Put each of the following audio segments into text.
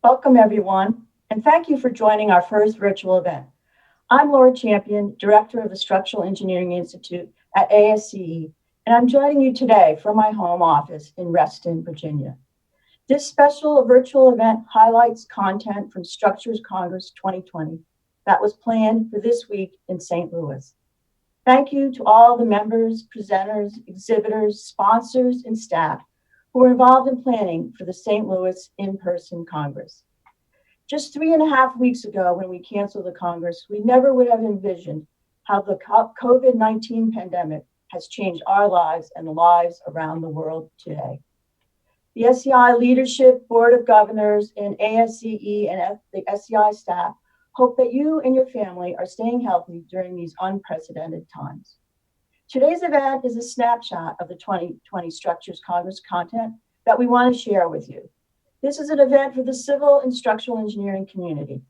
Welcome, everyone, and thank you for joining our first virtual event. I'm Laura Champion, Director of the Structural Engineering Institute at ASCE, and I'm joining you today from my home office in Reston, Virginia. This special virtual event highlights content from Structures Congress 2020 that was planned for this week in St. Louis. Thank you to all the members, presenters, exhibitors, sponsors, and staff who were involved in planning for the St. Louis in-person Congress. Just 3.5 weeks ago, when we canceled the Congress, we never would have envisioned how the COVID-19 pandemic has changed our lives and the lives around the world today. The SEI leadership, Board of Governors, and ASCE and the SEI staff hope that you and your family are staying healthy during these unprecedented times. Today's event is a snapshot of the 2020 Structures Congress content that we want to share with you. This is an event for the civil and structural engineering community.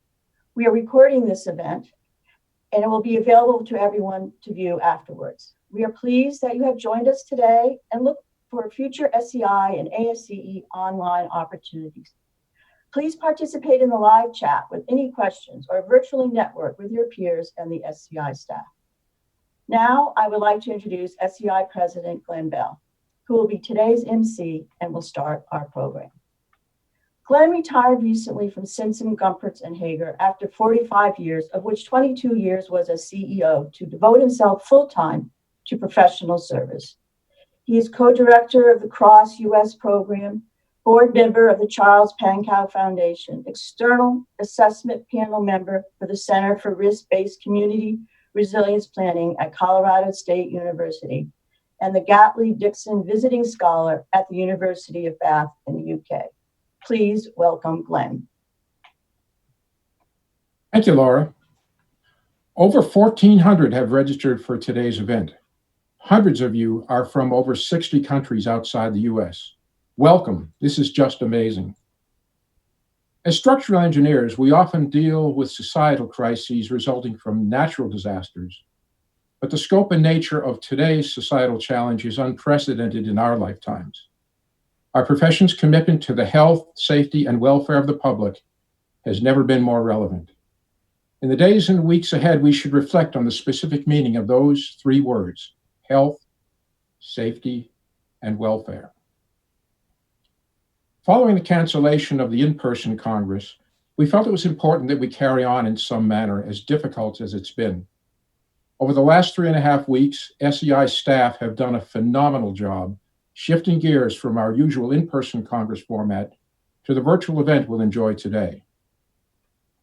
We are recording this event, and it will be available to everyone to view afterwards. We are pleased that you have joined us today and look for future SEI and ASCE online opportunities. Please participate in the live chat with any questions or virtually network with your peers and the SEI staff. Now, I would like to introduce SEI President Glenn Bell, who will be today's MC and will start our program. Glenn retired recently from Simpson, Gumpertz, and Hager after 45 years, of which 22 years was as CEO, to devote himself full-time to professional service. He is co-director of the Cross U.S. program, board member of the Charles Pankow Foundation, external assessment panel member for the Center for Risk-Based Community Resilience Planning at Colorado State University, and the Gatley Dixon Visiting Scholar at the University of Bath in the UK. Please welcome Glenn. Thank you, Laura. Over 1,400 have registered for today's event. Hundreds of you are from over 60 countries outside the US. Welcome. This is just amazing. As structural engineers, we often deal with societal crises resulting from natural disasters, but the scope and nature of today's societal challenge is unprecedented in our lifetimes. Our profession's commitment to the health, safety, and welfare of the public has never been more relevant. In the days and weeks ahead, we should reflect on the specific meaning of those three words: health, safety, and welfare. Following the cancellation of the in-person Congress, we felt it was important that we carry on in some manner, as difficult as it's been. Over the last 3.5 weeks, SEI staff have done a phenomenal job shifting gears from our usual in-person Congress format to the virtual event we'll enjoy today.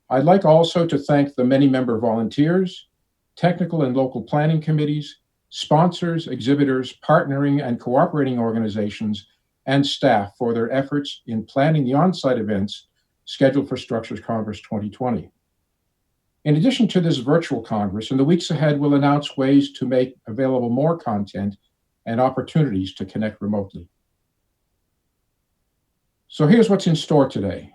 I'd like also to thank the many member volunteers, technical and local planning committees, sponsors, exhibitors, partnering and cooperating organizations, and staff for their efforts in planning the on-site events scheduled for Structures Congress 2020. In addition to this virtual Congress, in the weeks ahead, we'll announce ways to make available more content and opportunities to connect remotely. So here's what's in store today.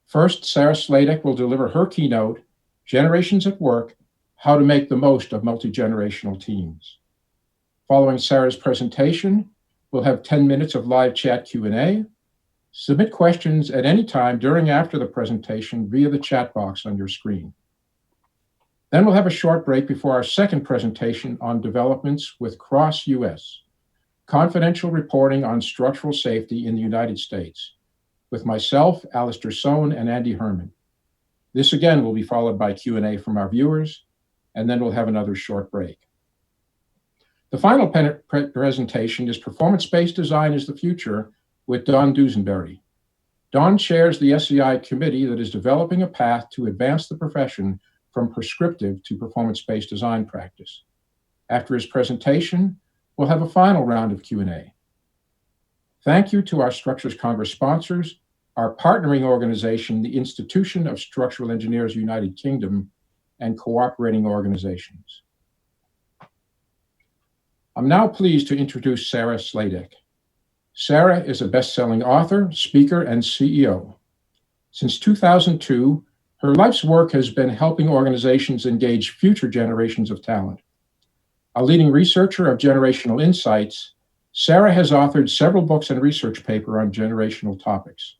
First, Sarah Sladek will deliver her keynote, Generations at Work, How to Make the Most of Multi-Generational Teams. Following Sarah's presentation, we'll have 10 minutes of live chat Q&A. Submit questions at any time during and after the presentation via the chat box on your screen. Then we'll have a short break before our second presentation on developments with Cross US, confidential reporting on structural safety in the United States, with myself, Alistair Sohn, and Andy Herman. This again will be followed by Q&A from our viewers, and then we'll have another short break. The final presentation is Performance-Based Design is the Future with Don Dusenberry. Don chairs the SEI committee that is developing a path to advance the profession from prescriptive to performance-based design practice. After his presentation, we'll have a final round of Q&A. Thank you to our Structures Congress sponsors, our partnering organization, the Institution of Structural Engineers United Kingdom, and cooperating organizations. I'm now pleased to introduce Sarah Sladek. Sarah is a best-selling author, speaker, and CEO. Since 2002, her life's work has been helping organizations engage future generations of talent. A leading researcher of generational insights, Sarah has authored several books and research papers on generational topics.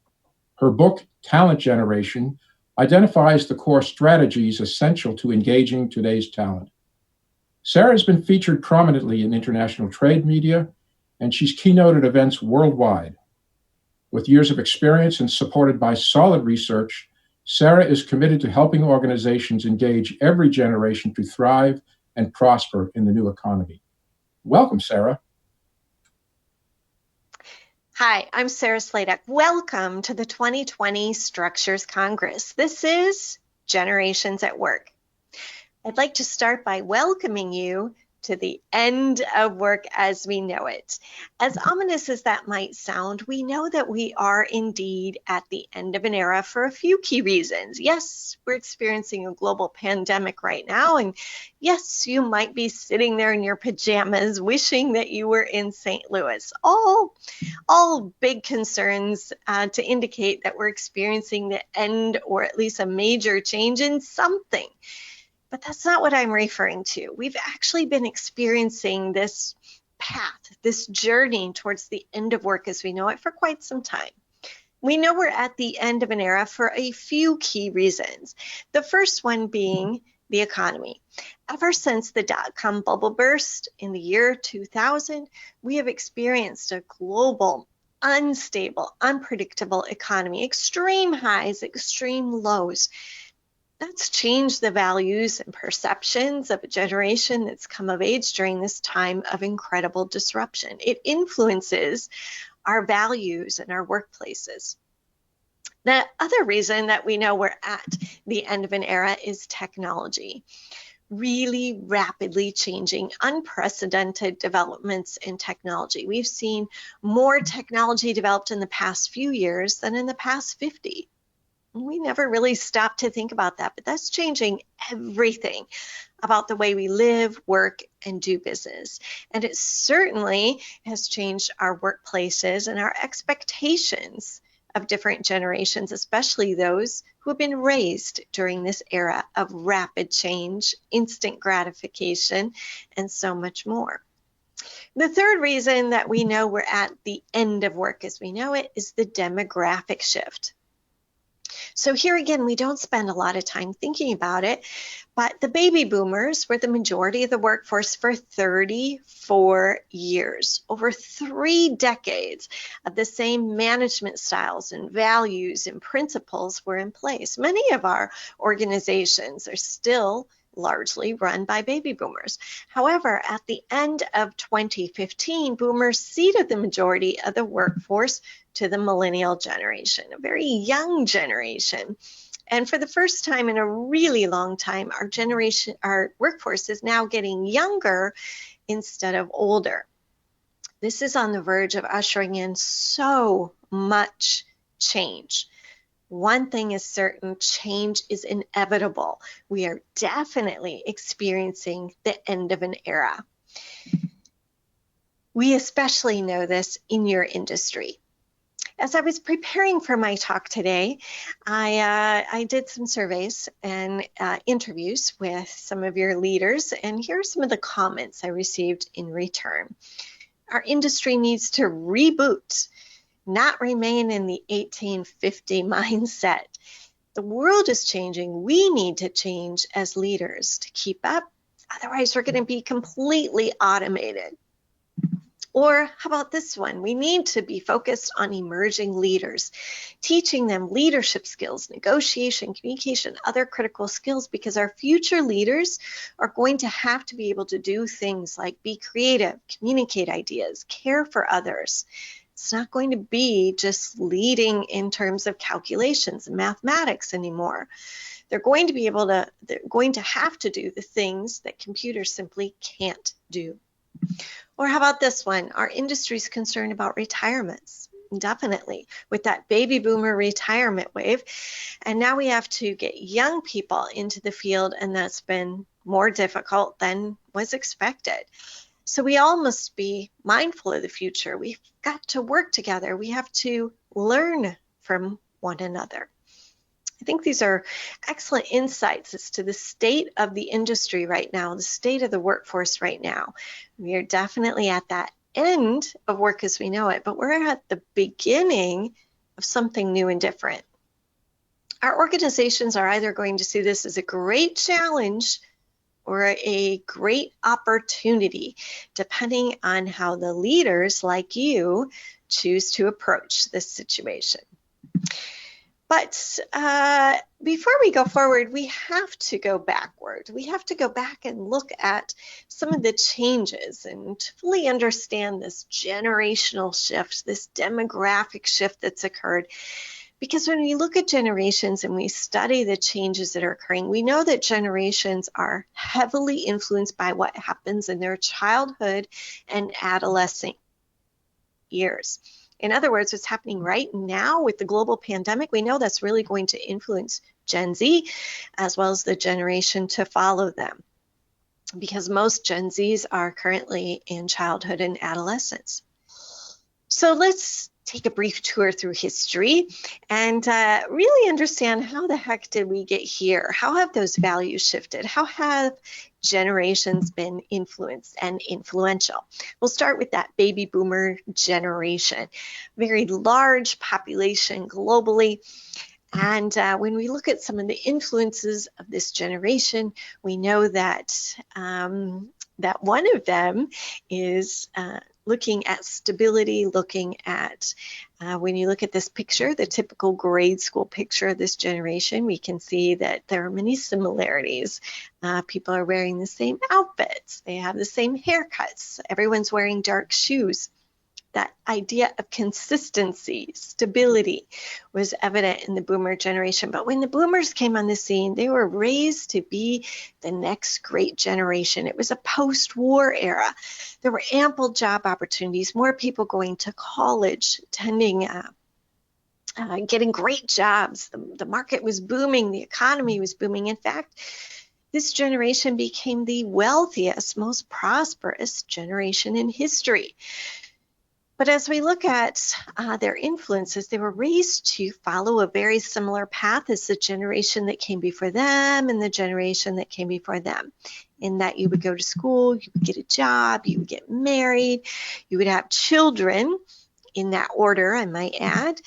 Her book, Talent Generation, identifies the core strategies essential to engaging today's talent. Sarah has been featured prominently in international trade media, and she's keynoted events worldwide. With years of experience and supported by solid research, Sarah is committed to helping organizations engage every generation to thrive and prosper in the new economy. Welcome, Sarah. Hi, I'm Sarah Sladek. Welcome to the 2020 Structures Congress. This is Generations at Work. I'd like to start by welcoming you to the end of work as we know it. As ominous as that might sound, we know that we are indeed at the end of an era for a few key reasons. Yes, we're experiencing a global pandemic right now, and yes, you might be sitting there in your pajamas wishing that you were in St. Louis. All big concerns to indicate that we're experiencing the end or at least a major change in something. But that's not what I'm referring to. We've actually been experiencing this path, this journey towards the end of work as we know it for quite some time. We know we're at the end of an era for a few key reasons. The first one being the economy. Ever since the dot-com bubble burst in the year 2000, we have experienced a global, unstable, unpredictable economy, extreme highs, extreme lows. That's changed the values and perceptions of a generation that's come of age during this time of incredible disruption. It influences our values and our workplaces. The other reason that we know we're at the end of an era is technology. Really rapidly changing, unprecedented developments in technology. We've seen more technology developed in the past few years than in the past 50. We never really stopped to think about that, but that's changing everything about the way we live, work, and do business. And it certainly has changed our workplaces and our expectations of different generations, especially those who have been raised during this era of rapid change, instant gratification, and so much more. The third reason that we know we're at the end of work as we know it is the demographic shift. So here again, we don't spend a lot of time thinking about it, but the baby boomers were the majority of the workforce for 34 years. Over 3 decades of the same management styles and values and principles were in place. Many of our organizations are still largely run by baby boomers. However, at the end of 2015, boomers ceded the majority of the workforce to the millennial generation, a very young generation. And for the first time in a really long time, our workforce is now getting younger instead of older. This is on the verge of ushering in so much change. One thing is certain, change is inevitable. We are definitely experiencing the end of an era. We especially know this in your industry. As I was preparing for my talk today, I did some surveys and interviews with some of your leaders, and here are some of the comments I received in return. Our industry needs to reboot, not remain in the 1850 mindset. The world is changing. We need to change as leaders to keep up. Otherwise, we're going to be completely automated. Or how about this one? We need to be focused on emerging leaders, teaching them leadership skills, negotiation, communication, other critical skills, because our future leaders are going to have to be able to do things like be creative, communicate ideas, care for others. It's not going to be just leading in terms of calculations and mathematics anymore. They're going to have to do the things that computers simply can't do. Or how about this one? Our industry is concerned about retirements, definitely, with that baby boomer retirement wave. And now we have to get young people into the field, and that's been more difficult than was expected. So we all must be mindful of the future. We've got to work together. We have to learn from one another. I think these are excellent insights as to the state of the industry right now, the state of the workforce right now. We are definitely at that end of work as we know it, but we're at the beginning of something new and different. Our organizations are either going to see this as a great challenge or a great opportunity, depending on how the leaders like you choose to approach this situation. But before we go forward, we have to go backward. We have to go back and look at some of the changes and fully understand this generational shift, this demographic shift that's occurred. Because when we look at generations and we study the changes that are occurring, we know that generations are heavily influenced by what happens in their childhood and adolescent years. In other words, what's happening right now with the global pandemic, we know that's really going to influence Gen Z as well as the generation to follow them, because most Gen Zs are currently in childhood and adolescence. So let's take a brief tour through history and really understand how the heck did we get here? How have those values shifted? How have generations been influenced and influential? We'll start with that baby boomer generation, very large population globally. And when we look at some of the influences of this generation, we know that that one of them is looking at stability, looking at, when you look at this picture, the typical grade school picture of this generation, we can see that there are many similarities. People are wearing the same outfits. They have the same haircuts. Everyone's wearing dark shoes. That idea of consistency, stability was evident in the boomer generation. But when the boomers came on the scene, they were raised to be the next great generation. It was a post-war era. There were ample job opportunities, more people going to college, attending, getting great jobs. The market was booming, the economy was booming. In fact, this generation became the wealthiest, most prosperous generation in history. But as we look at their influences, they were raised to follow a very similar path as the generation that came before them and the generation that came before them, in that you would go to school, you would get a job, you would get married, you would have children, in that order, I might add.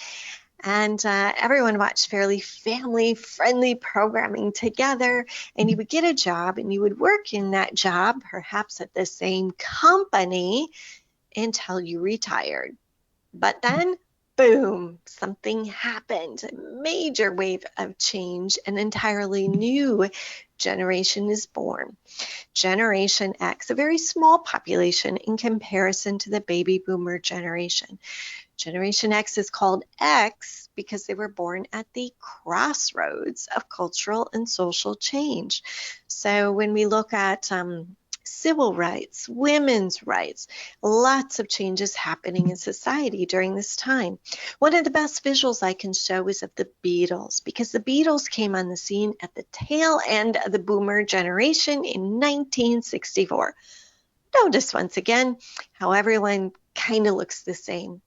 And everyone watched fairly family-friendly programming together, and you would get a job and you would work in that job, perhaps at the same company, until you retired. But then, boom, something happened. A major wave of change. An entirely new generation is born. Generation X, a very small population in comparison to the baby boomer generation. Generation X is called X because they were born at the crossroads of cultural and social change. So when we look at civil rights, women's rights, lots of changes happening in society during this time. One of the best visuals I can show is of the Beatles, because the Beatles came on the scene at the tail end of the boomer generation in 1964. Notice once again how everyone kind of looks the same.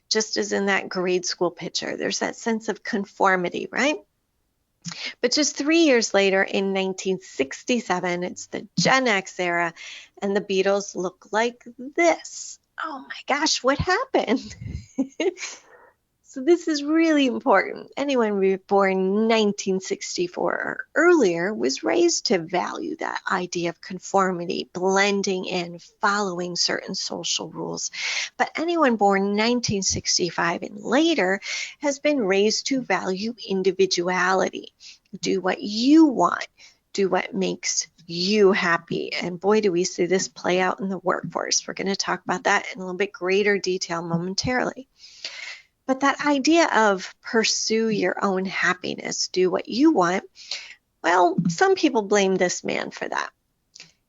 Just as in that grade school picture, there's that sense of conformity, right? But just 3 years later, in 1967, it's the Gen X era, and the Beatles look like this. Oh my gosh, what happened? So this is really important. Anyone born in 1964 or earlier was raised to value that idea of conformity, blending in, following certain social rules. But anyone born in 1965 and later has been raised to value individuality. Do what you want. Do what makes you happy. And boy, do we see this play out in the workforce. We're going to talk about that in a little bit greater detail momentarily. But that idea of pursue your own happiness, do what you want, well, some people blame this man for that.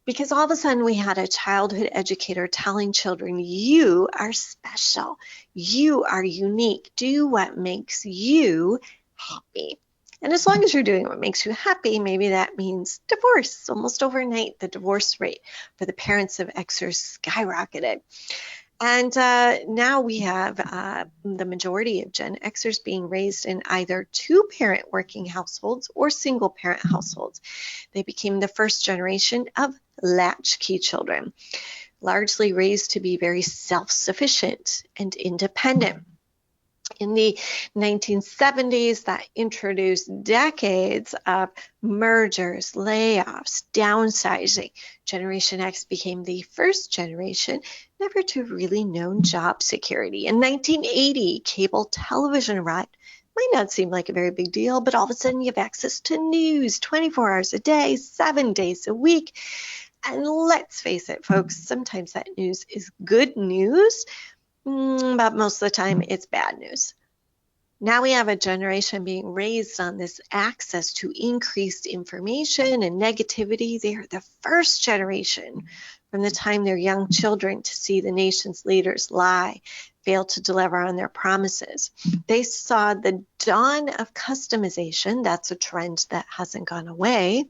Because all of a sudden we had a childhood educator telling children, you are special, you are unique, do what makes you happy. And as long as you're doing what makes you happy, maybe that means divorce. Almost overnight, the divorce rate for the parents of Xers skyrocketed. And now we have the majority of Gen Xers being raised in either two-parent working households or single-parent households. They became the first generation of latchkey children, largely raised to be very self-sufficient and independent. In the 1970s, that introduced decades of mergers, layoffs, downsizing. Generation X became the first generation never to really know job security. In 1980, cable television arrived. Might not seem like a very big deal, but all of a sudden you have access to news 24 hours a day, 7 days a week. And let's face it, folks, sometimes that news is good news, but most of the time it's bad news. Now we have a generation being raised on this access to increased information and negativity. They are the first generation from the time they're young children to see the nation's leaders lie, fail to deliver on their promises. They saw the dawn of customization, that's a trend that hasn't gone away,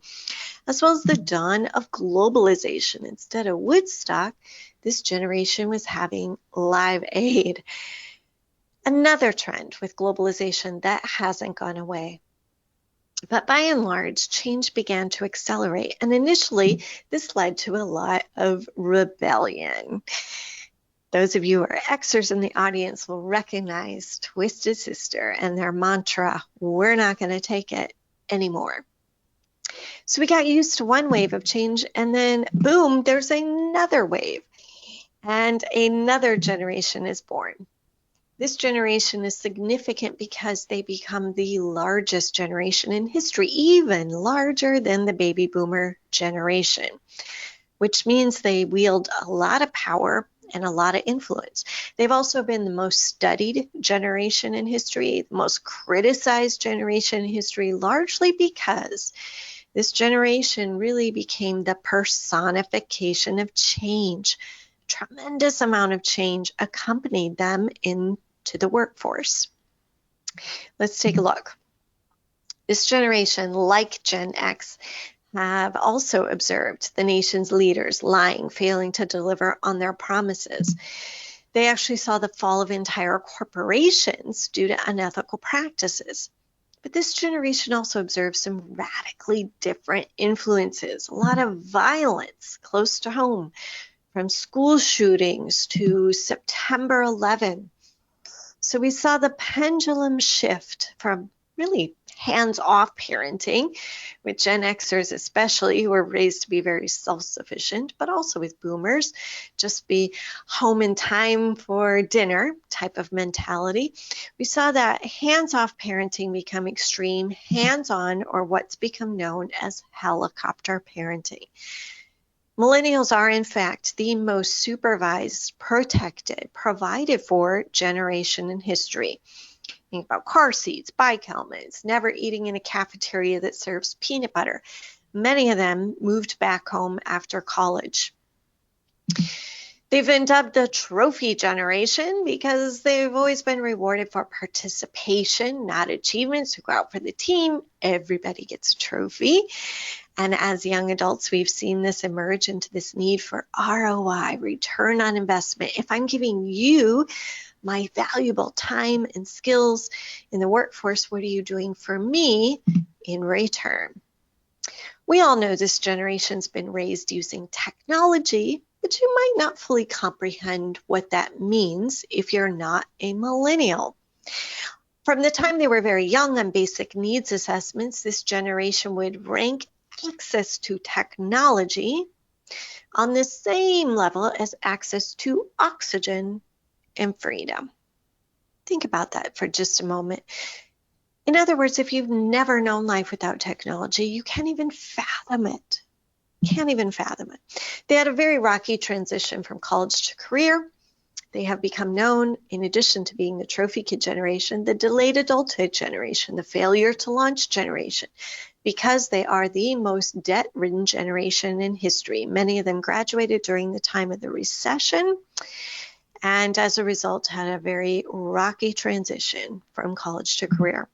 as well as the dawn of globalization. Instead of Woodstock, this generation was having Live Aid. Another trend with globalization that hasn't gone away. But by and large, change began to accelerate, and initially this led to a lot of rebellion. Those of you who are Xers in the audience will recognize Twisted Sister and their mantra, "We're not going to take it anymore." So we got used to one wave of change, and then boom, there's another wave, and another generation is born. This generation is significant because they become the largest generation in history, even larger than the baby boomer generation, which means they wield a lot of power and a lot of influence. They've also been the most studied generation in history, the most criticized generation in history, largely because this generation really became the personification of change. Tremendous amount of change accompanied them into the workforce. Let's take a look. This generation, like Gen X, have also observed the nation's leaders lying, failing to deliver on their promises. They actually saw the fall of entire corporations due to unethical practices. But this generation also observed some radically different influences, a lot of violence close to home, from school shootings to September 11. So we saw the pendulum shift from really hands-off parenting, with Gen Xers especially, who were raised to be very self-sufficient, but also with boomers, just be home in time for dinner type of mentality. We saw that hands-off parenting become extreme hands-on, or what's become known as helicopter parenting. Millennials are, in fact, the most supervised, protected, provided for generation in history. Think about car seats, bike helmets, never eating in a cafeteria that serves peanut butter. Many of them moved back home after college. They've been dubbed the trophy generation because they've always been rewarded for participation, not achievements. Who go out for the team, everybody gets a trophy. And as young adults, we've seen this emerge into this need for ROI, return on investment. If I'm giving you my valuable time and skills in the workforce, what are you doing for me in return? We all know this generation's been raised using technology, but you might not fully comprehend what that means if you're not a millennial. From the time they were very young on basic needs assessments, this generation would rank access to technology on the same level as access to oxygen and freedom. Think about that for just a moment. In other words, if you've never known life without technology, you can't even fathom it. Can't even fathom it. They had a very rocky transition from college to career. They have become known, in addition to being the trophy kid generation, the delayed adulthood generation, the failure to launch generation, because they are the most debt-ridden generation in history. Many of them graduated during the time of the recession, and as a result had a very rocky transition from college to career.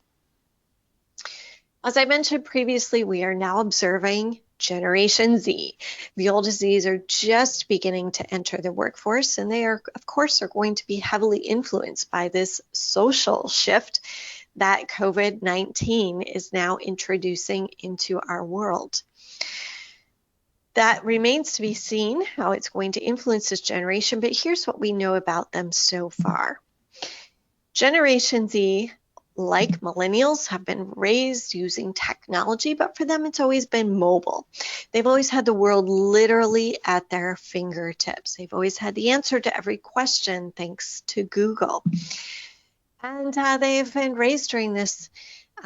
As I mentioned previously, we are now observing Generation Z. The oldest Zs are just beginning to enter the workforce, and they are, of course, going to be heavily influenced by this social shift that COVID-19 is now introducing into our world. That remains to be seen how it's going to influence this generation, but here's what we know about them so far. Generation Z, like millennials, have been raised using technology, but for them it's always been mobile. They've always had the world literally at their fingertips. They've always had the answer to every question thanks to Google. And they've been raised during this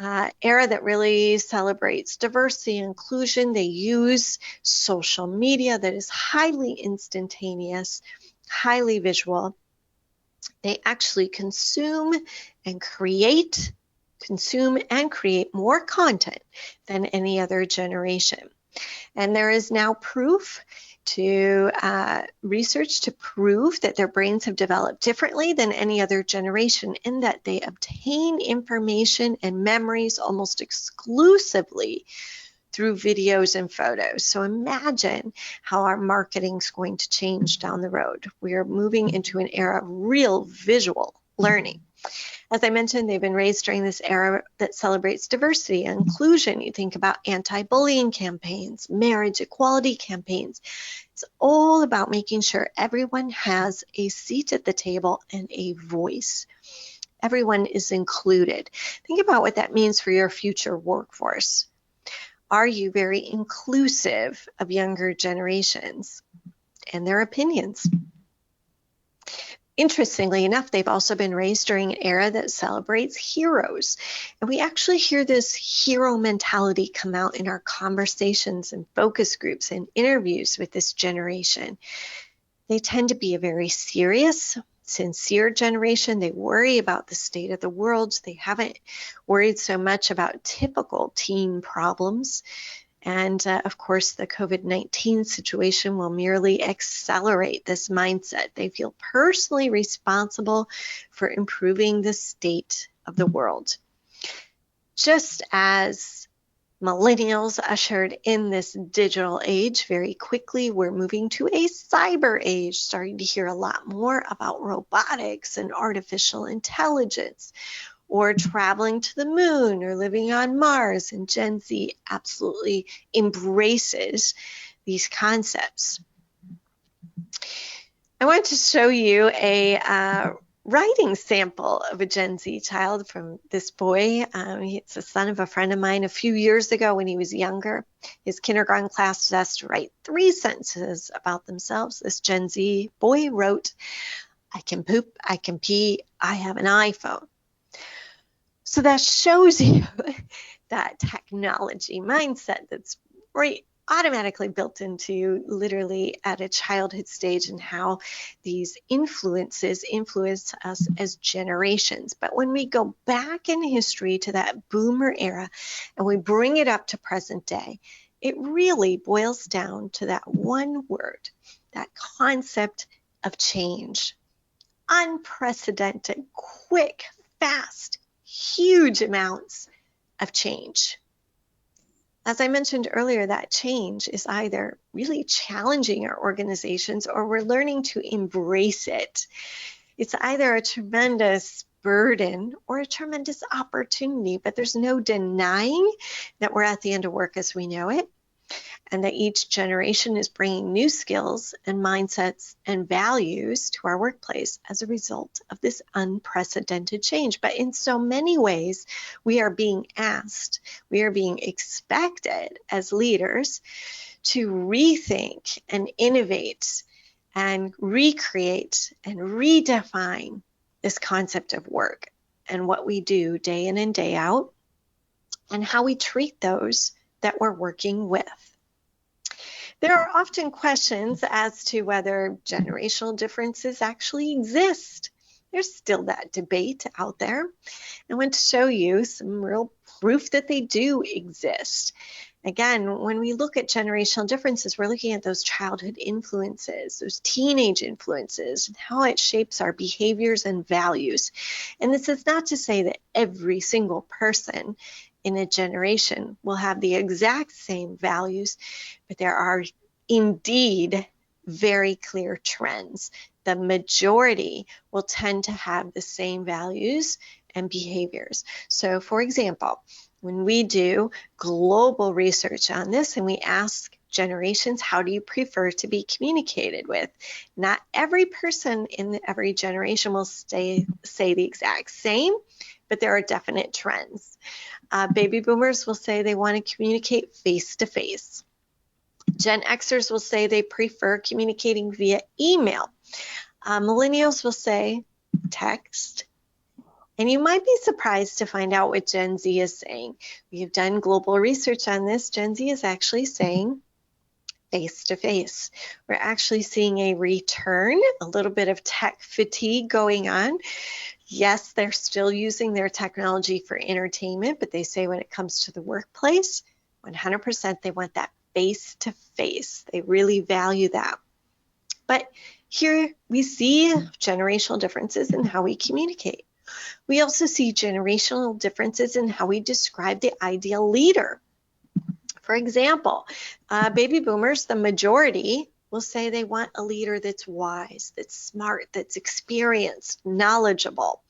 era that really celebrates diversity and inclusion. They use social media that is highly instantaneous, highly visual. They actually consume and create more content than any other generation. And there is now proof to research to prove that their brains have developed differently than any other generation, in that they obtain information and memories almost exclusively through videos and photos. So imagine how our marketing is going to change down the road. We are moving into an era of real visual learning. As I mentioned, they've been raised during this era that celebrates diversity and inclusion. You think about anti-bullying campaigns, marriage equality campaigns. It's all about making sure everyone has a seat at the table and a voice. Everyone is included. Think about what that means for your future workforce. Are you very inclusive of younger generations and their opinions? Interestingly enough, they've also been raised during an era that celebrates heroes. And we actually hear this hero mentality come out in our conversations and focus groups and interviews with this generation. They tend to be a very serious, sincere generation. They worry about the state of the world. They haven't worried so much about typical teen problems. And of course, the COVID-19 situation will merely accelerate this mindset. They feel personally responsible for improving the state of the world. Just as millennials ushered in this digital age very quickly, we're moving to a cyber age, starting to hear a lot more about robotics and artificial intelligence, or traveling to the moon, or living on Mars. And Gen Z absolutely embraces these concepts. I want to show you a writing sample of a Gen Z child from this boy. It's the son of a friend of mine. A few years ago when he was younger, his kindergarten class was asked to write 3 sentences about themselves. This Gen Z boy wrote, "I can poop, I can pee, I have an iPhone." So that shows you that technology mindset that's right automatically built into literally at a childhood stage, and how these influences influence us as generations. But when we go back in history to that boomer era and we bring it up to present day, it really boils down to that one word, that concept of change. Unprecedented, quick, fast, huge amounts of change. As I mentioned earlier, that change is either really challenging our organizations or we're learning to embrace it. It's either a tremendous burden or a tremendous opportunity, but there's no denying that we're at the end of work as we know it, and that each generation is bringing new skills and mindsets and values to our workplace as a result of this unprecedented change. But in so many ways, we are being asked, we are being expected as leaders to rethink and innovate and recreate and redefine this concept of work and what we do day in and day out, and how we treat those that we're working with. There are often questions as to whether generational differences actually exist. There's still that debate out there. I want to show you some real proof that they do exist. Again, when we look at generational differences, we're looking at those childhood influences, those teenage influences, and how it shapes our behaviors and values. And this is not to say that every single person in a generation will have the exact same values, but there are indeed very clear trends. The majority will tend to have the same values and behaviors. So for example, when we do global research on this and we ask generations, how do you prefer to be communicated with? Not every person in every generation will say the exact same, but there are definite trends. Baby boomers will say they want to communicate face-to-face. Gen Xers will say they prefer communicating via email. Millennials will say text. And you might be surprised to find out what Gen Z is saying. We've done global research on this. Gen Z is actually saying face-to-face. We're actually seeing a return, a little bit of tech fatigue going on. Yes, they're still using their technology for entertainment, but they say when it comes to the workplace, 100% they want that face-to-face. They really value that. But here we see generational differences in how we communicate. We also see generational differences in how we describe the ideal leader. For example, baby boomers, the majority, will say they want a leader that's wise, that's smart, that's experienced, knowledgeable.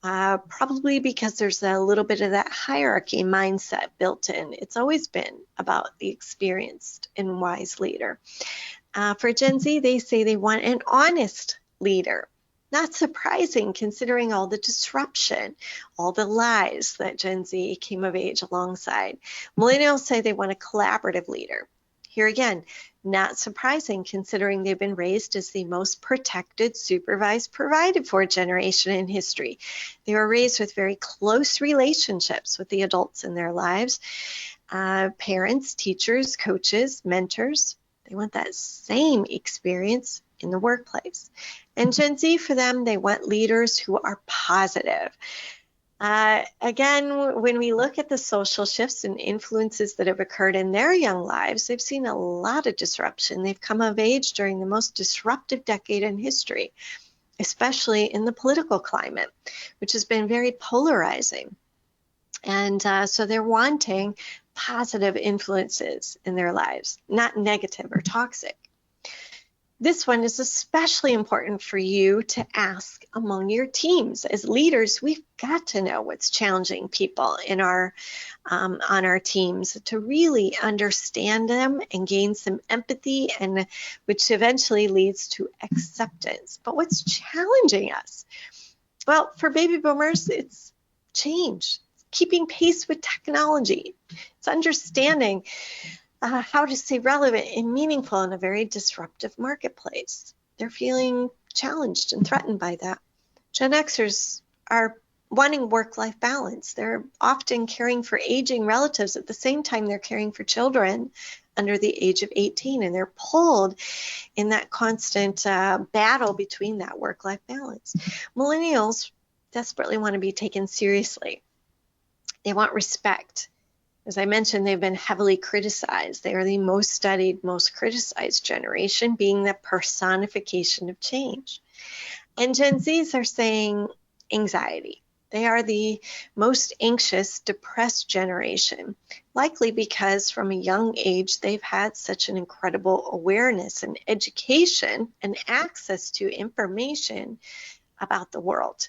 Probably because there's a little bit of that hierarchy mindset built in. It's always been about the experienced and wise leader. For Gen Z, they say they want an honest leader. Not surprising considering all the disruption, all the lies that Gen Z came of age alongside. Millennials say they want a collaborative leader. Here again, not surprising considering they've been raised as the most protected, supervised, provided for generation in history. They were raised with very close relationships with the adults in their lives, parents, teachers, coaches, mentors. They want that same experience in the workplace. And Gen Z, for them, they want leaders who are positive. Again, when we look at the social shifts and influences that have occurred in their young lives, they've seen a lot of disruption. They've come of age during the most disruptive decade in history, especially in the political climate, which has been very polarizing. And so they're wanting positive influences in their lives, not negative or toxic. This one is especially important for you to ask among your teams. As leaders, we've got to know what's challenging people in our on our teams to really understand them and gain some empathy, and which eventually leads to acceptance. But what's challenging us? Well, for baby boomers, it's change, keeping pace with technology. It's understanding how to stay relevant and meaningful in a very disruptive marketplace. They're feeling challenged and threatened by that. Gen Xers are wanting work-life balance. They're often caring for aging relatives at the same time they're caring for children under the age of 18, and they're pulled in that constant battle between that work-life balance. Millennials desperately want to be taken seriously. They want respect. As I mentioned, they've been heavily criticized. They are the most studied, most criticized generation, being the personification of change. And Gen Zs are saying anxiety. They are the most anxious, depressed generation, likely because from a young age, they've had such an incredible awareness and education and access to information about the world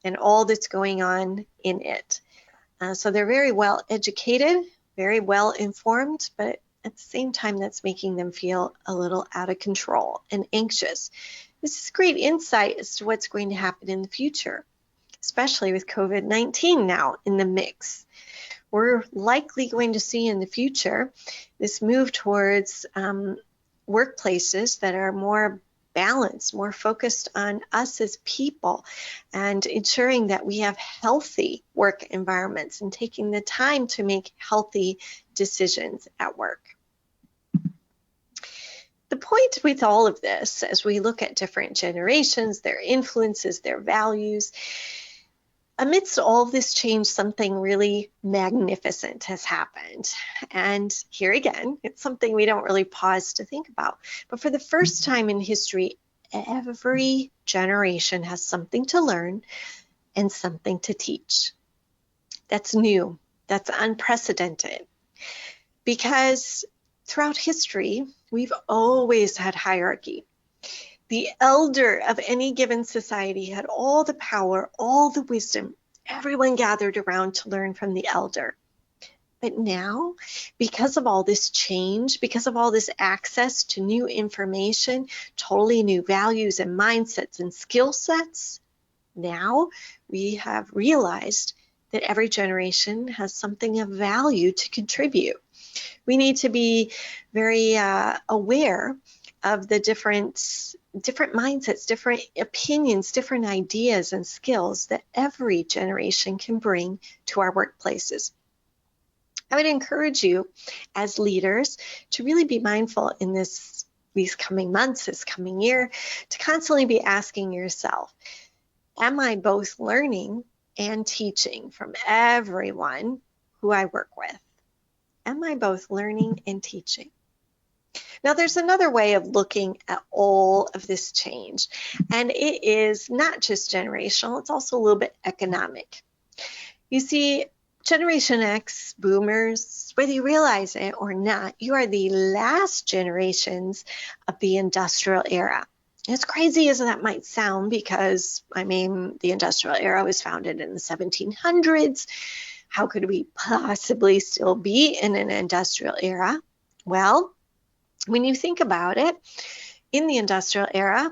and all that's going on in it. So they're very well educated, very well informed, but at the same time, that's making them feel a little out of control and anxious. This is great insight as to what's going to happen in the future, especially with COVID-19 now in the mix. We're likely going to see in the future this move towards workplaces that are more balanced, more focused on us as people, and ensuring that we have healthy work environments and taking the time to make healthy decisions at work. The point with all of this, as we look at different generations, their influences, their values, amidst all of this change, something really magnificent has happened. And here again, it's something we don't really pause to think about. But for the first time in history, every generation has something to learn and something to teach. That's new. That's unprecedented. Because throughout history, we've always had hierarchy. The elder of any given society had all the power, all the wisdom. Everyone gathered around to learn from the elder. But now, because of all this change, because of all this access to new information, totally new values and mindsets and skill sets, now we have realized that every generation has something of value to contribute. We need to be very aware of the different mindsets, different opinions, different ideas and skills that every generation can bring to our workplaces. I would encourage you as leaders to really be mindful in these coming months, this coming year, to constantly be asking yourself, am I both learning and teaching from everyone who I work with? Am I both learning and teaching? Now, there's another way of looking at all of this change, and it is not just generational, it's also a little bit economic. You see, Generation X, boomers, whether you realize it or not, you are the last generations of the industrial era. As crazy as that might sound, because, the industrial era was founded in the 1700s. How could we possibly still be in an industrial era? Well, when you think about it, in the industrial era,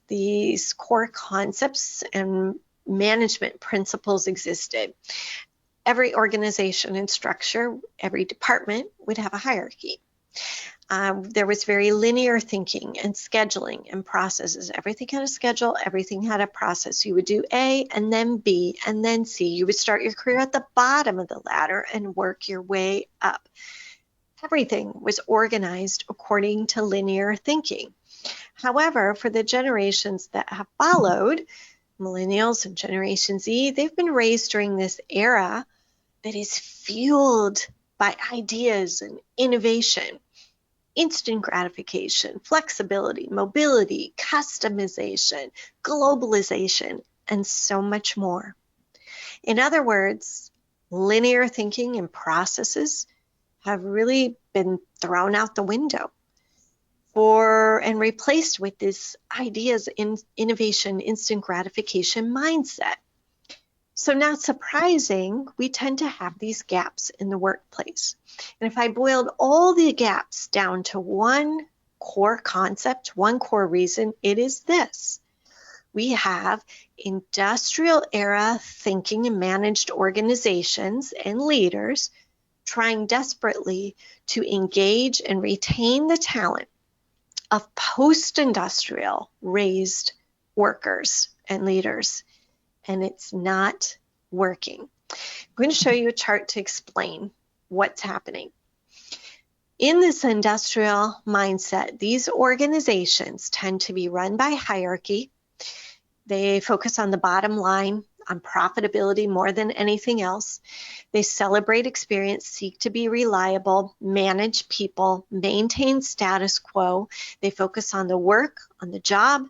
these core concepts and management principles existed. Every organization and structure, every department would have a hierarchy. There was very linear thinking and scheduling and processes. Everything had a schedule, everything had a process. You would do A and then B and then C. You would start your career at the bottom of the ladder and work your way up. Everything was organized according to linear thinking. However, for the generations that have followed, millennials and Generation Z, they've been raised during this era that is fueled by ideas and innovation, instant gratification, flexibility, mobility, customization, globalization, and so much more. In other words, linear thinking and processes have really been thrown out the window and replaced with this ideas in innovation, instant gratification mindset. So not surprising, we tend to have these gaps in the workplace. And if I boiled all the gaps down to one core concept, one core reason, it is this. We have industrial era thinking and managed organizations and leaders trying desperately to engage and retain the talent of post-industrial raised workers and leaders. And it's not working. I'm going to show you a chart to explain what's happening. In this industrial mindset, these organizations tend to be run by hierarchy. They focus on the bottom line, on profitability more than anything else. They celebrate experience, seek to be reliable, manage people, maintain status quo. They focus on the work, on the job,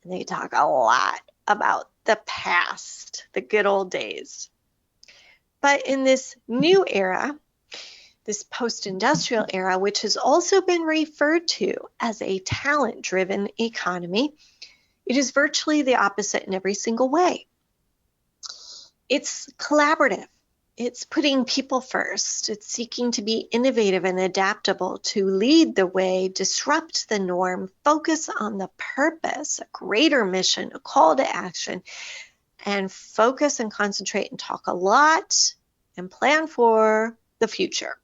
and they talk a lot about the past, the good old days. But in this new era, this post-industrial era, which has also been referred to as a talent-driven economy, it is virtually the opposite in every single way. It's collaborative. It's putting people first. It's seeking to be innovative and adaptable, to lead the way, disrupt the norm, focus on the purpose, a greater mission, a call to action, and focus and concentrate and talk a lot and plan for the future.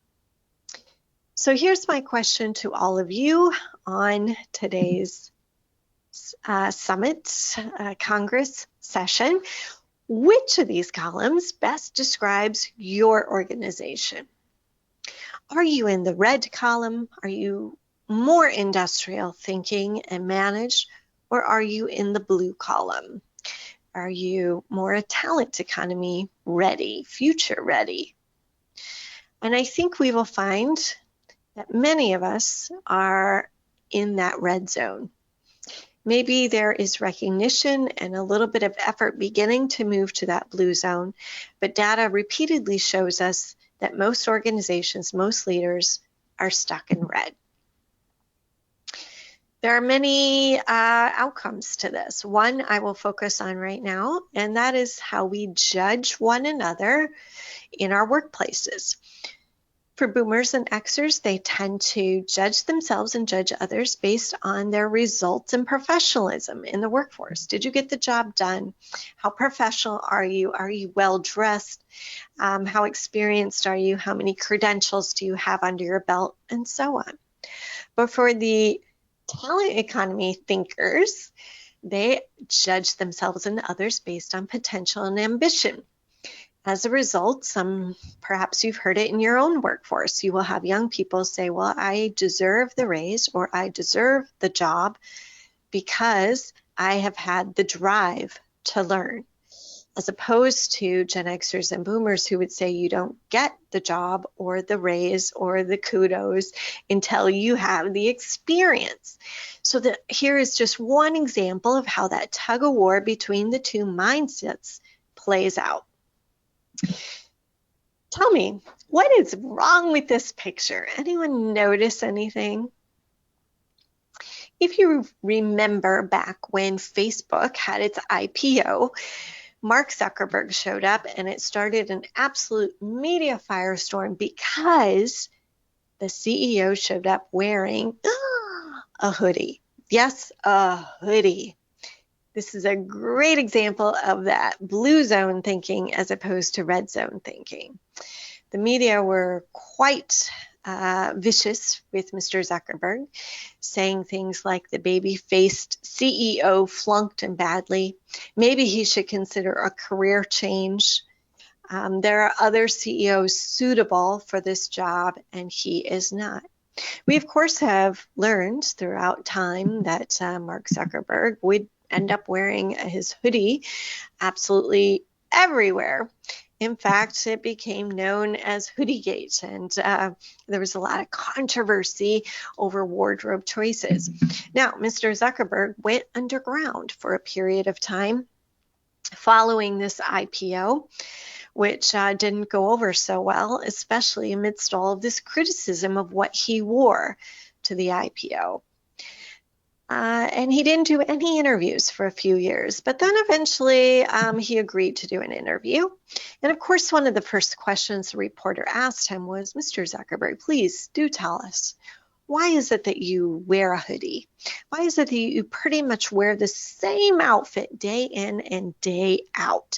So here's my question to all of you on today's summit, Congress session. Which of these columns best describes your organization? Are you in the red column? Are you more industrial thinking and managed? Or are you in the blue column? Are you more a talent economy ready, future ready? And I think we will find that many of us are in that red zone. Maybe there is recognition and a little bit of effort beginning to move to that blue zone, but data repeatedly shows us that most organizations, most leaders are stuck in red. There are many outcomes to this. One I will focus on right now, and that is how we judge one another in our workplaces. For boomers and Xers, they tend to judge themselves and judge others based on their results and professionalism in the workforce. Did you get the job done? How professional are you? Are you well dressed? How experienced are you? How many credentials do you have under your belt? And so on. But for the talent economy thinkers, they judge themselves and others based on potential and ambition. As a result, perhaps you've heard it in your own workforce. You will have young people say, well, I deserve the raise or I deserve the job because I have had the drive to learn, as opposed to Gen Xers and Boomers who would say you don't get the job or the raise or the kudos until you have the experience. So here is just one example of how that tug of war between the two mindsets plays out. Tell me, what is wrong with this picture? Anyone notice anything? If you remember back when Facebook had its IPO, Mark Zuckerberg showed up and it started an absolute media firestorm because the CEO showed up wearing a hoodie. Yes, a hoodie. This is a great example of that blue zone thinking as opposed to red zone thinking. The media were quite vicious with Mr. Zuckerberg, saying things like the baby-faced CEO flunked him badly. Maybe he should consider a career change. There are other CEOs suitable for this job, and he is not. We, of course, have learned throughout time that Mark Zuckerberg would end up wearing his hoodie absolutely everywhere. In fact, it became known as Hoodiegate, and there was a lot of controversy over wardrobe choices. Now, Mr. Zuckerberg went underground for a period of time following this IPO, which didn't go over so well, especially amidst all of this criticism of what he wore to the IPO. And he didn't do any interviews for a few years, but then eventually he agreed to do an interview. And of course, one of the first questions the reporter asked him was, Mr. Zuckerberg, please do tell us, why is it that you wear a hoodie? Why is it that you pretty much wear the same outfit day in and day out?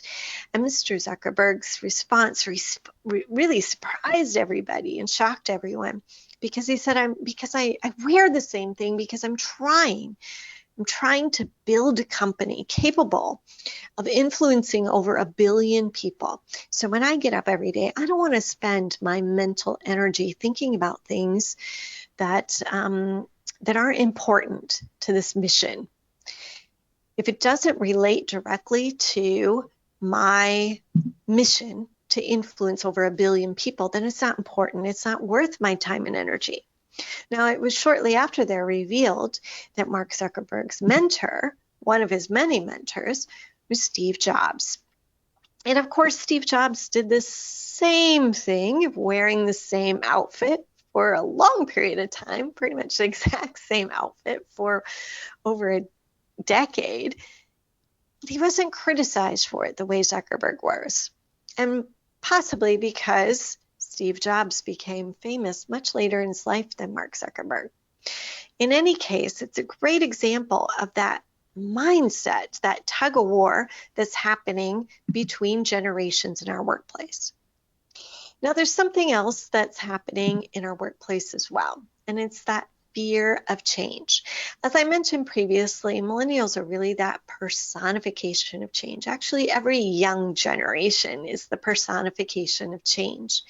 And Mr. Zuckerberg's response really surprised everybody and shocked everyone, because he said, I wear the same thing because I'm trying to build a company capable of influencing over 1 billion people. So when I get up every day, I don't want to spend my mental energy thinking about things that aren't important to this mission. If it doesn't relate directly to my mission to influence over 1 billion people, then it's not important. It's not worth my time and energy. Now, it was shortly after they're revealed that Mark Zuckerberg's mentor, one of his many mentors, was Steve Jobs. And of course, Steve Jobs did the same thing of wearing the same outfit for a long period of time, pretty much the exact same outfit for over a decade. But he wasn't criticized for it the way Zuckerberg was. And possibly because Steve Jobs became famous much later in his life than Mark Zuckerberg. In any case, it's a great example of that mindset, that tug of war that's happening between generations in our workplace. Now, there's something else that's happening in our workplace as well, and it's that fear of change. As I mentioned previously, millennials are really that personification of change. Actually, every young generation is the personification of change.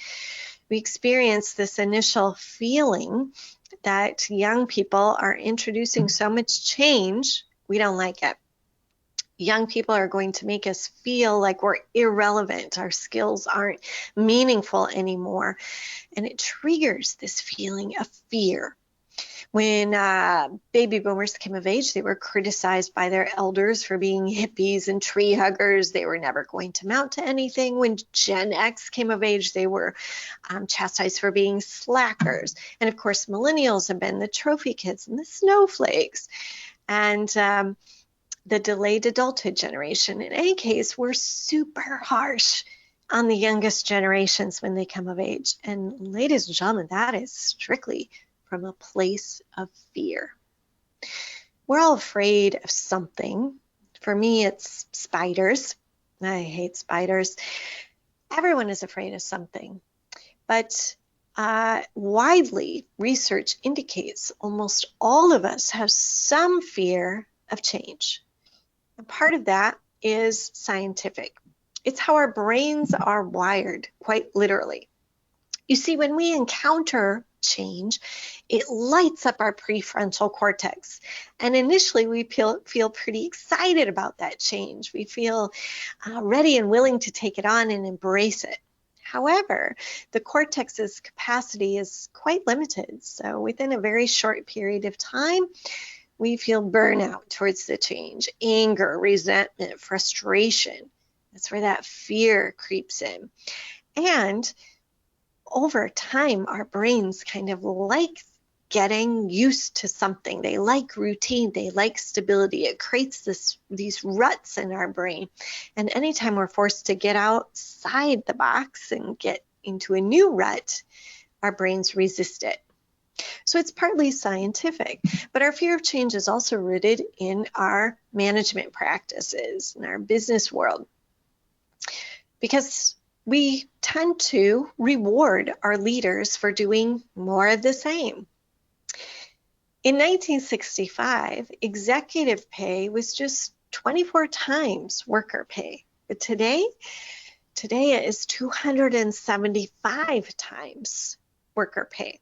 We experience this initial feeling that young people are introducing so much change, we don't like it. Young people are going to make us feel like we're irrelevant. Our skills aren't meaningful anymore. And it triggers this feeling of fear. When baby boomers came of age, they were criticized by their elders for being hippies and tree huggers. They were never going to amount to anything. When Gen X came of age, they were chastised for being slackers. And of course, millennials have been the trophy kids and the snowflakes. And the delayed adulthood generation, in any case, were super harsh on the youngest generations when they come of age. And ladies and gentlemen, that is strictly from a place of fear. We're all afraid of something. For me, it's spiders. I hate spiders. Everyone is afraid of something. But widely, research indicates almost all of us have some fear of change. And part of that is scientific. It's how our brains are wired, quite literally. You see, when we encounter change, it lights up our prefrontal cortex. And initially, we feel pretty excited about that change. We feel ready and willing to take it on and embrace it. However, the cortex's capacity is quite limited. So within a very short period of time, we feel burnout towards the change, anger, resentment, frustration. That's where that fear creeps in. And over time, our brains kind of like getting used to something. They like routine, they like stability. It creates these ruts in our brain. And anytime we're forced to get outside the box and get into a new rut, our brains resist it. So it's partly scientific, but our fear of change is also rooted in our management practices, in our business world, because we tend to reward our leaders for doing more of the same. In 1965, executive pay was just 24 times worker pay. But today it is 275 times worker pay.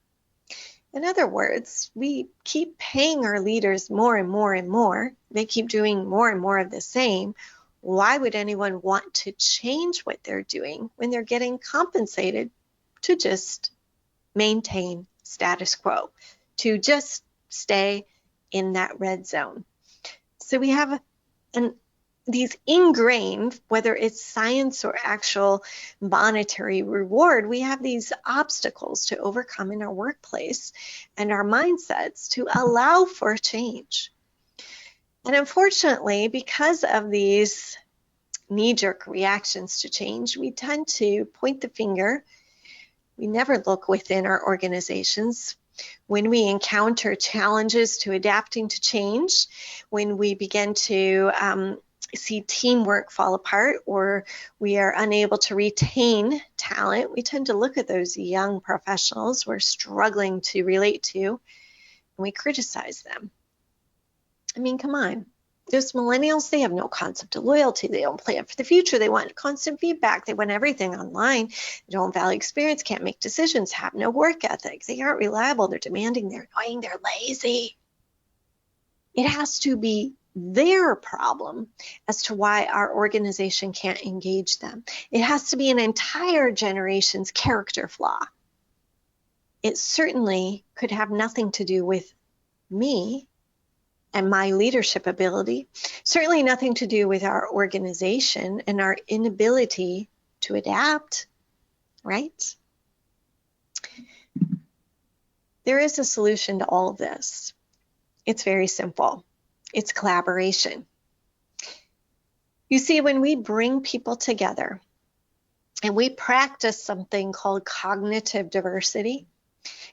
In other words, we keep paying our leaders more and more and more. They keep doing more and more of the same. Why would anyone want to change what they're doing when they're getting compensated to just maintain status quo, to just stay in that red zone? So we have these ingrained, whether it's science or actual monetary reward, we have these obstacles to overcome in our workplace and our mindsets to allow for change. And unfortunately, because of these knee-jerk reactions to change, we tend to point the finger. We never look within our organizations. When we encounter challenges to adapting to change, when we begin to see teamwork fall apart, or we are unable to retain talent, we tend to look at those young professionals we're struggling to relate to, and we criticize them. I mean, come on. Those millennials, they have no concept of loyalty. They don't plan for the future. They want constant feedback. They want everything online. They don't value experience, can't make decisions, have no work ethic. They aren't reliable. They're demanding, they're annoying, they're lazy. It has to be their problem as to why our organization can't engage them. It has to be an entire generation's character flaw. It certainly could have nothing to do with me and my leadership ability, certainly nothing to do with our organization and our inability to adapt, right? There is a solution to all of this. It's very simple. It's collaboration. You see, when we bring people together and we practice something called cognitive diversity,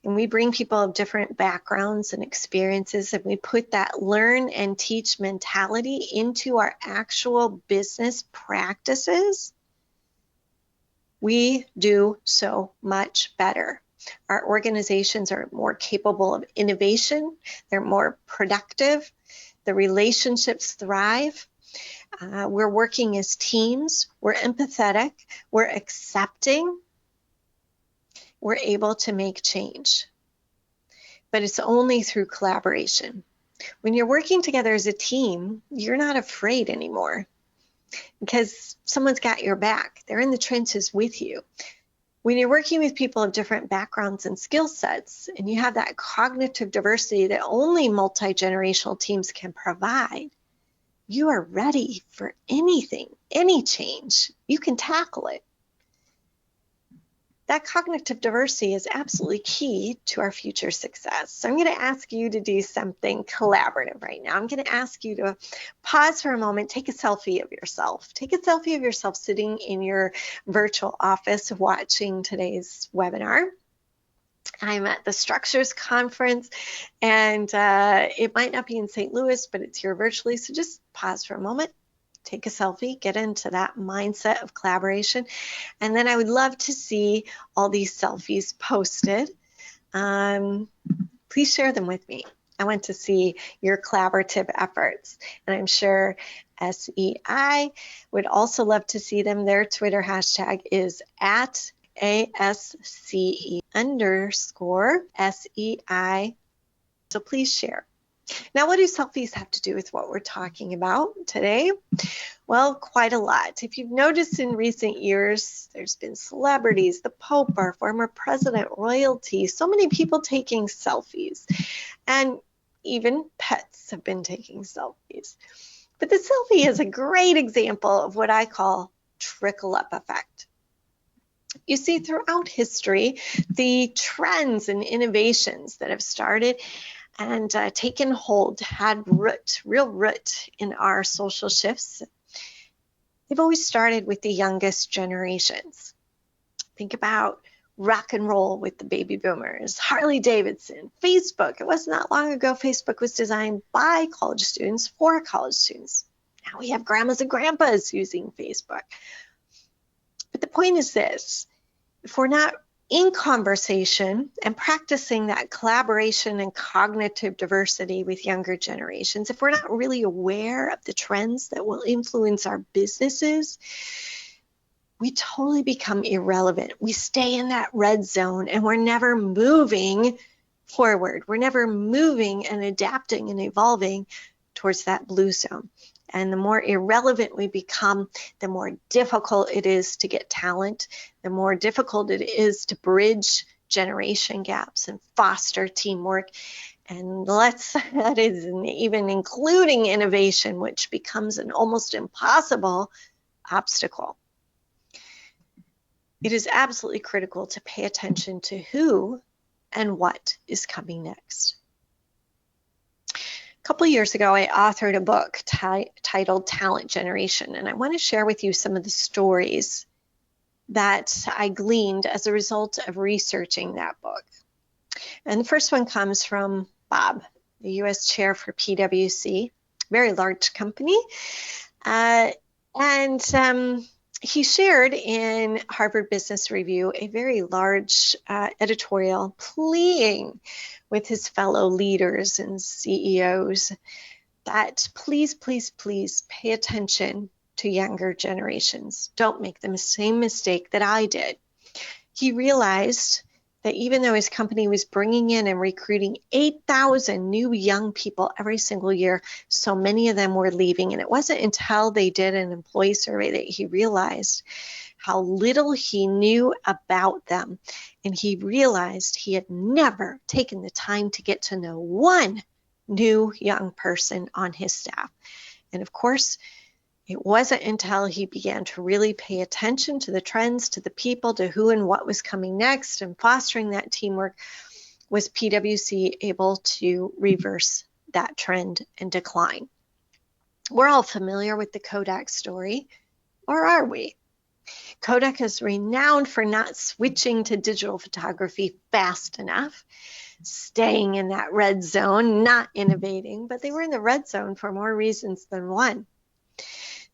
and we bring people of different backgrounds and experiences, and we put that learn and teach mentality into our actual business practices, we do so much better. Our organizations are more capable of innovation. They're more productive. The relationships thrive. We're working as teams. We're empathetic. We're accepting. We're able to make change. But it's only through collaboration. When you're working together as a team, you're not afraid anymore because someone's got your back. They're in the trenches with you. When you're working with people of different backgrounds and skill sets, and you have that cognitive diversity that only multi-generational teams can provide, you are ready for anything, any change. You can tackle it. that cognitive diversity is absolutely key to our future success. So I'm going to ask you to do something collaborative right now. I'm going to ask you to pause for a moment, take a selfie of yourself. Take a selfie of yourself sitting in your virtual office watching today's webinar. I'm at the Structures Conference, and it might not be in St. Louis, but it's here virtually. So just pause for a moment, take a selfie, get into that mindset of collaboration. And then I would love to see all these selfies posted. Please share them with me. I want to see your collaborative efforts. And I'm sure SEI would also love to see them. Their Twitter hashtag is at ASCE_SEI. So please share. Now, what do selfies have to do with what we're talking about today? Well, quite a lot. If you've noticed in recent years, there's been celebrities, the Pope, our former president, royalty, so many people taking selfies. And even pets have been taking selfies. But the selfie is a great example of what I call trickle-up effect. You see, throughout history, the trends and innovations that have started and taken hold, had real root in our social shifts. They've always started with the youngest generations. Think about rock and roll with the baby boomers, Harley Davidson, Facebook. It wasn't that long ago Facebook was designed by college students for college students. Now we have grandmas and grandpas using Facebook. But the point is this: if we're not in conversation and practicing that collaboration and cognitive diversity with younger generations, if we're not really aware of the trends that will influence our businesses, we totally become irrelevant. We stay in that red zone and we're never moving forward. We're never moving and adapting and evolving towards that blue zone. And the more irrelevant we become, the more difficult it is to get talent, the more difficult it is to bridge generation gaps and foster teamwork. And that is even including innovation, which becomes an almost impossible obstacle. It is absolutely critical to pay attention to who and what is coming next. A couple of years ago, I authored a book titled Talent Generation, and I want to share with you some of the stories that I gleaned as a result of researching that book. And the first one comes from Bob, the U.S. chair for PwC, very large company. He shared in Harvard Business Review a very large editorial pleading with his fellow leaders and CEOs that please, please, please pay attention to younger generations. Don't make the same mistake that I did. He realized that even though his company was bringing in and recruiting 8,000 new young people every single year, so many of them were leaving. And it wasn't until they did an employee survey that he realized how little he knew about them. And he realized he had never taken the time to get to know one new young person on his staff. And of course, it wasn't until he began to really pay attention to the trends, to the people, to who and what was coming next, and fostering that teamwork, was PwC able to reverse that trend and decline. We're all familiar with the Kodak story, or are we? Kodak is renowned for not switching to digital photography fast enough, staying in that red zone, not innovating, but they were in the red zone for more reasons than one.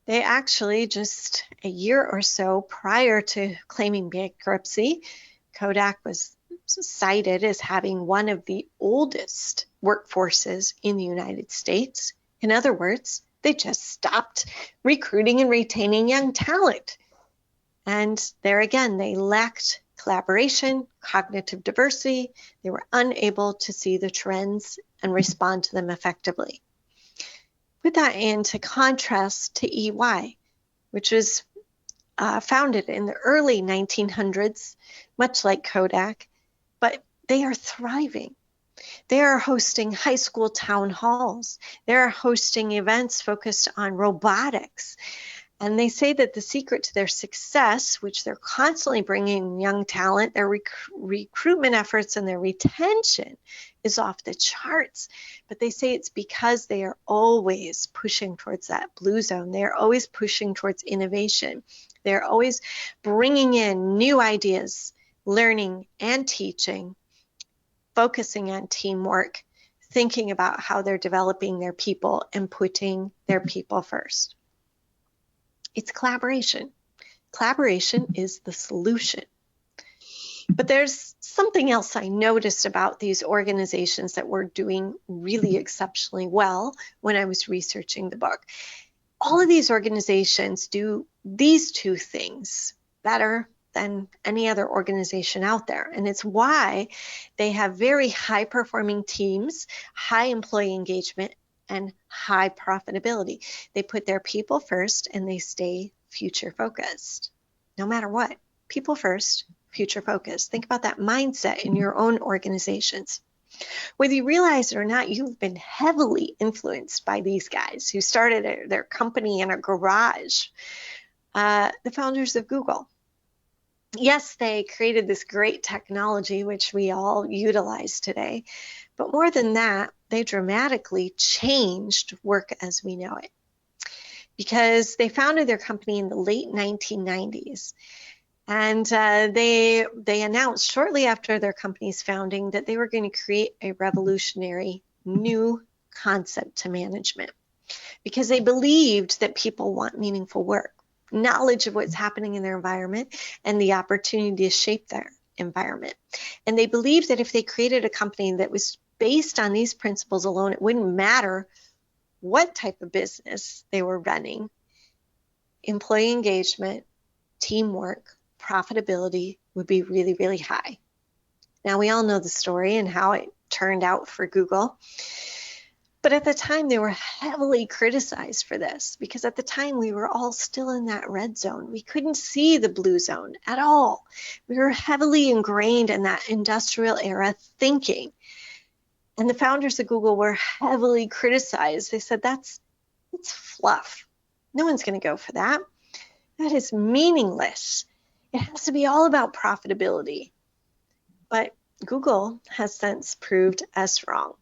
They actually, just a year or so prior to claiming bankruptcy, Kodak was cited as having one of the oldest workforces in the United States. In other words, they just stopped recruiting and retaining young talent. And there again, they lacked collaboration, cognitive diversity. They were unable to see the trends and respond to them effectively. Put that into contrast to EY, which was founded in the early 1900s, much like Kodak, but they are thriving. They are hosting high school town halls. They are hosting events focused on robotics. And they say that the secret to their success, which they're constantly bringing young talent, their recruitment efforts and their retention is off the charts. But they say it's because they are always pushing towards that blue zone. They're always pushing towards innovation. They're always bringing in new ideas, learning and teaching, focusing on teamwork, thinking about how they're developing their people and putting their people first. It's collaboration. Collaboration is the solution. But there's something else I noticed about these organizations that were doing really exceptionally well when I was researching the book. All of these organizations do these two things better than any other organization out there. And it's why they have very high-performing teams, high employee engagement, and high profitability. They put their people first and they stay future focused. No matter what, people first, future focused. Think about that mindset in your own organizations. Whether you realize it or not, you've been heavily influenced by these guys who started their company in a garage, the founders of Google. Yes, they created this great technology, which we all utilize today. But more than that, they dramatically changed work as we know it. Because they founded their company in the late 1990s. And they announced shortly after their company's founding that they were going to create a revolutionary new concept to management. Because they believed that people want meaningful work, knowledge of what's happening in their environment, and the opportunity to shape their environment. And they believed that if they created a company that was based on these principles alone, it wouldn't matter what type of business they were running. Employee engagement, teamwork, profitability would be really, really high. Now, we all know the story and how it turned out for Google. But at the time, they were heavily criticized for this because at the time, we were all still in that red zone. We couldn't see the blue zone at all. We were heavily ingrained in that industrial era thinking. And the founders of Google were heavily criticized. They said, it's fluff. No one's going to go for that. That is meaningless. It has to be all about profitability. But Google has since proved us wrong.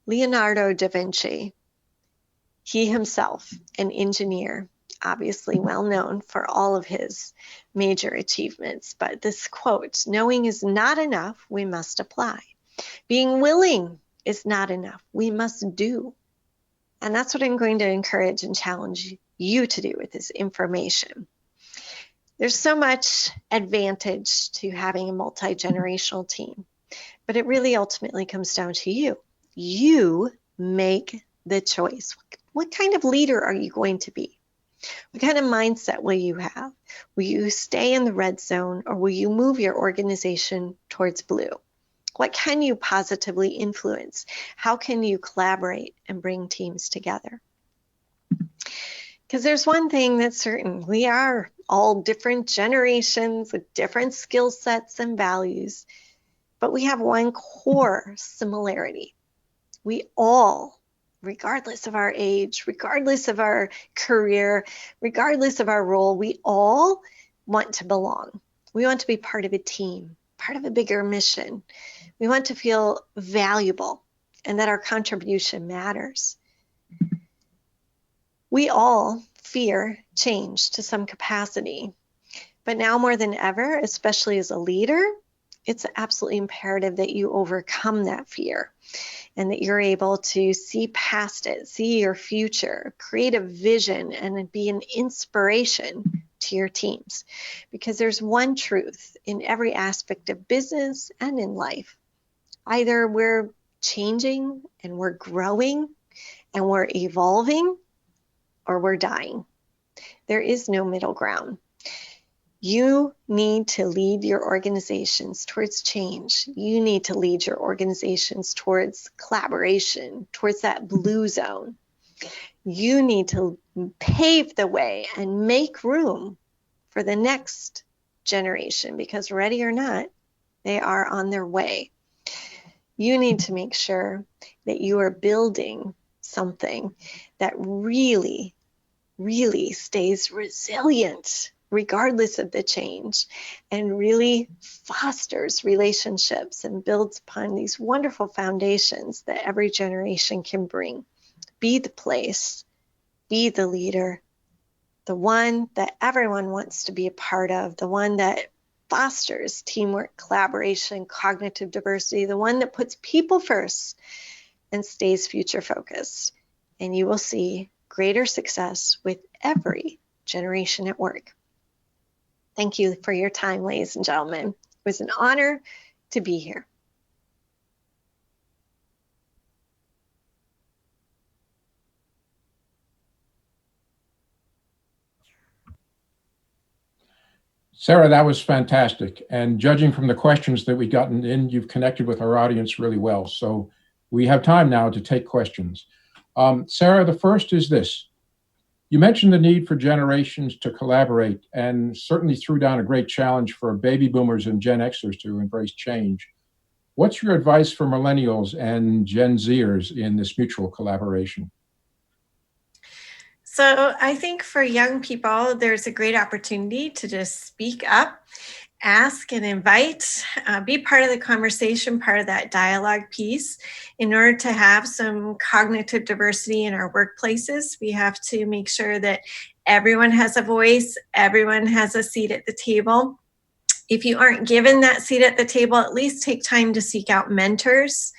Leonardo da Vinci, he himself, an engineer, obviously well known for all of his major achievements, but this quote, "Knowing is not enough, we must apply. Being willing is not enough, we must do." And that's what I'm going to encourage and challenge you to do with this information. There's so much advantage to having a multi-generational team, but it really ultimately comes down to you. You make the choice. What kind of leader are you going to be? What kind of mindset will you have? Will you stay in the red zone or will you move your organization towards blue? What can you positively influence? How can you collaborate and bring teams together? Because there's one thing that's certain. We are all different generations with different skill sets and values, but we have one core similarity. We all, regardless of our age, regardless of our career, regardless of our role, we all want to belong. We want to be part of a team, part of a bigger mission. We want to feel valuable and that our contribution matters. We all fear change to some capacity, but now more than ever, especially as a leader, it's absolutely imperative that you overcome that fear and that you're able to see past it, see your future, create a vision, and be an inspiration to your teams. Because there's one truth in every aspect of business and in life. Either we're changing and we're growing and we're evolving, or we're dying. There is no middle ground. You need to lead your organizations towards change. You need to lead your organizations towards collaboration, towards that blue zone. You need to pave the way and make room for the next generation because ready or not, they are on their way. You need to make sure that you are building something that really really stays resilient regardless of the change, and really fosters relationships and builds upon these wonderful foundations that every generation can bring. Be the place, be the leader, the one that everyone wants to be a part of, the one that fosters teamwork, collaboration, cognitive diversity, the one that puts people first and stays future focused. And you will see greater success with every generation at work. Thank you for your time, ladies and gentlemen. It was an honor to be here. Sarah, that was fantastic. And judging from the questions that we've gotten in, you've connected with our audience really well. So we have time now to take questions. Sarah, the first is this. You mentioned the need for generations to collaborate and certainly threw down a great challenge for baby boomers and Gen Xers to embrace change. What's your advice for millennials and Gen Zers in this mutual collaboration? So I think for young people, there's a great opportunity to just speak up, ask and invite, be part of the conversation, part of that dialogue piece. In order to have some cognitive diversity in our workplaces, we have to make sure that everyone has a voice, everyone has a seat at the table. If you aren't given that seat at the table, at least take time to seek out mentors.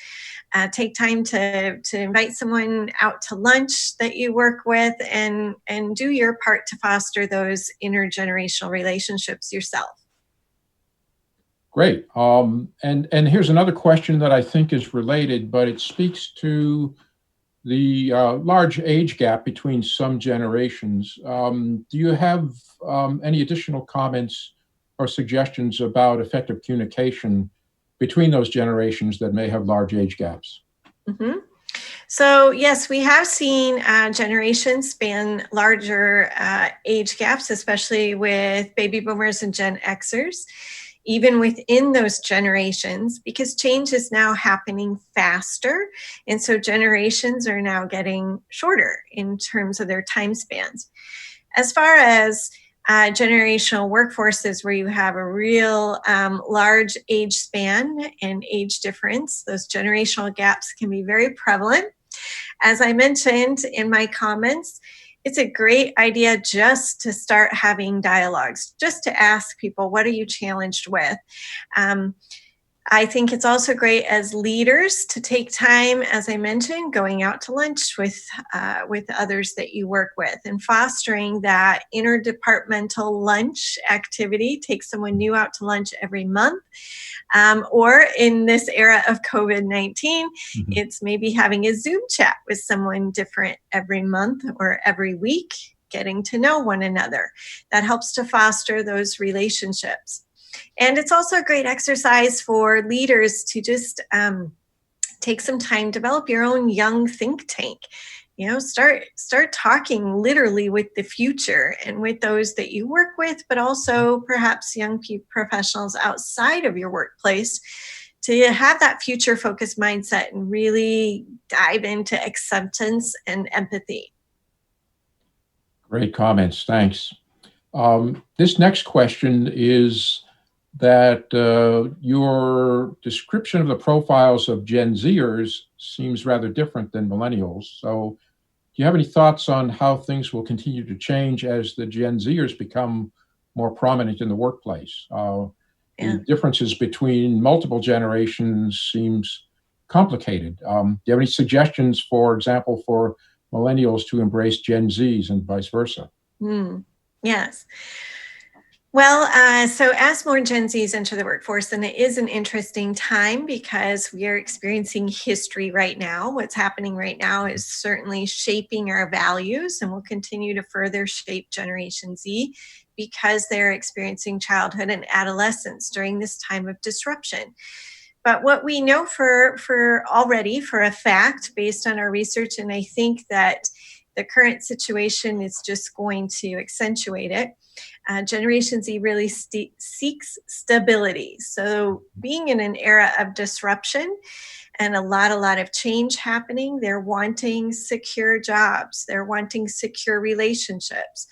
Take time to invite someone out to lunch that you work with, and do your part to foster those intergenerational relationships yourself. Great. And here's another question that I think is related, but it speaks to the large age gap between some generations. Do you have any additional comments or suggestions about effective communication between those generations that may have large age gaps? Mm-hmm. So yes, we have seen generations span larger age gaps, especially with baby boomers and Gen Xers, even within those generations, because change is now happening faster. And so generations are now getting shorter in terms of their time spans. As far as generational workforces where you have a real large age span and age difference, those generational gaps can be very prevalent. As I mentioned in my comments, it's a great idea just to start having dialogues, just to ask people, what are you challenged with? I think it's also great as leaders to take time, as I mentioned, going out to lunch with others that you work with and fostering that interdepartmental lunch activity. Take someone new out to lunch every month. Or in this era of COVID-19, it's maybe having a Zoom chat with someone different every month or every week, getting to know one another. That helps to foster those relationships. And it's also a great exercise for leaders to just take some time, develop your own young think tank. You know, start talking literally with the future and with those that you work with, but also perhaps young professionals outside of your workplace, to have that future focused mindset and really dive into acceptance and empathy. Great comments, thanks. This next question is that your description of the profiles of Gen Zers seems rather different than millennials. So do you have any thoughts on how things will continue to change as the Gen Zers become more prominent in the workplace? The differences between multiple generations seems complicated. Do you have any suggestions, for example, for millennials to embrace Gen Zs and vice versa? Yes. Well, so as more Gen Zs enter the workforce, and it is an interesting time because we are experiencing history right now. What's happening right now is certainly shaping our values and will continue to further shape Generation Z because they're experiencing childhood and adolescence during this time of disruption. But what we know for already for a fact, based on our research, and I think that the current situation is just going to accentuate it, Generation Z really seeks stability. So being in an era of disruption, and a lot of change happening. They're wanting secure jobs. They're wanting secure relationships.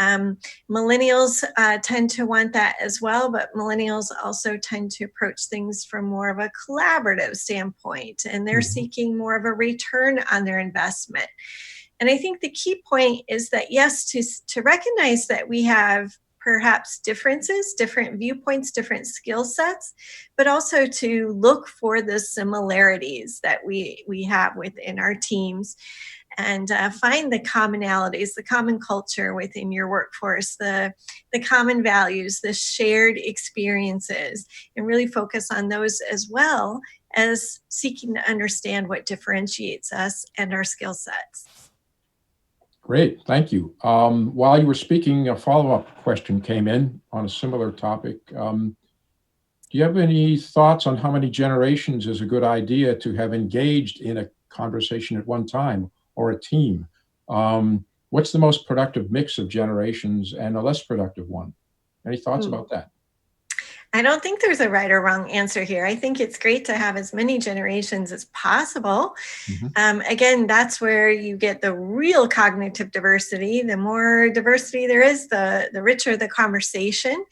Millennials tend to want that as well, but millennials also tend to approach things from more of a collaborative standpoint, and they're seeking more of a return on their investment. And I think the key point is that, yes, to recognize that we have perhaps differences, different viewpoints, different skill sets, but also to look for the similarities that we have within our teams, and find the commonalities, the common culture within your workforce, the common values, the shared experiences, and really focus on those as well as seeking to understand what differentiates us and our skill sets. Great, thank you. While you were speaking, a follow-up question came in on a similar topic. Do you have any thoughts on how many generations is a good idea to have engaged in a conversation at one time, or a team? What's the most productive mix of generations and a less productive one? Any thoughts about that? I don't think there's a right or wrong answer here. I think it's great to have as many generations as possible. Again, that's where you get the real cognitive diversity. The more diversity there is, the richer the conversation,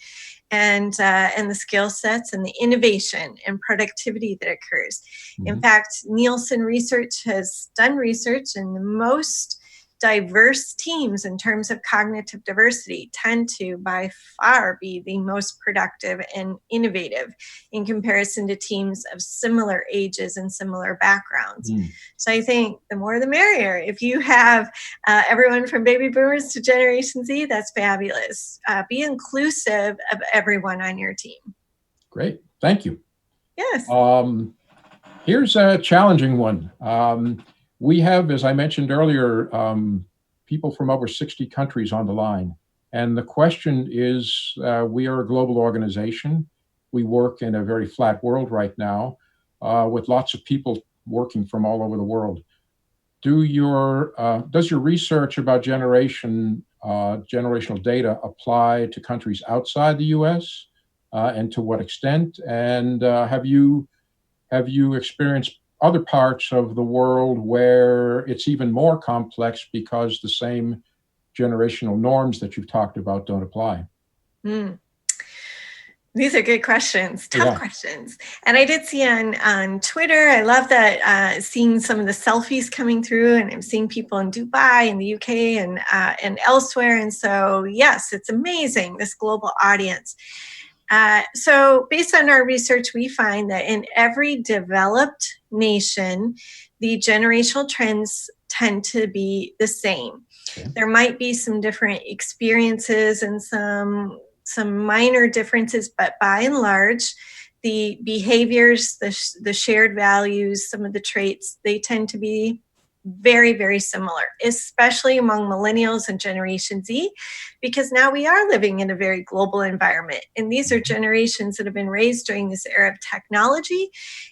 and the skill sets and the innovation and productivity that occurs. In fact, Nielsen Research has done research, and the most diverse teams in terms of cognitive diversity tend to by far be the most productive and innovative in comparison to teams of similar ages and similar backgrounds. So I think the more the merrier. If you have everyone from baby boomers to Generation Z, that's fabulous. Be inclusive of everyone on your team. Great, thank you. Yes. Here's a challenging one. We have, as I mentioned earlier, people from over 60 countries on the line. And the question is, we are a global organization. We work in a very flat world right now, with lots of people working from all over the world. Does your research about generational data apply to countries outside the US? And to what extent? And have you experienced other parts of the world where it's even more complex because the same generational norms that you've talked about don't apply? These are good questions, tough questions. And I did see on Twitter, I love that, seeing some of the selfies coming through, and I'm seeing people in Dubai and the UK and elsewhere. And so, yes, it's amazing, this global audience. So based on our research, we find that in every developed nation, the generational trends tend to be the same. There might be some different experiences and some minor differences, but by and large, the behaviors, the shared values, some of the traits, they tend to be very, very similar, especially among millennials and Generation Z, because now we are living in a very global environment. And these are generations that have been raised during this era of technology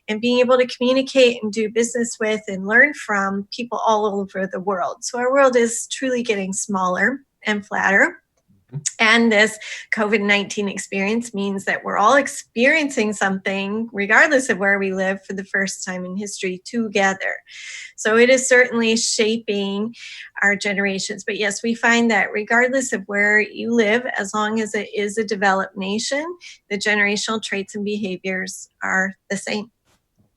and being able to communicate and do business with and learn from people all over the world. So our world is truly getting smaller and flatter. And this COVID-19 experience means that we're all experiencing something, regardless of where we live, for the first time in history together. So it is certainly shaping our generations. But yes, we find that regardless of where you live, as long as it is a developed nation, the generational traits and behaviors are the same.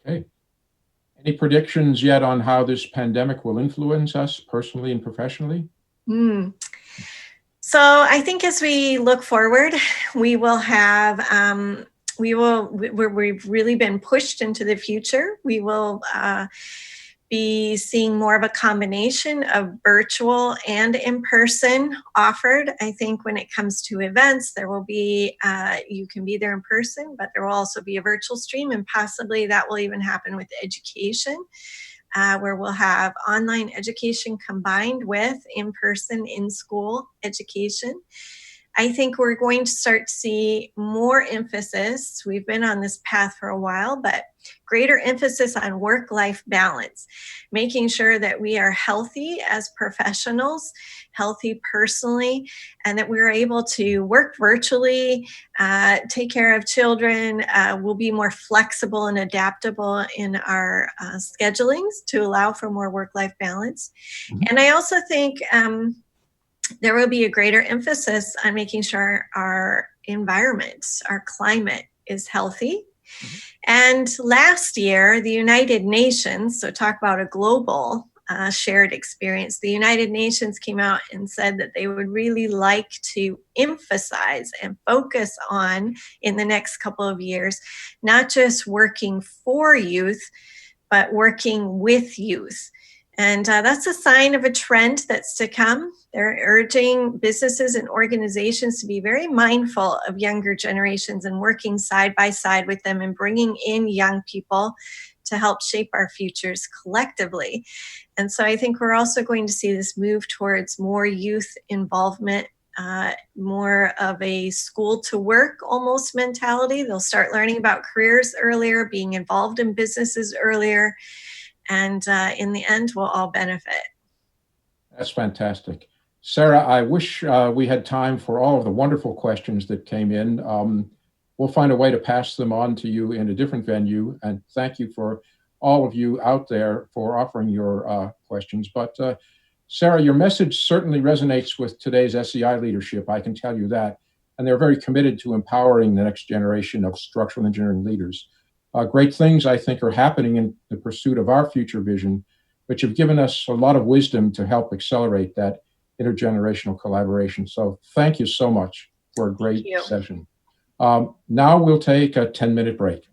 Okay. Any predictions yet on how this pandemic will influence us personally and professionally? So I think as we look forward, we will have, we've really been pushed into the future. We will be seeing more of a combination of virtual and in-person offered. I think when it comes to events, there will be, you can be there in person, but there will also be a virtual stream, and possibly that will even happen with education. Where we'll have online education combined with in-person, in-school education. I think we're going to start to see more emphasis. We've been on this path for a while, but greater emphasis on work-life balance, making sure that we are healthy as professionals, healthy personally, and that we're able to work virtually, take care of children. We'll be more flexible and adaptable in our schedulings to allow for more work-life balance. Mhm. And I also think there will be a greater emphasis on making sure our environment, our climate is healthy. And last year, the United Nations, so talk about a global shared experience, the United Nations came out and said that they would really like to emphasize and focus on, in the next couple of years, not just working for youth, but working with youth. And that's a sign of a trend that's to come. They're urging businesses and organizations to be very mindful of younger generations and working side by side with them and bringing in young people to help shape our futures collectively. And so I think we're also going to see this move towards more youth involvement, more of a school to work almost mentality. They'll start learning about careers earlier, being involved in businesses earlier, and in the end, we'll all benefit. That's fantastic. Sarah, I wish we had time for all of the wonderful questions that came in. We'll find a way to pass them on to you in a different venue. And thank you for all of you out there for offering your questions. But Sarah, your message certainly resonates with today's SEI leadership, I can tell you that. And they're very committed to empowering the next generation of structural engineering leaders. Great things, I think, are happening in the pursuit of our future vision, which have given us a lot of wisdom to help accelerate that intergenerational collaboration. So thank you so much for a great session. Now we'll take a 10-minute break.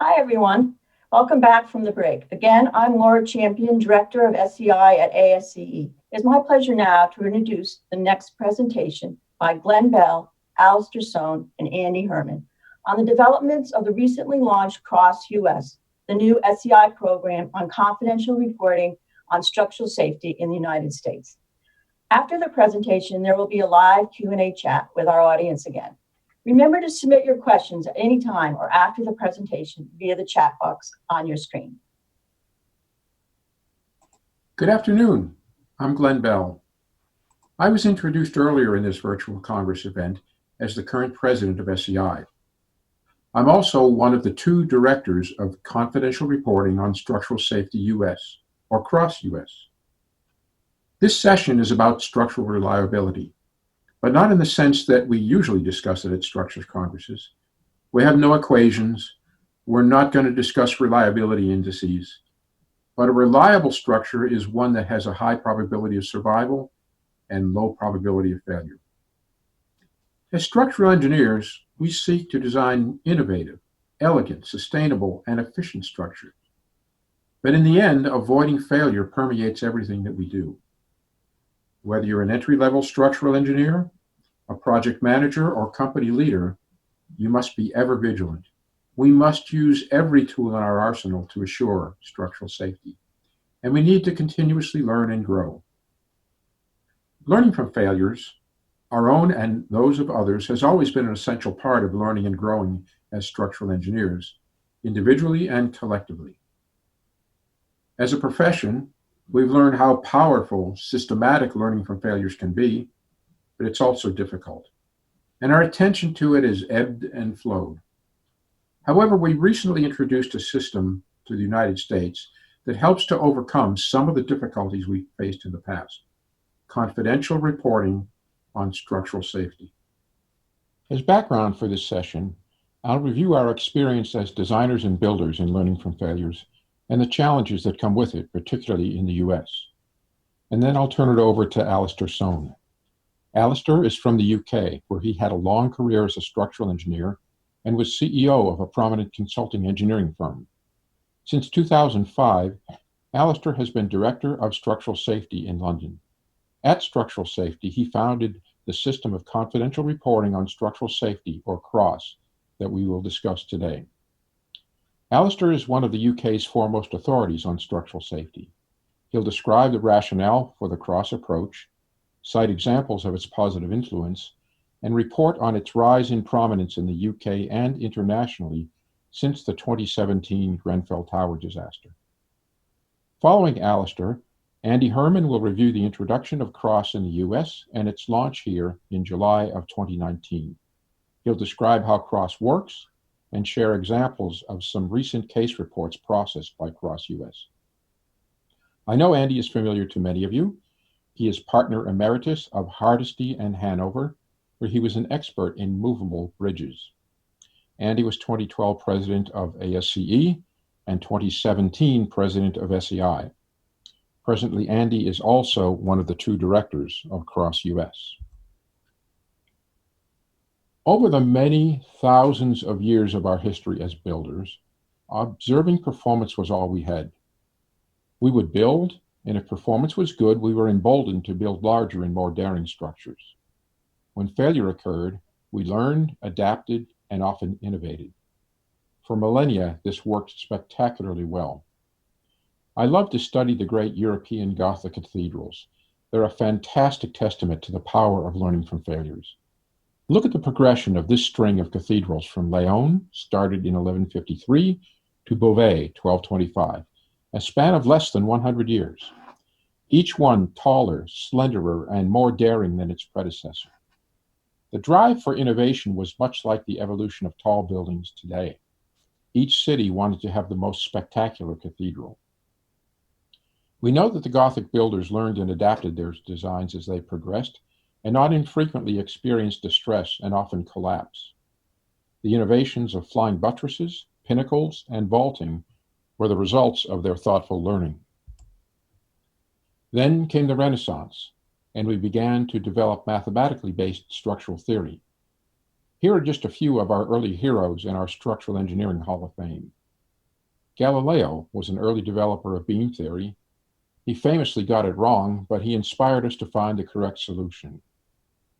Hi, everyone. Welcome back from the break. Again, I'm Laura Champion, Director of SEI at ASCE. It's my pleasure now to introduce the next presentation by Glenn Bell, Alistair Sohn, and Andy Herman on the developments of the recently launched Cross US, the new SEI program on confidential reporting on structural safety in the United States. After the presentation, there will be a live Q&A chat with our audience again. Remember to submit your questions at any time or after the presentation via the chat box on your screen. Good afternoon. I'm Glenn Bell. I was introduced earlier in this virtual Congress event as the current president of SEI. I'm also one of the two directors of Confidential Reporting on Structural Safety US, or Cross US. This session is about structural reliability, but not in the sense that we usually discuss it at structures congresses. We have no equations. We're not going to discuss reliability indices. But a reliable structure is one that has a high probability of survival and low probability of failure. As structural engineers, we seek to design innovative, elegant, sustainable, and efficient structures. But in the end, avoiding failure permeates everything that we do. Whether you're an entry-level structural engineer, a project manager, or company leader, you must be ever vigilant. We must use every tool in our arsenal to assure structural safety, and we need to continuously learn and grow. Learning from failures, our own and those of others, has always been an essential part of learning and growing as structural engineers, individually and collectively. As a profession, we've learned how powerful systematic learning from failures can be, but it's also difficult, and our attention to it has ebbed and flowed. However, we recently introduced a system to the United States that helps to overcome some of the difficulties we faced in the past: confidential reporting on structural safety. As background for this session, I'll review our experience as designers and builders in learning from failures and the challenges that come with it, particularly in the US. And then I'll turn it over to Alistair Sohn. Alistair is from the UK, where he had a long career as a structural engineer and was CEO of a prominent consulting engineering firm. Since 2005, Alistair has been Director of Structural Safety in London. At Structural Safety, he founded the System of Confidential Reporting on Structural Safety, or CROSS, that we will discuss today. Alistair is one of the UK's foremost authorities on structural safety. He'll describe the rationale for the CROSS approach, cite examples of its positive influence, and report on its rise in prominence in the UK and internationally since the 2017 Grenfell Tower disaster. Following Alistair, Andy Herman will review the introduction of CROSS in the US and its launch here in July of 2019. He'll describe how CROSS works and share examples of some recent case reports processed by CROSS US. I know Andy is familiar to many of you. He is partner emeritus of Hardesty and Hanover, where he was an expert in movable bridges. Andy was 2012 president of ASCE and 2017 president of SEI. Presently, Andy is also one of the two directors of Cross US. Over the many thousands of years of our history as builders, observing performance was all we had. We would build, and if performance was good, we were emboldened to build larger and more daring structures. When failure occurred, we learned, adapted, and often innovated. For millennia, this worked spectacularly well. I love to study the great European Gothic cathedrals. They're a fantastic testament to the power of learning from failures. Look at the progression of this string of cathedrals from Leon, started in 1153, to Beauvais, 1225, a span of less than 100 years. Each one taller, slenderer, and more daring than its predecessor. The drive for innovation was much like the evolution of tall buildings today. Each city wanted to have the most spectacular cathedral. We know that the Gothic builders learned and adapted their designs as they progressed, and not infrequently experienced distress and often collapse. The innovations of flying buttresses, pinnacles, and vaulting were the results of their thoughtful learning. Then came the Renaissance, and we began to develop mathematically based structural theory. Here are just a few of our early heroes in our Structural Engineering Hall of Fame. Galileo was an early developer of beam theory. He famously got it wrong, but he inspired us to find the correct solution.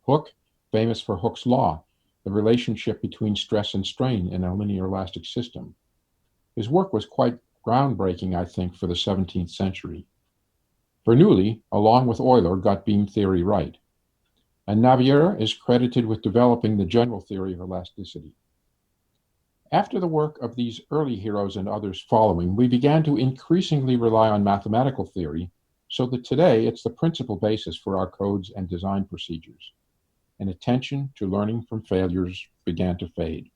Hooke, famous for Hooke's law, the relationship between stress and strain in a linear elastic system. His work was quite groundbreaking, I think, for the 17th century. Bernoulli, along with Euler, got beam theory right. And Navier is credited with developing the general theory of elasticity. After the work of these early heroes and others following, we began to increasingly rely on mathematical theory, so that today it's the principal basis for our codes and design procedures. And attention to learning from failures began to fade.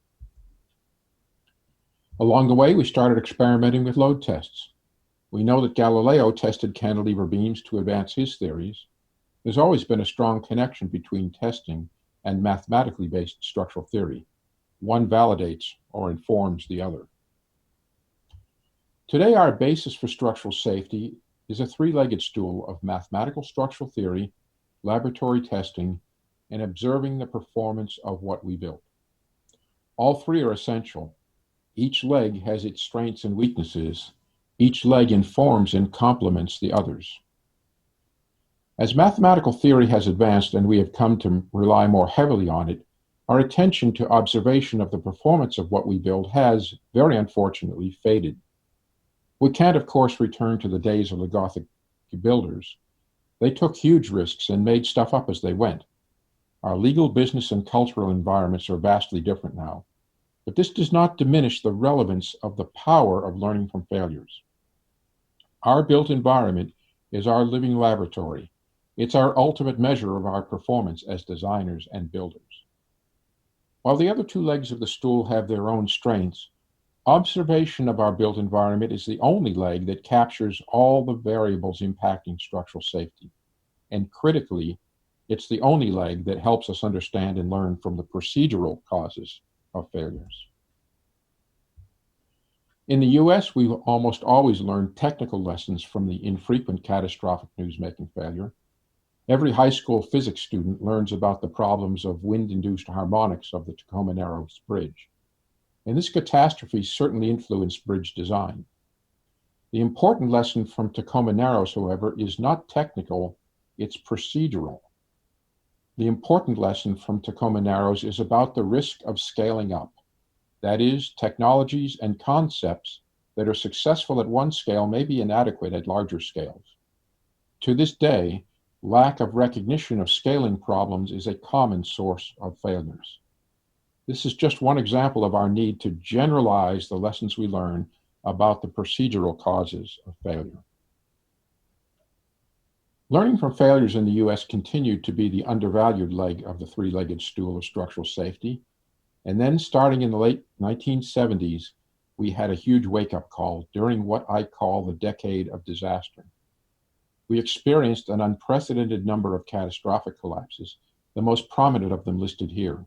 Along the way, we started experimenting with load tests. We know that Galileo tested cantilever beams to advance his theories. There's always been a strong connection between testing and mathematically based structural theory. One validates or informs the other. Today, our basis for structural safety is a three-legged stool of mathematical structural theory, laboratory testing, and observing the performance of what we built. All three are essential. Each leg has its strengths and weaknesses. Each leg informs and complements the others. As mathematical theory has advanced and we have come to rely more heavily on it, our attention to observation of the performance of what we build has, very unfortunately, faded. We can't, of course, return to the days of the Gothic builders. They took huge risks and made stuff up as they went. Our legal, business, and cultural environments are vastly different now. But this does not diminish the relevance of the power of learning from failures. Our built environment is our living laboratory. It's our ultimate measure of our performance as designers and builders. While the other two legs of the stool have their own strengths, observation of our built environment is the only leg that captures all the variables impacting structural safety. And critically, it's the only leg that helps us understand and learn from the procedural causes of failures. In the US, we've almost always learned technical lessons from the infrequent catastrophic newsmaking failure. Every high school physics student learns about the problems of wind-induced harmonics of the Tacoma Narrows Bridge. And this catastrophe certainly influenced bridge design. The important lesson from Tacoma Narrows, however, is not technical, it's procedural. The important lesson from Tacoma Narrows is about the risk of scaling up. That is, technologies and concepts that are successful at one scale may be inadequate at larger scales. To this day, lack of recognition of scaling problems is a common source of failures. This is just one example of our need to generalize the lessons we learn about the procedural causes of failure. Learning from failures in the US continued to be the undervalued leg of the three-legged stool of structural safety. And then starting in the late 1970s, we had a huge wake-up call during what I call the decade of disaster. We experienced an unprecedented number of catastrophic collapses, the most prominent of them listed here.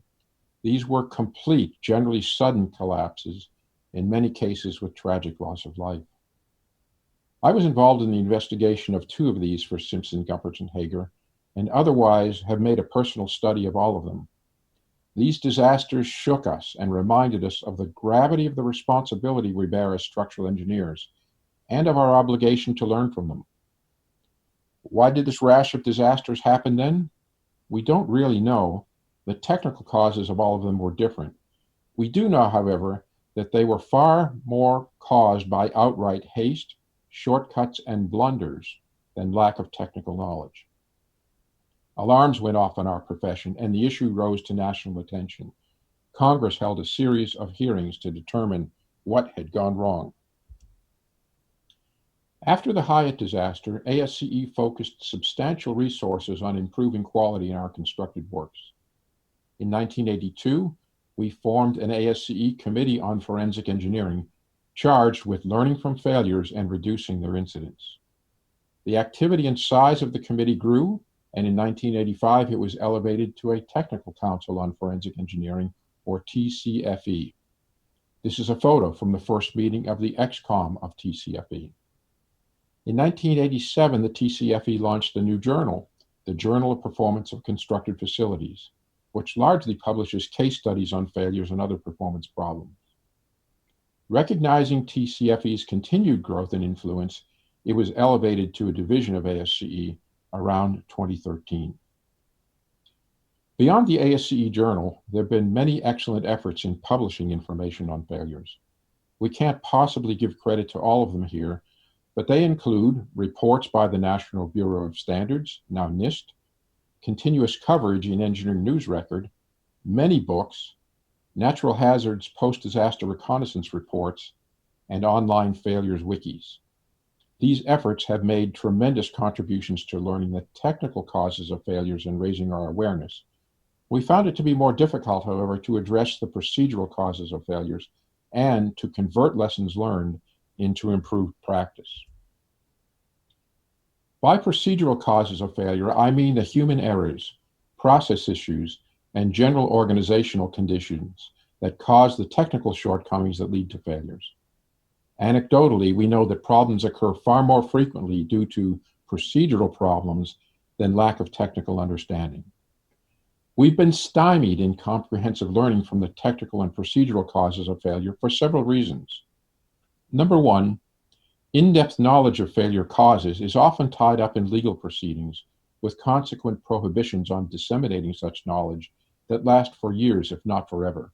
These were complete, generally sudden collapses, in many cases with tragic loss of life. I was involved in the investigation of two of these for Simpson, Gupperts, and Hager, and otherwise have made a personal study of all of them. These disasters shook us and reminded us of the gravity of the responsibility we bear as structural engineers and of our obligation to learn from them. Why did this rash of disasters happen then? We don't really know. The technical causes of all of them were different. We do know, however, that they were far more caused by outright haste, shortcuts, and blunders than lack of technical knowledge. Alarms went off in our profession, and the issue rose to national attention. Congress held a series of hearings to determine what had gone wrong. After the Hyatt disaster, ASCE focused substantial resources on improving quality in our constructed works. In 1982, we formed an ASCE Committee on Forensic Engineering, charged with learning from failures and reducing their incidence. The activity and size of the committee grew, and in 1985, it was elevated to a Technical Council on Forensic Engineering, or TCFE. This is a photo from the first meeting of the XCOM of TCFE. In 1987, the TCFE launched a new journal, the Journal of Performance of Constructed Facilities, which largely publishes case studies on failures and other performance problems. Recognizing TCFE's continued growth and influence, it was elevated to a division of ASCE around 2013. Beyond the ASCE Journal, there have been many excellent efforts in publishing information on failures. We can't possibly give credit to all of them here, but they include reports by the National Bureau of Standards, now NIST, continuous coverage in Engineering News Record, many books, natural hazards post-disaster reconnaissance reports, and online failures wikis. These efforts have made tremendous contributions to learning the technical causes of failures and raising our awareness. We found it to be more difficult, however, to address the procedural causes of failures and to convert lessons learned into improved practice. By procedural causes of failure, I mean the human errors, process issues, and general organizational conditions that cause the technical shortcomings that lead to failures. Anecdotally, we know that problems occur far more frequently due to procedural problems than lack of technical understanding. We've been stymied in comprehensive learning from the technical and procedural causes of failure for several reasons. Number one, in-depth knowledge of failure causes is often tied up in legal proceedings with consequent prohibitions on disseminating such knowledge that last for years, if not forever.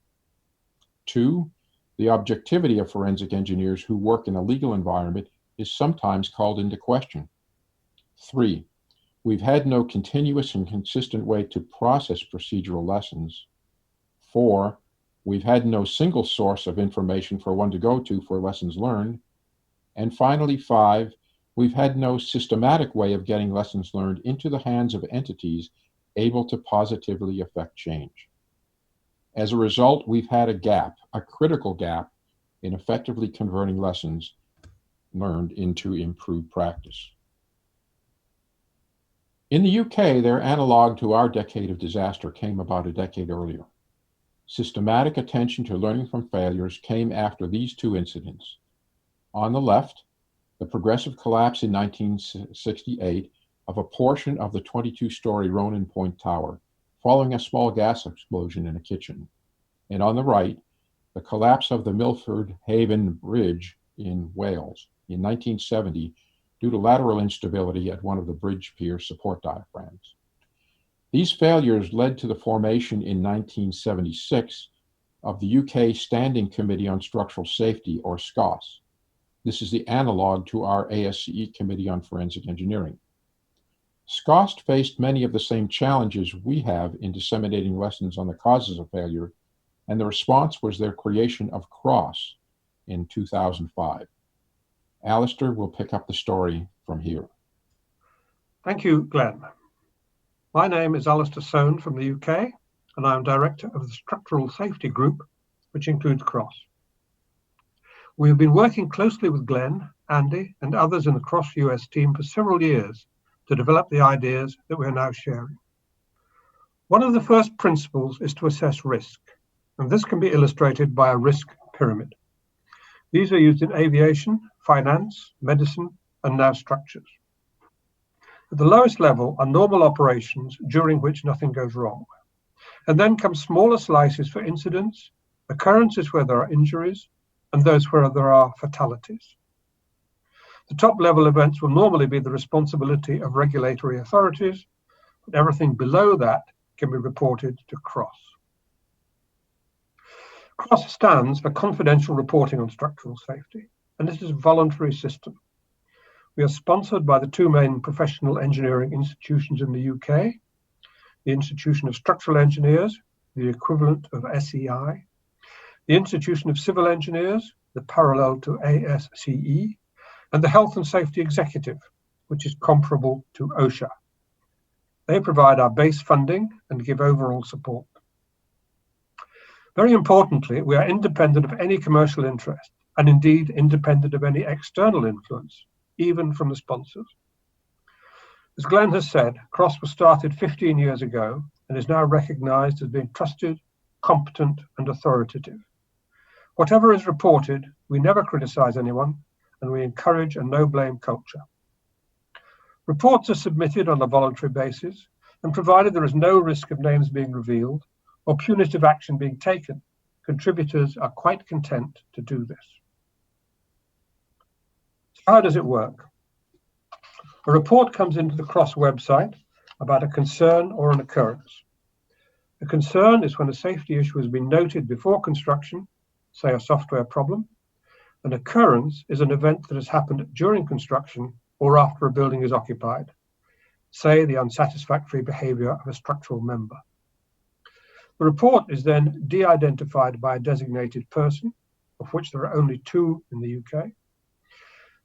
Two, the objectivity of forensic engineers who work in a legal environment is sometimes called into question. Three, we've had no continuous and consistent way to process procedural lessons. Four, we've had no single source of information for one to go to for lessons learned. And finally, five, we've had no systematic way of getting lessons learned into the hands of entities able to positively affect change. As a result, we've had a gap, a critical gap, in effectively converting lessons learned into improved practice. In the UK, their analog to our decade of disaster came about a decade earlier. Systematic attention to learning from failures came after these two incidents. On the left, the progressive collapse in 1968 of a portion of the 22-story Ronan Point Tower, following a small gas explosion in a kitchen. And on the right, the collapse of the Milford Haven Bridge in Wales in 1970 due to lateral instability at one of the bridge pier support diaphragms. These failures led to the formation in 1976 of the UK Standing Committee on Structural Safety, or SCOSS. This is the analog to our ASCE Committee on Forensic Engineering. SCOSS faced many of the same challenges we have in disseminating lessons on the causes of failure, and the response was their creation of CROSS in 2005. Alistair will pick up the story from here. Thank you, Glenn. My name is Alistair Soane from the UK, and I am Director of the Structural Safety Group, which includes CROSS. We have been working closely with Glenn, Andy, and others in the CROSS US team for several years to develop the ideas that we are now sharing. One of the first principles is to assess risk, and this can be illustrated by a risk pyramid. These are used in aviation, finance, medicine, and now structures. At the lowest level are normal operations during which nothing goes wrong. And then come smaller slices for incidents, occurrences where there are injuries, and those where there are fatalities. The top level events will normally be the responsibility of regulatory authorities, but everything below that can be reported to CROSS. CROSS stands for Confidential Reporting on Structural Safety, and this is a voluntary system. We are sponsored by the two main professional engineering institutions in the UK, the Institution of Structural Engineers, the equivalent of SEI, the Institution of Civil Engineers, the parallel to ASCE, and the Health and Safety Executive, which is comparable to OSHA. They provide our base funding and give overall support. Very importantly, we are independent of any commercial interest, and indeed independent of any external influence, even from the sponsors. As Glenn has said, CROSS was started 15 years ago and is now recognized as being trusted, competent, and authoritative. Whatever is reported, we never criticize anyone, and we encourage a no-blame culture. Reports are submitted on a voluntary basis, and provided there is no risk of names being revealed or punitive action being taken, contributors are quite content to do this. How does it work? A report comes into the CROSS website about a concern or an occurrence. A concern is when a safety issue has been noted before construction, say a software problem. An occurrence is an event that has happened during construction or after a building is occupied, say the unsatisfactory behavior of a structural member. The report is then de-identified by a designated person, of which there are only 2 in the UK.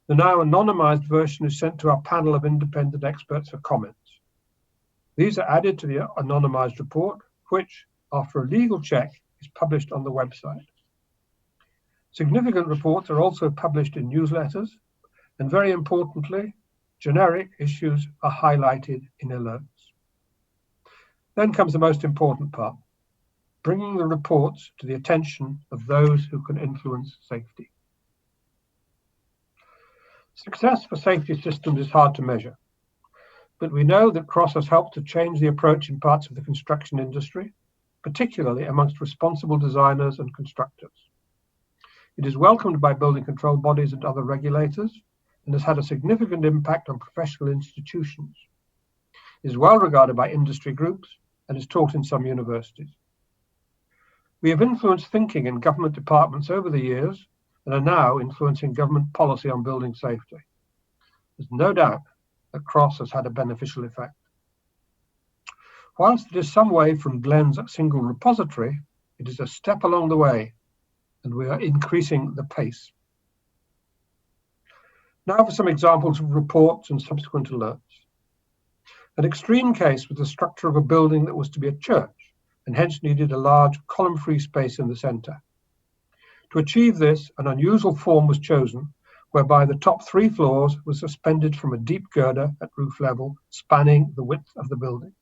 The now anonymized version is sent to our panel of independent experts for comments. These are added to the anonymized report, which, after a legal check, is published on the website. Significant reports are also published in newsletters, and very importantly, generic issues are highlighted in alerts. Then comes the most important part, bringing the reports to the attention of those who can influence safety. Success for safety systems is hard to measure, but we know that CROSS has helped to change the approach in parts of the construction industry, particularly amongst responsible designers and constructors. It is welcomed by building control bodies and other regulators, and has had a significant impact on professional institutions. It is well regarded by industry groups and is taught in some universities. We have influenced thinking in government departments over the years and are now influencing government policy on building safety. There's no doubt that CROSS has had a beneficial effect. Whilst it is some way from Glen's single repository, it is a step along the way, and we are increasing the pace. Now for some examples of reports and subsequent alerts. An extreme case was the structure of a building that was to be a church, and hence needed a large column-free space in the centre. To achieve this, an unusual form was chosen, whereby the top 3 floors were suspended from a deep girder at roof level, spanning the width of the building.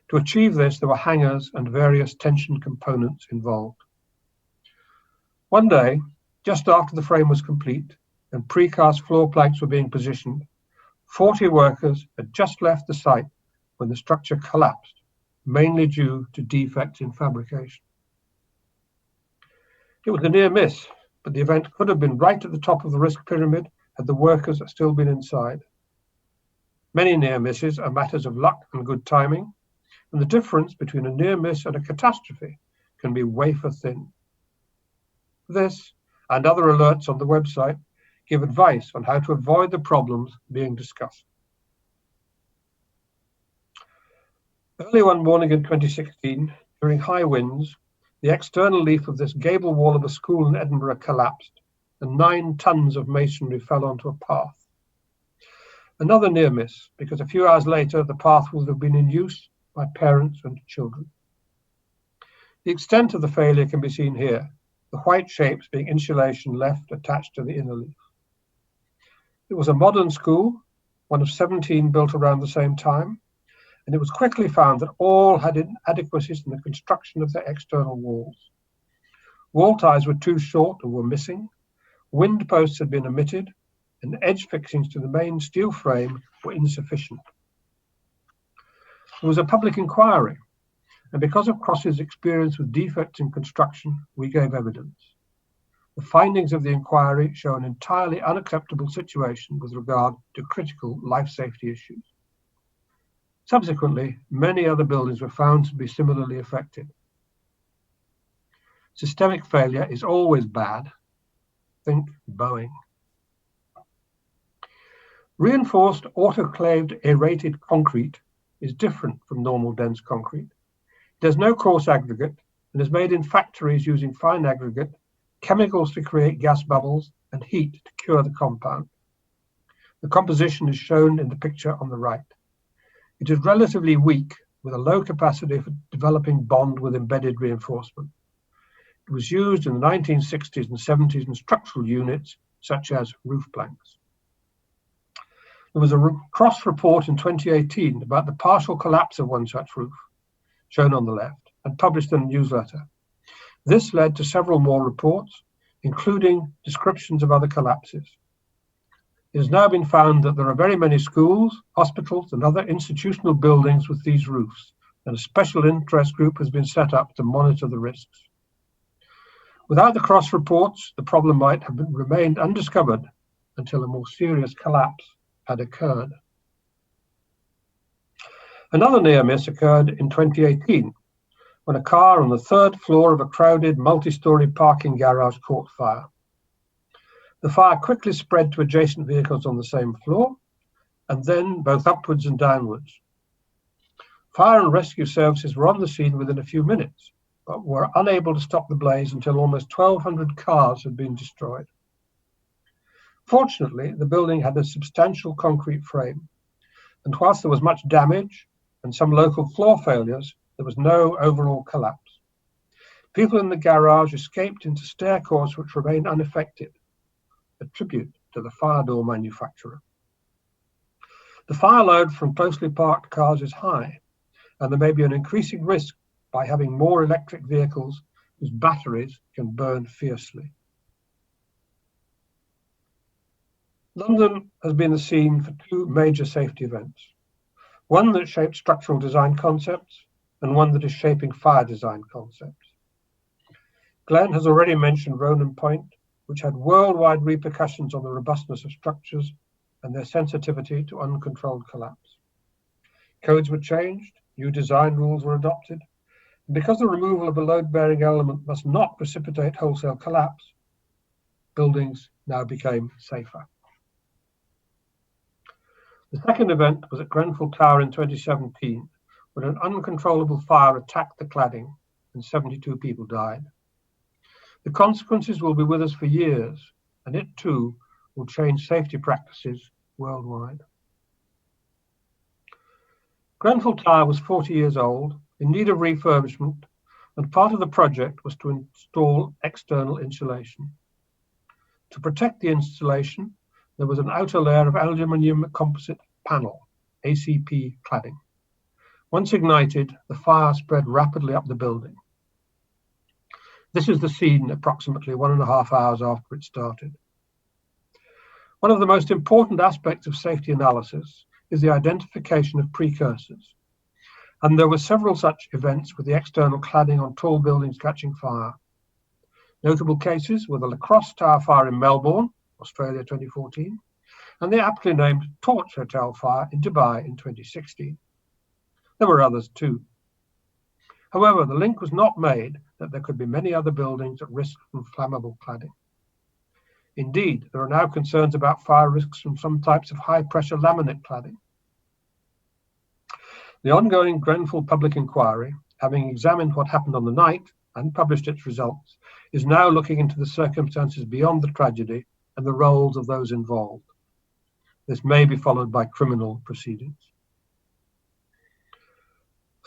To achieve this, there were hangers and various tension components involved. One day, just after the frame was complete and precast floor planks were being positioned, 40 workers had just left the site when the structure collapsed, mainly due to defects in fabrication. It was a near miss, but the event could have been right at the top of the risk pyramid had the workers still been inside. Many near misses are matters of luck and good timing, and the difference between a near miss and a catastrophe can be wafer thin. This and other alerts on the website give advice on how to avoid the problems being discussed. Early one morning in 2016, during high winds, the external leaf of this gable wall of a school in Edinburgh collapsed, and 9 tons of masonry fell onto a path. Another near miss, because a few hours later the path would have been in use by parents and children. The extent of the failure can be seen here, the white shapes being insulation left attached to the inner leaf. It was a modern school, one of 17 built around the same time, and it was quickly found that all had inadequacies in the construction of their external walls. Wall ties were too short and were missing, wind posts had been omitted, and edge fixings to the main steel frame were insufficient. There was a public inquiry, and because of CROSS's experience with defects in construction, we gave evidence. The findings of the inquiry show an entirely unacceptable situation with regard to critical life safety issues. Subsequently, many other buildings were found to be similarly affected. Systemic failure is always bad. Think Boeing. Reinforced autoclaved aerated concrete is different from normal dense concrete. There's no coarse aggregate and is made in factories using fine aggregate, chemicals to create gas bubbles, and heat to cure the compound. The composition is shown in the picture on the right. It is relatively weak, with a low capacity for developing bond with embedded reinforcement. It was used in the 1960s and 70s in structural units, such as roof planks. There was a CROSS report in 2018 about the partial collapse of one such roof, shown on the left, and published in a newsletter. This led to several more reports, including descriptions of other collapses. It has now been found that there are very many schools, hospitals, and other institutional buildings with these roofs, and a special interest group has been set up to monitor the risks. Without the CROSS reports, the problem might have remained undiscovered, until a more serious collapse had occurred. Another near miss occurred in 2018 when a car on the third floor of a crowded multi-story parking garage caught fire. The fire quickly spread to adjacent vehicles on the same floor, and then both upwards and downwards. Fire and rescue services were on the scene within a few minutes, but were unable to stop the blaze until almost 1,200 cars had been destroyed. Fortunately, the building had a substantial concrete frame, and whilst there was much damage and some local floor failures, there was no overall collapse. People in the garage escaped into stair courts which remained unaffected, a tribute to the fire door manufacturer. The fire load from closely parked cars is high, and there may be an increasing risk by having more electric vehicles whose batteries can burn fiercely. London has been the scene for two major safety events, one that shaped structural design concepts and one that is shaping fire design concepts. Glenn has already mentioned Ronan Point, which had worldwide repercussions on the robustness of structures and their sensitivity to uncontrolled collapse. Codes were changed, new design rules were adopted, and because the removal of a load-bearing element must not precipitate wholesale collapse, buildings now became safer. The second event was at Grenfell Tower in 2017, when an uncontrollable fire attacked the cladding and 72 people died. The consequences will be with us for years, and it too will change safety practices worldwide. Grenfell Tower was 40 years old, in need of refurbishment, and part of the project was to install external insulation. To protect the installation, there was an outer layer of aluminium composite panel, ACP cladding. Once ignited, the fire spread rapidly up the building. This is the scene approximately 1.5 hours after it started. One of the most important aspects of safety analysis is the identification of precursors. And there were several such events with the external cladding on tall buildings catching fire. Notable cases were the Lacrosse Tower fire in Melbourne, Australia 2014, and the aptly named Torch Hotel fire in Dubai in 2016. There were others too. However, the link was not made that there could be many other buildings at risk from flammable cladding. Indeed, there are now concerns about fire risks from some types of high-pressure laminate cladding. The ongoing Grenfell public inquiry, having examined what happened on the night and published its results, is now looking into the circumstances beyond the tragedy and the roles of those involved. This may be followed by criminal proceedings.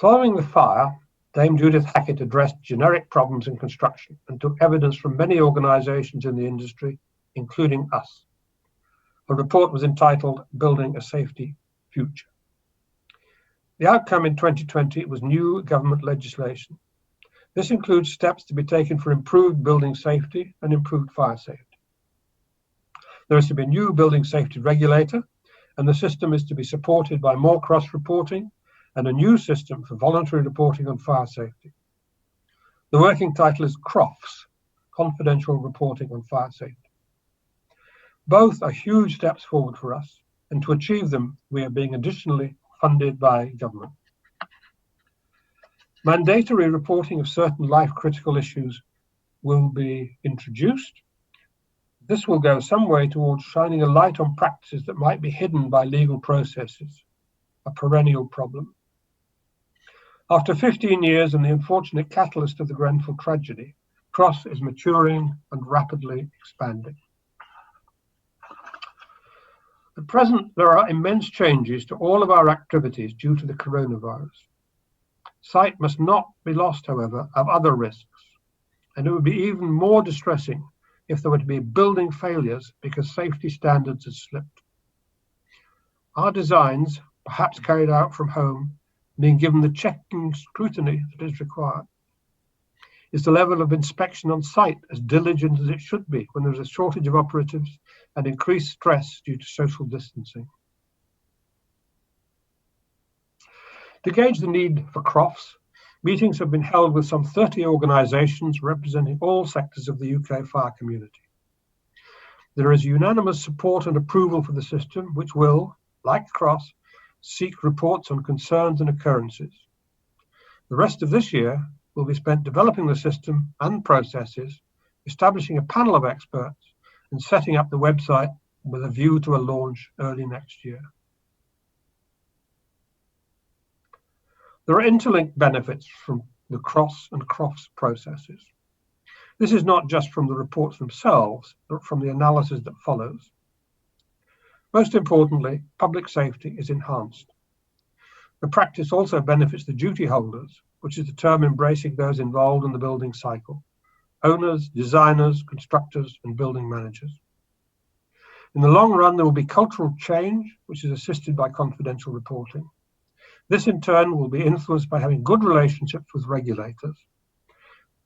Following the fire, Dame Judith Hackett addressed generic problems in construction and took evidence from many organisations in the industry, including us. Her report was entitled Building a Safety Future. The outcome in 2020 was new government legislation. This includes steps to be taken for improved building safety and improved fire safety. There is to be a new building safety regulator, and the system is to be supported by more cross-reporting and a new system for voluntary reporting on fire safety. The working title is CROFS, Confidential Reporting on Fire Safety. Both are huge steps forward for us, and to achieve them, we are being additionally funded by government. Mandatory reporting of certain life-critical issues will be introduced. This will go some way towards shining a light on practices that might be hidden by legal processes, a perennial problem. After 15 years and the unfortunate catalyst of the Grenfell tragedy, CROSS is maturing and rapidly expanding. At present, there are immense changes to all of our activities due to the coronavirus. Sight must not be lost, however, of other risks, and it would be even more distressing if there were to be building failures because safety standards had slipped. Our designs, perhaps carried out from home, being given the checking scrutiny that is required. Is the level of inspection on site as diligent as it should be when there is a shortage of operatives and increased stress due to social distancing? To gauge the need for CROFS, meetings have been held with some 30 organisations representing all sectors of the UK fire community. There is unanimous support and approval for the system, which will, like CROSS, seek reports on concerns and occurrences. The rest of this year will be spent developing the system and processes, establishing a panel of experts, and setting up the website with a view to a launch early next year. There are interlinked benefits from the CROSS and CROFS processes. This is not just from the reports themselves, but from the analysis that follows. Most importantly, public safety is enhanced. The practice also benefits the duty holders, which is the term embracing those involved in the building cycle: owners, designers, constructors, and building managers. In the long run, there will be cultural change, which is assisted by confidential reporting. This, in turn, will be influenced by having good relationships with regulators.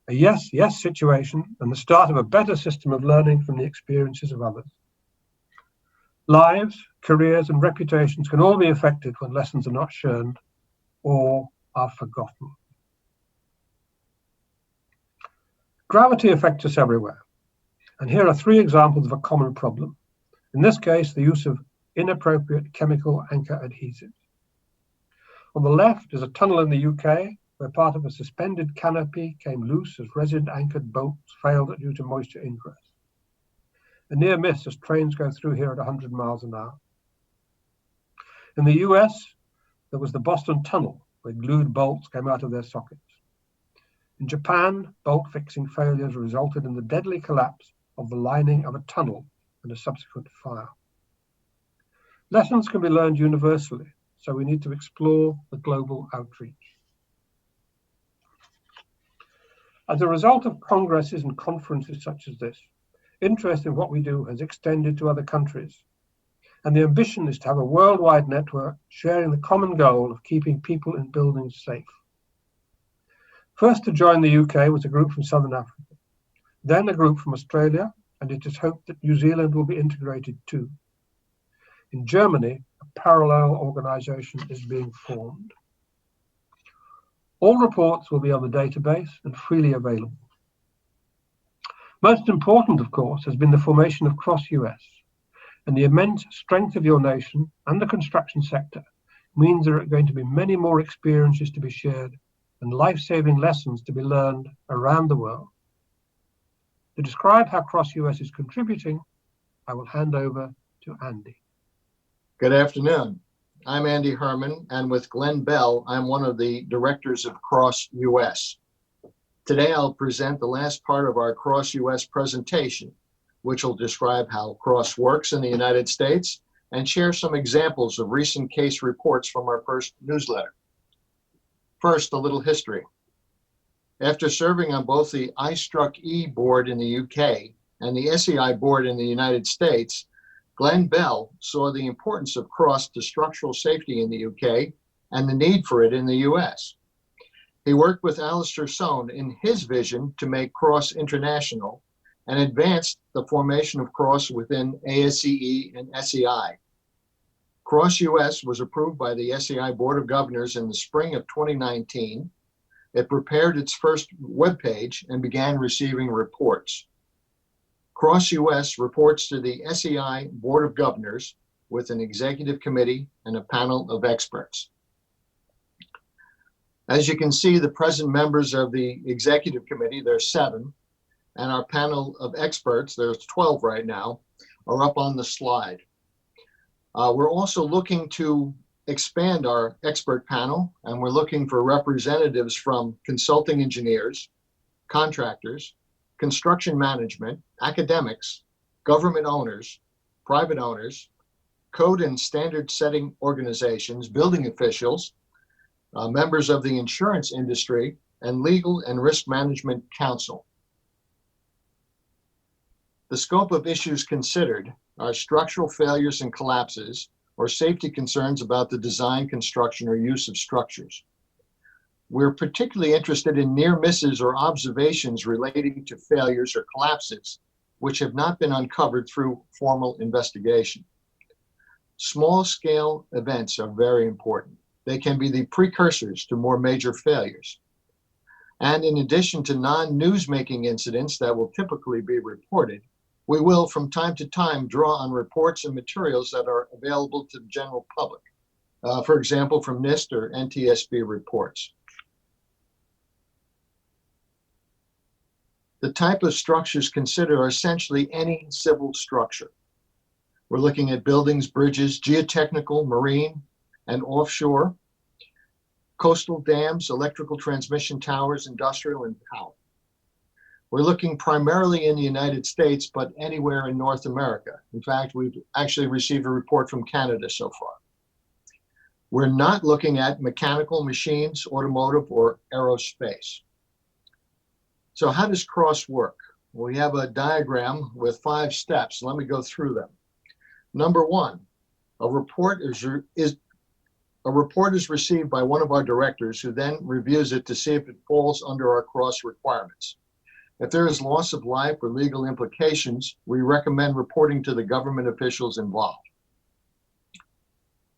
A yes situation and the start of a better system of learning from the experiences of others. Lives, careers, and reputations can all be affected when lessons are not shared or are forgotten. Gravity affects us everywhere, and here are 3 examples of a common problem. In this case, the use of inappropriate chemical anchor adhesives. On the left is a tunnel in the UK where part of a suspended canopy came loose as resin-anchored bolts failed due to moisture ingress. A near miss as trains go through here at 100 miles an hour. In the US, there was the Boston Tunnel, where glued bolts came out of their sockets. In Japan, bolt fixing failures resulted in the deadly collapse of the lining of a tunnel and a subsequent fire. Lessons can be learned universally, so we need to explore the global outreach. As a result of congresses and conferences such as this, interest in what we do has extended to other countries, and the ambition is to have a worldwide network sharing the common goal of keeping people in buildings safe. First to join the UK was a group from Southern Africa, then a group from Australia, and it is hoped that New Zealand will be integrated too. In Germany, a parallel organisation is being formed. All reports will be on the database and freely available. Most important, of course, has been the formation of CROSS US, and the immense strength of your nation and the construction sector means there are going to be many more experiences to be shared and life-saving lessons to be learned around the world. To describe how CROSS US is contributing, I will hand over to Andy. Good afternoon. I'm Andy Herman, and with Glenn Bell, I'm one of the directors of CROSS US. Today, I'll present the last part of our CROSS US presentation, which will describe how CROSS works in the United States and share some examples of recent case reports from our first newsletter. First, a little history. After serving on both the I-Struck-E board in the UK and the SEI board in the United States, Glenn Bell saw the importance of CROSS to structural safety in the UK and the need for it in the US. He worked with Alistair Sohn in his vision to make CROSS international and advanced the formation of CROSS within ASCE and SEI. CROSS US was approved by the SEI Board of Governors in the spring of 2019. It prepared its first webpage and began receiving reports. CROSS US reports to the SEI Board of Governors with an executive committee and a panel of experts. As you can see, the present members of the executive committee, there's 7, and our panel of experts, there's 12 right now, are up on the slide. We're also looking to expand our expert panel, and we're looking for representatives from consulting engineers, contractors, construction management, academics, government owners, private owners, code and standard setting organizations, building officials, members of the insurance industry, and legal and risk management counsel. The scope of issues considered are structural failures and collapses, or safety concerns about the design, construction, or use of structures. We're particularly interested in near misses or observations relating to failures or collapses, which have not been uncovered through formal investigation. Small-scale events are very important. They can be the precursors to more major failures. And in addition to non-newsmaking incidents that will typically be reported, We will, from time to time, draw on reports and materials that are available to the general public. For example, from NIST or NTSB reports. The type of structures considered are essentially any civil structure. We're looking at buildings, bridges, geotechnical, marine, and offshore, coastal dams, electrical transmission towers, industrial, and power. We're looking primarily in the United States, but anywhere in North America. In fact, we've actually received a report from Canada so far. We're not looking at mechanical, machines, automotive, or aerospace. So how does CROSS work? We have a diagram with 5 steps. Let me go through them. Number 1, a report is received by one of our directors, who then reviews it to see if it falls under our CROSS requirements. If there is loss of life or legal implications, we recommend reporting to the government officials involved.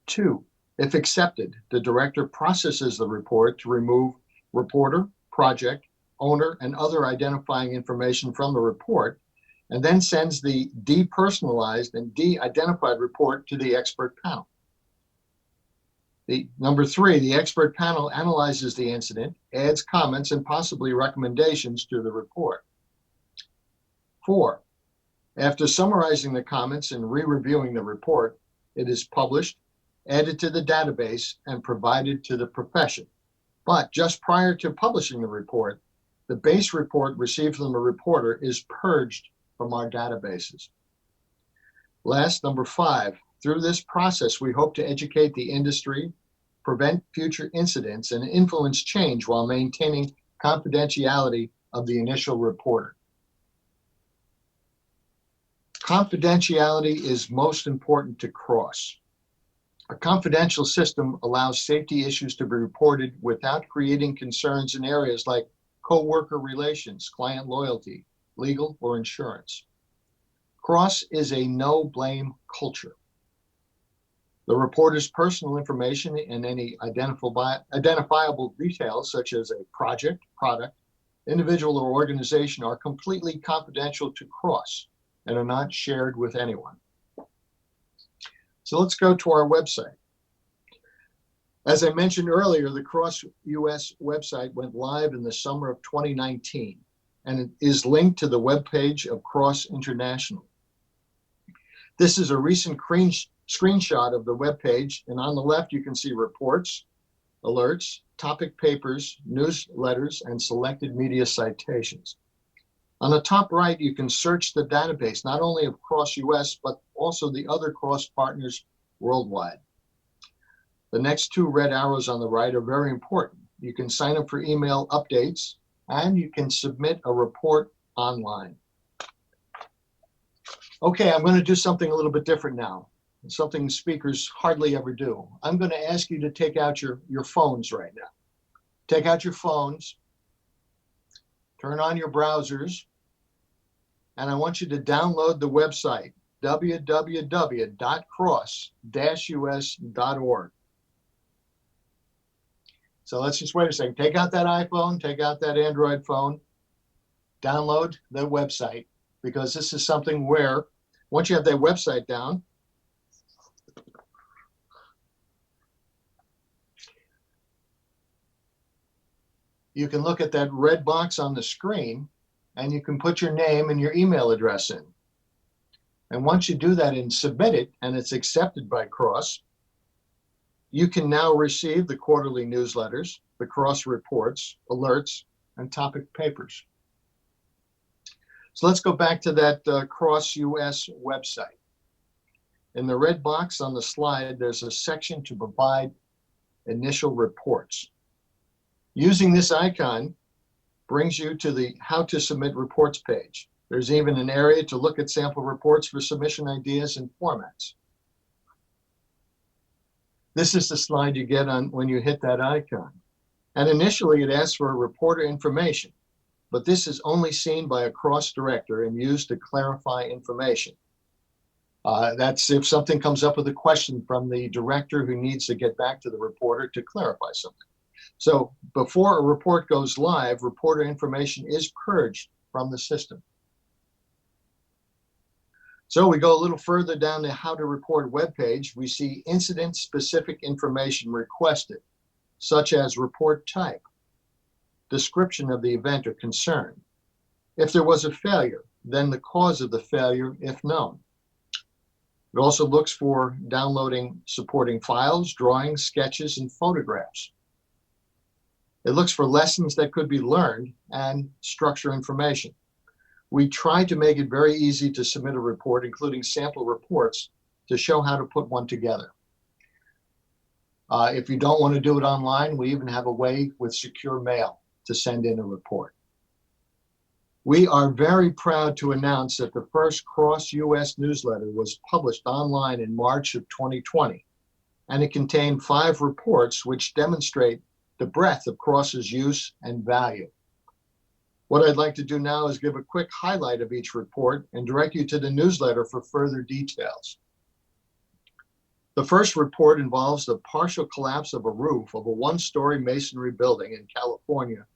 2, if accepted, the director processes the report to remove reporter, project, owner, and other identifying information from the report, and then sends the depersonalized and de-identified report to the expert panel. Number 3, the expert panel analyzes the incident, adds comments and possibly recommendations to the report. 4, after summarizing the comments and re-reviewing the report, it is published, added to the database, and provided to the profession. But just prior to publishing the report, the base report received from the reporter is purged from our databases. Last, number 5, through this process, we hope to educate the industry, prevent future incidents, and influence change while maintaining confidentiality of the initial reporter. Confidentiality is most important to CROSS. A confidential system allows safety issues to be reported without creating concerns in areas like co-worker relations, client loyalty, legal, or insurance. CROSS is a no-blame culture. The reporter's personal information and any identifiable details, such as a project, product, individual, or organization, are completely confidential to CROSS and are not shared with anyone. So let's go to our website. As I mentioned earlier, the CROSS US website went live in the summer of 2019, and it is linked to the webpage of CROSS International. This is a recent screenshot of the webpage, and on the left you can see reports, alerts, topic papers, newsletters, and selected media citations. On the top right, you can search the database, not only of CROSS US, but also the other CROSS partners worldwide. The next 2 red arrows on the right are very important. You can sign up for email updates, and you can submit a report online. Okay, I'm going to do something a little bit different now, something speakers hardly ever do. I'm going to ask you to take out your phones right now. Take out your phones, turn on your browsers, and I want you to download the website, www.cross-us.org. So let's just wait a second. Take out that iPhone, take out that Android phone, download the website, because this is something where once you have that website down, you can look at that red box on the screen and you can put your name and your email address in. And once you do that and submit it, and it's accepted by CROSS, you can now receive the quarterly newsletters, the CROSS reports, alerts, and topic papers. So let's go back to that CROSS US website. In the red box on the slide, there's a section to provide initial reports. Using this icon brings you to the How to Submit Reports page. There's even an area to look at sample reports for submission ideas and formats. This is the slide you get on when you hit that icon. And initially it asks for reporter information, but this is only seen by a CROSS director and used to clarify information. That's if something comes up with a question from the director who needs to get back to the reporter to clarify something. So before a report goes live, reporter information is purged from the system. So we go a little further down the How to Report webpage. We see incident-specific information requested, such as report type, description of the event or concern. If there was a failure, then the cause of the failure if known. It also looks for downloading supporting files, drawings, sketches, and photographs. It looks for lessons that could be learned and structure information. We tried to make it very easy to submit a report, including sample reports, to show how to put one together. If you don't want to do it online, we even have a way with secure mail to send in a report. We are very proud to announce that the first Cross US newsletter was published online in March of 2020, and it contained 5 reports which demonstrate the breadth of Cross's use and value. What I'd like to do now is give a quick highlight of each report and direct you to the newsletter for further details. The first report involves the partial collapse of a roof of a 1-story masonry building in California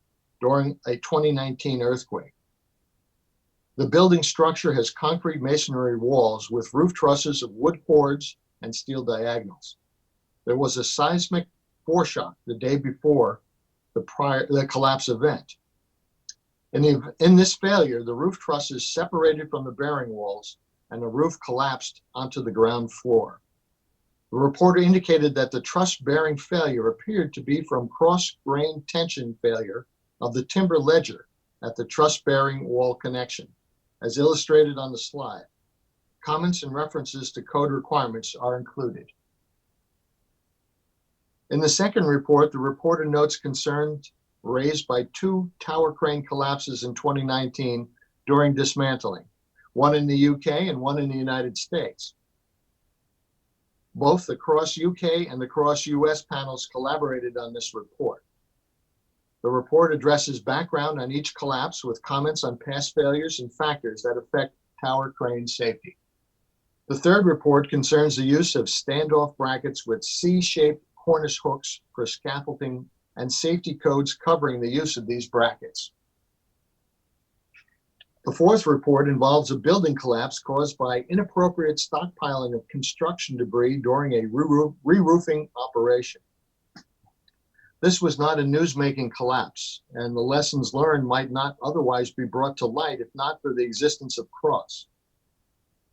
during a 2019 earthquake. The building structure has concrete masonry walls with roof trusses of wood boards and steel diagonals. There was a seismic foreshock the day before the collapse event. In this failure, the roof trusses separated from the bearing walls and the roof collapsed onto the ground floor. The reporter indicated that the truss bearing failure appeared to be from cross-grain tension failure of the timber ledger at the truss bearing wall connection, as illustrated on the slide. Comments and references to code requirements are included. In the second report, the reporter notes concerns raised by 2 tower crane collapses in 2019 during dismantling, one in the UK and one in the United States. Both the Cross UK and the Cross US panels collaborated on this report. The report addresses background on each collapse with comments on past failures and factors that affect tower crane safety. The third report concerns the use of standoff brackets with C-shaped cornice hooks for scaffolding and safety codes covering the use of these brackets. The fourth report involves a building collapse caused by inappropriate stockpiling of construction debris during a re-roofing operation. This was not a news-making collapse, and the lessons learned might not otherwise be brought to light if not for the existence of Cross.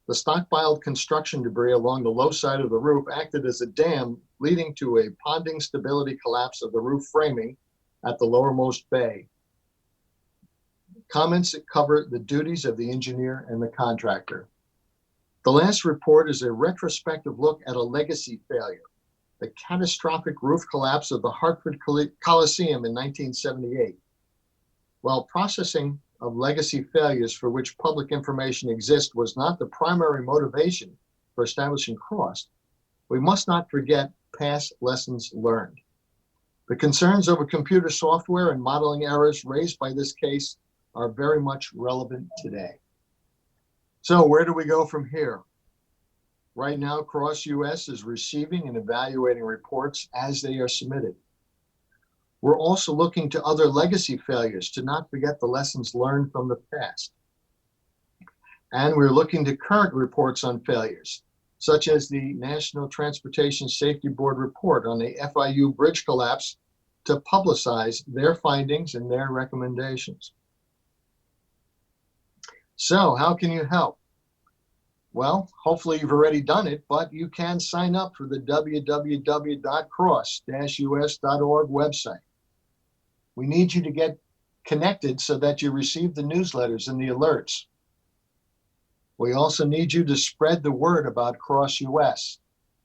The stockpiled construction debris along the low side of the roof acted as a dam, leading to a ponding stability collapse of the roof framing at the lowermost bay. Comments that cover the duties of the engineer and the contractor. The last report is a retrospective look at a legacy failure, the catastrophic roof collapse of the Hartford Coliseum in 1978. While processing of legacy failures for which public information exists was not the primary motivation for establishing Cross, we must not forget past lessons learned. The concerns over computer software and modeling errors raised by this case are very much relevant today. So where do we go from here? Right now, Cross US is receiving and evaluating reports as they are submitted. We're also looking to other legacy failures to not forget the lessons learned from the past. And we're looking to current reports on failures, such as the National Transportation Safety Board report on the FIU bridge collapse, to publicize their findings and their recommendations. So how can you help? Well, hopefully you've already done it, but you can sign up for the www.cross-us.org website. We need you to get connected so that you receive the newsletters and the alerts. We also need you to spread the word about Cross US.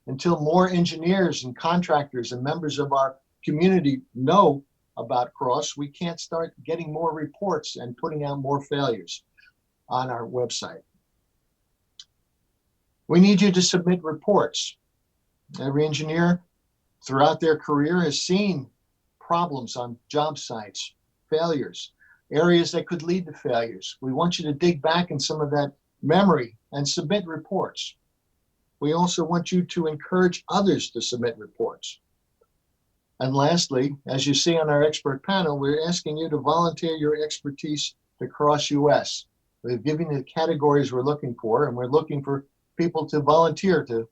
Until more engineers and contractors and members of our community know about Cross, we can't start getting more reports and putting out more failures on our website. We need you to submit reports. Every engineer throughout their career has seen problems on job sites, failures, areas that could lead to failures. We want you to dig back in some of that memory and submit reports. We also want you to encourage others to submit reports. And lastly, as you see on our expert panel, we're asking you to volunteer your expertise to Cross US. We've given you the categories we're looking for, and we're looking for people to volunteer to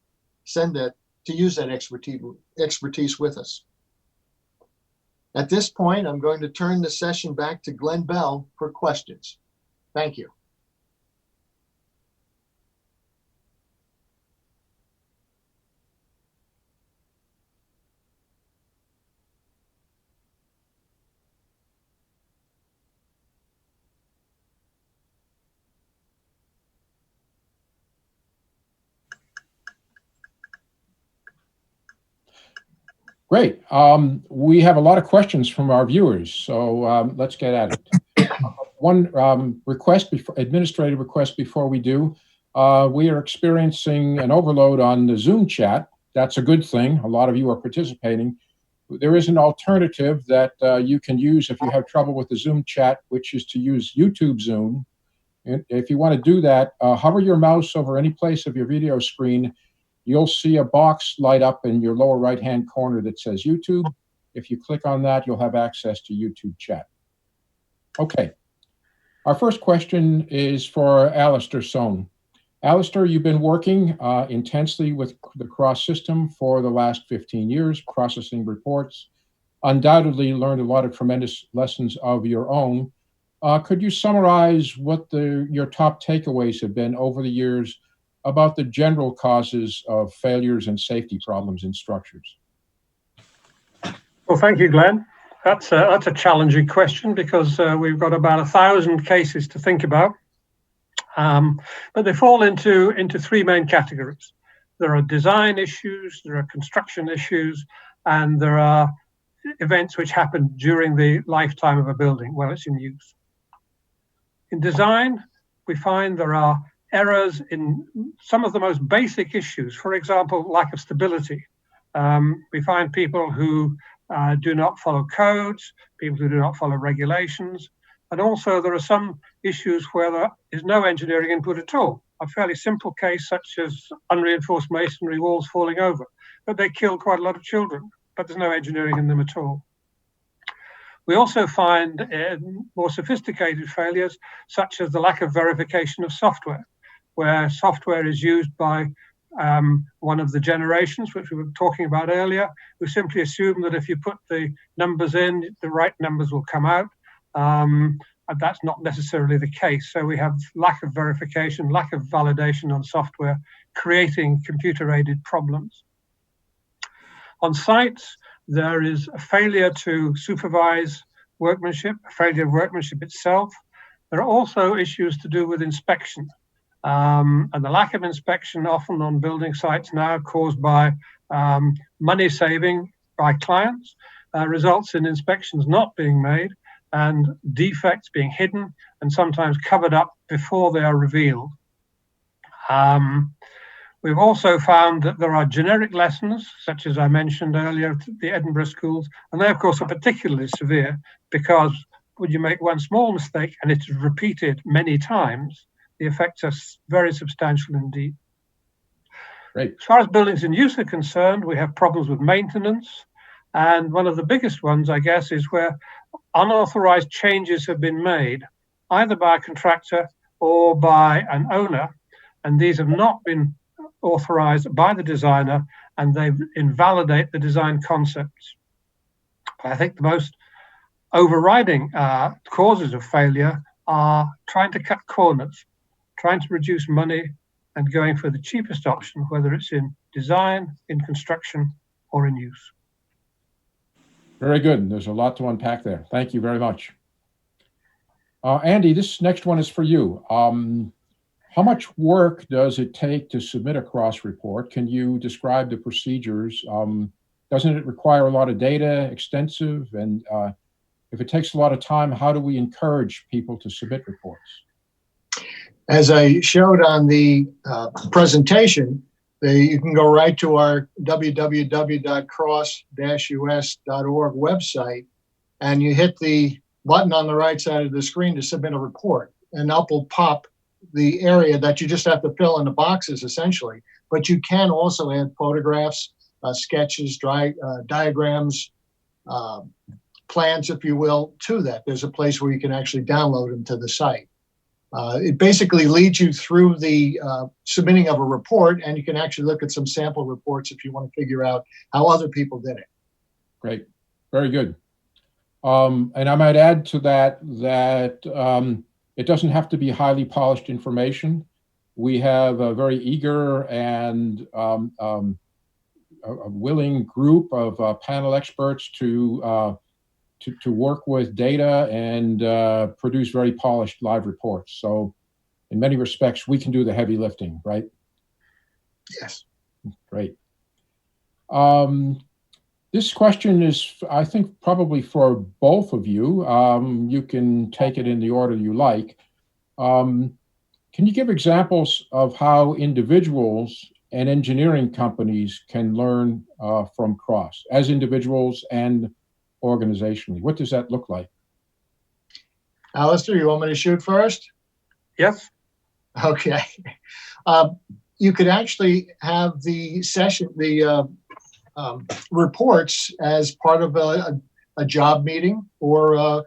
use that expertise with us. At this point, I'm going to turn the session back to Glenn Bell for questions. Thank you. Great. We have a lot of questions from our viewers, so let's get at it. One administrative request before we do. We are experiencing an overload on the Zoom chat. That's a good thing. A lot of you are participating. There is an alternative that you can use if you have trouble with the Zoom chat, which is to use YouTube Zoom. And if you want to do that, hover your mouse over any place of your video screen. You'll see a box light up in your lower right-hand corner that says YouTube. If you click on that, you'll have access to YouTube chat. Okay. Our first question is for Alistair Sohn. Alistair, you've been working intensely with the CROSS system for the last 15 years, processing reports. Undoubtedly learned a lot of tremendous lessons of your own. Could you summarize what your top takeaways have been over the years about the general causes of failures and safety problems in structures? Well, thank you, Glenn. That's a challenging question because we've got about 1,000 cases to think about. But they fall into three main categories. There are design issues, there are construction issues, and there are events which happen during the lifetime of a building while it's in use. In design, we find there are errors in some of the most basic issues. For example, lack of stability. We find people who do not follow codes, people who do not follow regulations, and also there are some issues where there is no engineering input at all. A fairly simple case such as unreinforced masonry walls falling over, but they kill quite a lot of children, but there's no engineering in them at all. We also find more sophisticated failures, such as the lack of verification of software, where software is used by one of the generations, which we were talking about earlier, who simply assume that if you put the numbers in, the right numbers will come out. And that's not necessarily the case. So we have lack of verification, lack of validation on software, creating computer-aided problems. On sites, there is a failure to supervise workmanship, a failure of workmanship itself. There are also issues to do with inspection. And the lack of inspection often on building sites now caused by money saving by clients results in inspections not being made and defects being hidden and sometimes covered up before they are revealed. We've also found that there are generic lessons, such as I mentioned earlier, the Edinburgh schools, and they of course are particularly severe because when you make one small mistake and it's repeated many times, the effects are very substantial indeed. Great. As far as buildings in use are concerned, we have problems with maintenance. And one of the biggest ones, I guess, is where unauthorized changes have been made, either by a contractor or by an owner. And these have not been authorized by the designer, and they invalidate the design concepts. I think the most overriding causes of failure are trying to cut corners, trying to reduce money and going for the cheapest option, whether it's in design, in construction, or in use. Very good. There's a lot to unpack there. Thank you very much. Andy, this next one is for you. How much work does it take to submit a CROSS report? Can you describe the procedures? Doesn't it require a lot of data, extensive? And if it takes a lot of time, how do we encourage people to submit reports? As I showed on the presentation, you can go right to our www.cross-us.org website, and you hit the button on the right side of the screen to submit a report, and up will pop the area that you just have to fill in the boxes, essentially. But you can also add photographs, sketches, diagrams, plans, if you will, to that. There's a place where you can actually download them to the site. It basically leads you through the submitting of a report, and you can actually look at some sample reports if you want to figure out how other people did it. Great, very good. And I might add to that it doesn't have to be highly polished information. We have a very eager and a willing group of panel experts to work with data and produce very polished live reports. So in many respects, we can do the heavy lifting, right? Yes. Great. This question is, I think, probably for both of you. You can take it in the order you like. Can you give examples of how individuals and engineering companies can learn from CROSS as individuals and organizationally? What does that look like? Alistair, you want me to shoot first? Yes. Okay. You could actually have the session, the reports as part of a job meeting or a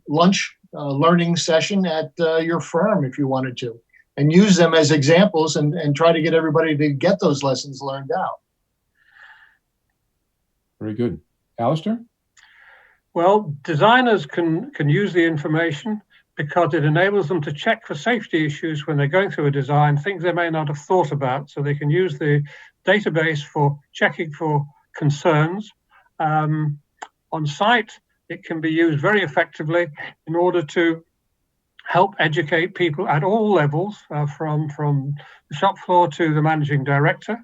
lunch learning session at your firm if you wanted to, and use them as examples and try to get everybody to get those lessons learned out. Very good. Alistair? Well, designers can use the information because it enables them to check for safety issues when they're going through a design, things they may not have thought about. So they can use the database for checking for concerns. On site, it can be used very effectively in order to help educate people at all levels, from the shop floor to the managing director.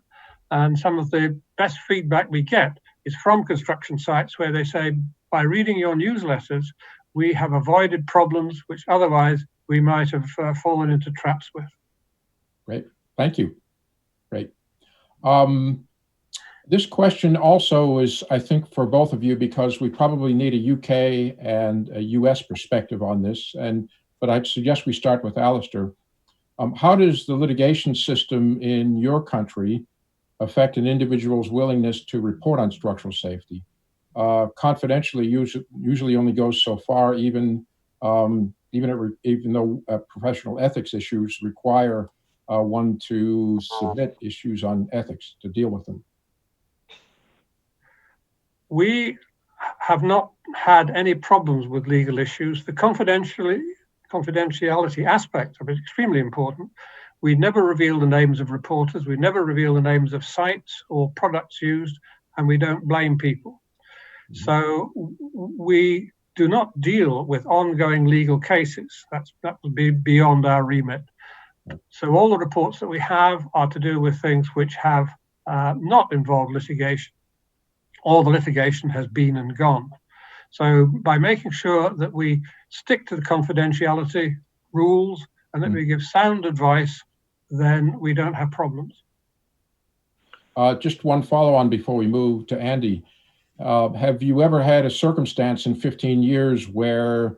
And some of the best feedback we get is from construction sites where they say, by reading your newsletters, we have avoided problems which otherwise we might have fallen into traps with. Great, thank you. Great. This question also is, I think, for both of you, because we probably need a UK and a US perspective on this. But I'd suggest we start with Alistair. How does the litigation system in your country affect an individual's willingness to report on structural safety? Confidentially usually only goes so far, even though professional ethics issues require one to submit issues on ethics to deal with them. We have not had any problems with legal issues. The confidentiality aspect of it is extremely important. We never reveal the names of reporters, we never reveal the names of sites or products used, and we don't blame people. So we do not deal with ongoing legal cases. That would be beyond our remit. So all the reports that we have are to do with things which have not involved litigation. All the litigation has been and gone. So by making sure that we stick to the confidentiality rules and that we give sound advice, then we don't have problems. Just one follow-on before we move to Andy. Have you ever had a circumstance in 15 years where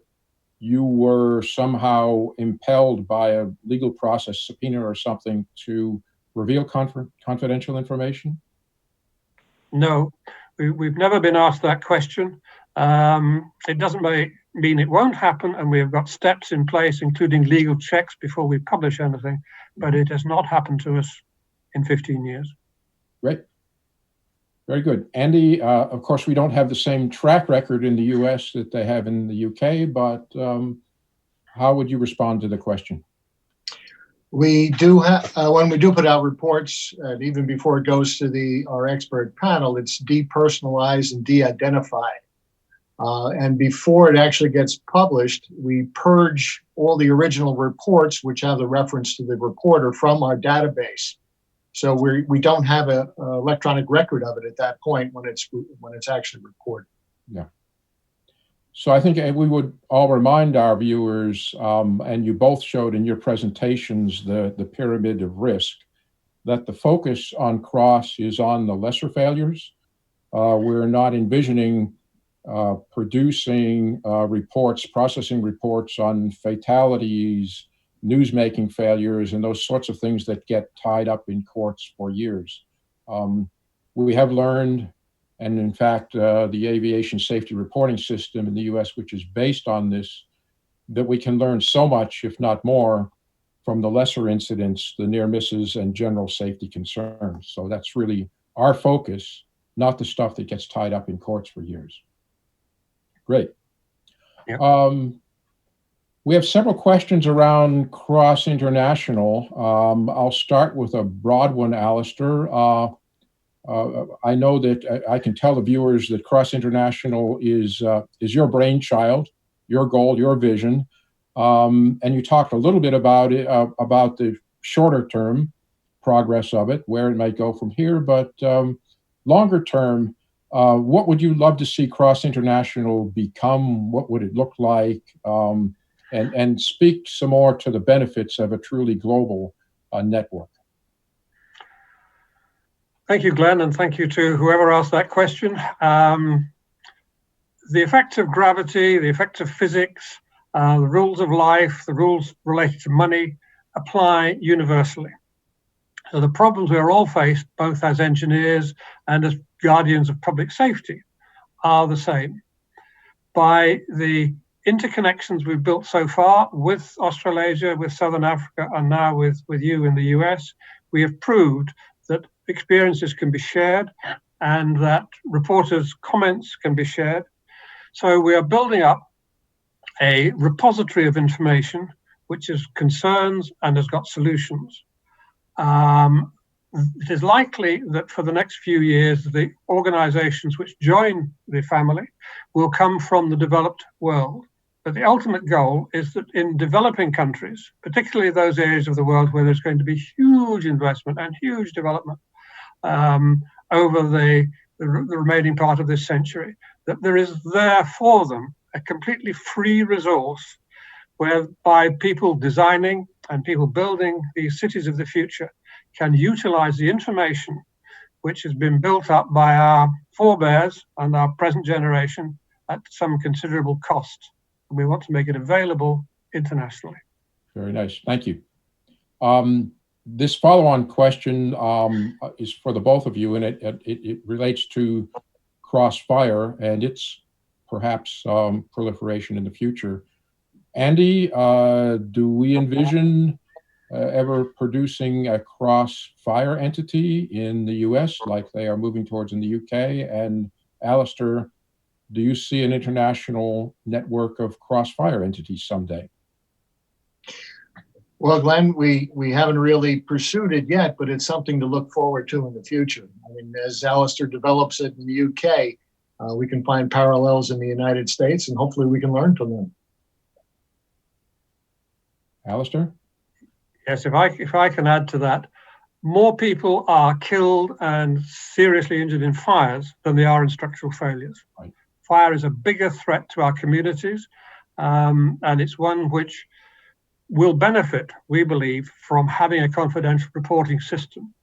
you were somehow impelled by a legal process, subpoena or something, to reveal confidential information? No, we've never been asked that question. It doesn't mean it won't happen, and we have got steps in place, including legal checks before we publish anything, but it has not happened to us in 15 years. Great. Very good. Andy, of course, we don't have the same track record in the US that they have in the UK, but how would you respond to the question? We do have, when we do put out reports, even before it goes to our expert panel, it's depersonalized and de-identified. And before it actually gets published, we purge all the original reports, which have the reference to the reporter, from our database. So we don't have an electronic record of it at that point when it's actually reported. Yeah. So I think we would all remind our viewers, and you both showed in your presentations the pyramid of risk, that the focus on CROSS is on the lesser failures. We're not envisioning producing reports, processing reports on fatalities, news-making failures, and those sorts of things that get tied up in courts for years. We have learned, and in fact, the aviation safety reporting system in the US, which is based on this that we can learn so much, if not more, from the lesser incidents, the near misses, and general safety concerns. So that's really our focus, not the stuff that gets tied up in courts for years. Great. Yep. We have several questions around Cross International. I'll start with a broad one, Alistair. I know that I can tell the viewers that Cross International is your brainchild, your goal, your vision. And you talked a little bit about it, about the shorter term progress of it, where it might go from here, but longer term, what would you love to see Cross International become? What would it look like? And speak some more to the benefits of a truly global network. Thank you, Glenn, and thank you to whoever asked that question. The effects of gravity, the effects of physics, the rules of life, the rules related to money apply universally. So the problems we are all faced, both as engineers and as guardians of public safety, are the same. By the interconnections we've built so far with Australasia, with Southern Africa, and now with you in the US, we have proved that experiences can be shared and that reporters' comments can be shared. So we are building up a repository of information which has concerns and has got solutions. It is likely that for the next few years, the organizations which join the family will come from the developed world. But the ultimate goal is that in developing countries, particularly those areas of the world where there's going to be huge investment and huge development over the remaining part of this century, that there is there for them a completely free resource whereby people designing and people building these cities of the future can utilize the information which has been built up by our forebears and our present generation at some considerable cost. And we want to make it available internationally. Very nice. Thank you. This follow-on question is for the both of you, and it relates to Crossfire and its perhaps proliferation in the future. Andy, do we envision ever producing a Crossfire entity in the US like they are moving towards in the UK? And Alistair, do you see an international network of Crossfire entities someday? Well, Glenn, we haven't really pursued it yet, but it's something to look forward to in the future. I mean, as Alistair develops it in the UK, we can find parallels in the United States, and hopefully we can learn from them. Alistair? Yes, if I can add to that, more people are killed and seriously injured in fires than they are in structural failures. Right. Fire is a bigger threat to our communities, and it's one which will benefit, we believe, from having a confidential reporting system,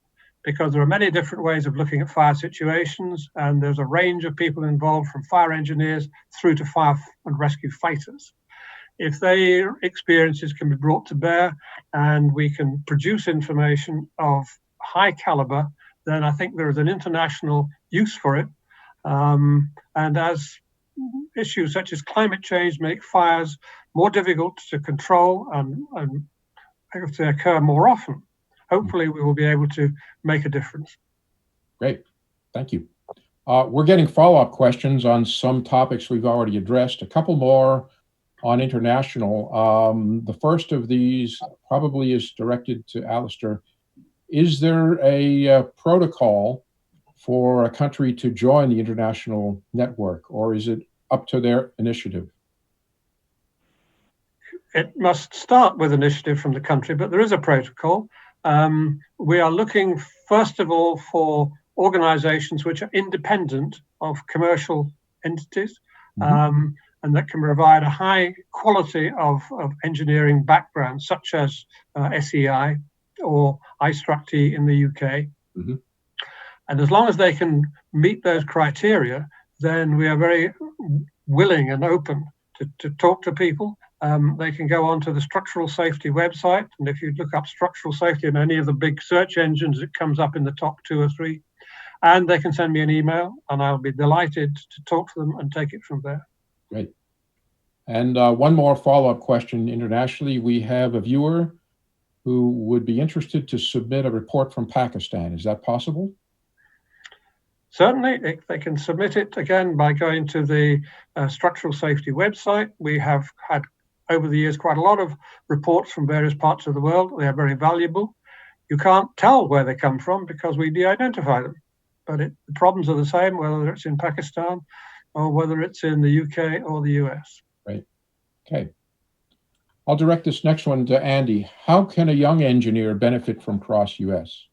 because there are many different ways of looking at fire situations, and there's a range of people involved, from fire engineers through to fire and rescue fighters. If their experiences can be brought to bear and we can produce information of high caliber, then I think there is an international use for it. And as issues such as climate change make fires more difficult to control and if they occur more often, hopefully we will be able to make a difference. Great, thank you. We're getting follow-up questions on some topics we've already addressed. A couple more on international. The first of these probably is directed to Alistair. Is there a protocol for a country to join the international network, or is it up to their initiative? It must start with initiative from the country, but there is a protocol. We are looking, first of all, for organizations which are independent of commercial entities. Mm-hmm. And that can provide a high quality of engineering background, such as SEI or iStruct in the UK. Mm-hmm. And as long as they can meet those criteria, then we are very willing and open to talk to people. They can go onto the structural safety website, and if you look up structural safety in any of the big search engines, it comes up in the top 2 or 3. And they can send me an email, and I'll be delighted to talk to them and take it from there. Great. And one more follow-up question internationally. We have a viewer who would be interested to submit a report from Pakistan. Is that possible? Certainly, they can submit it again by going to the structural safety website. We have had over the years quite a lot of reports from various parts of the world. They are very valuable. You can't tell where they come from because we de-identify them, but the problems are the same whether it's in Pakistan or whether it's in the UK or the US. Right. Okay. I'll direct this next one to Andy. How can a young engineer benefit from Cross US?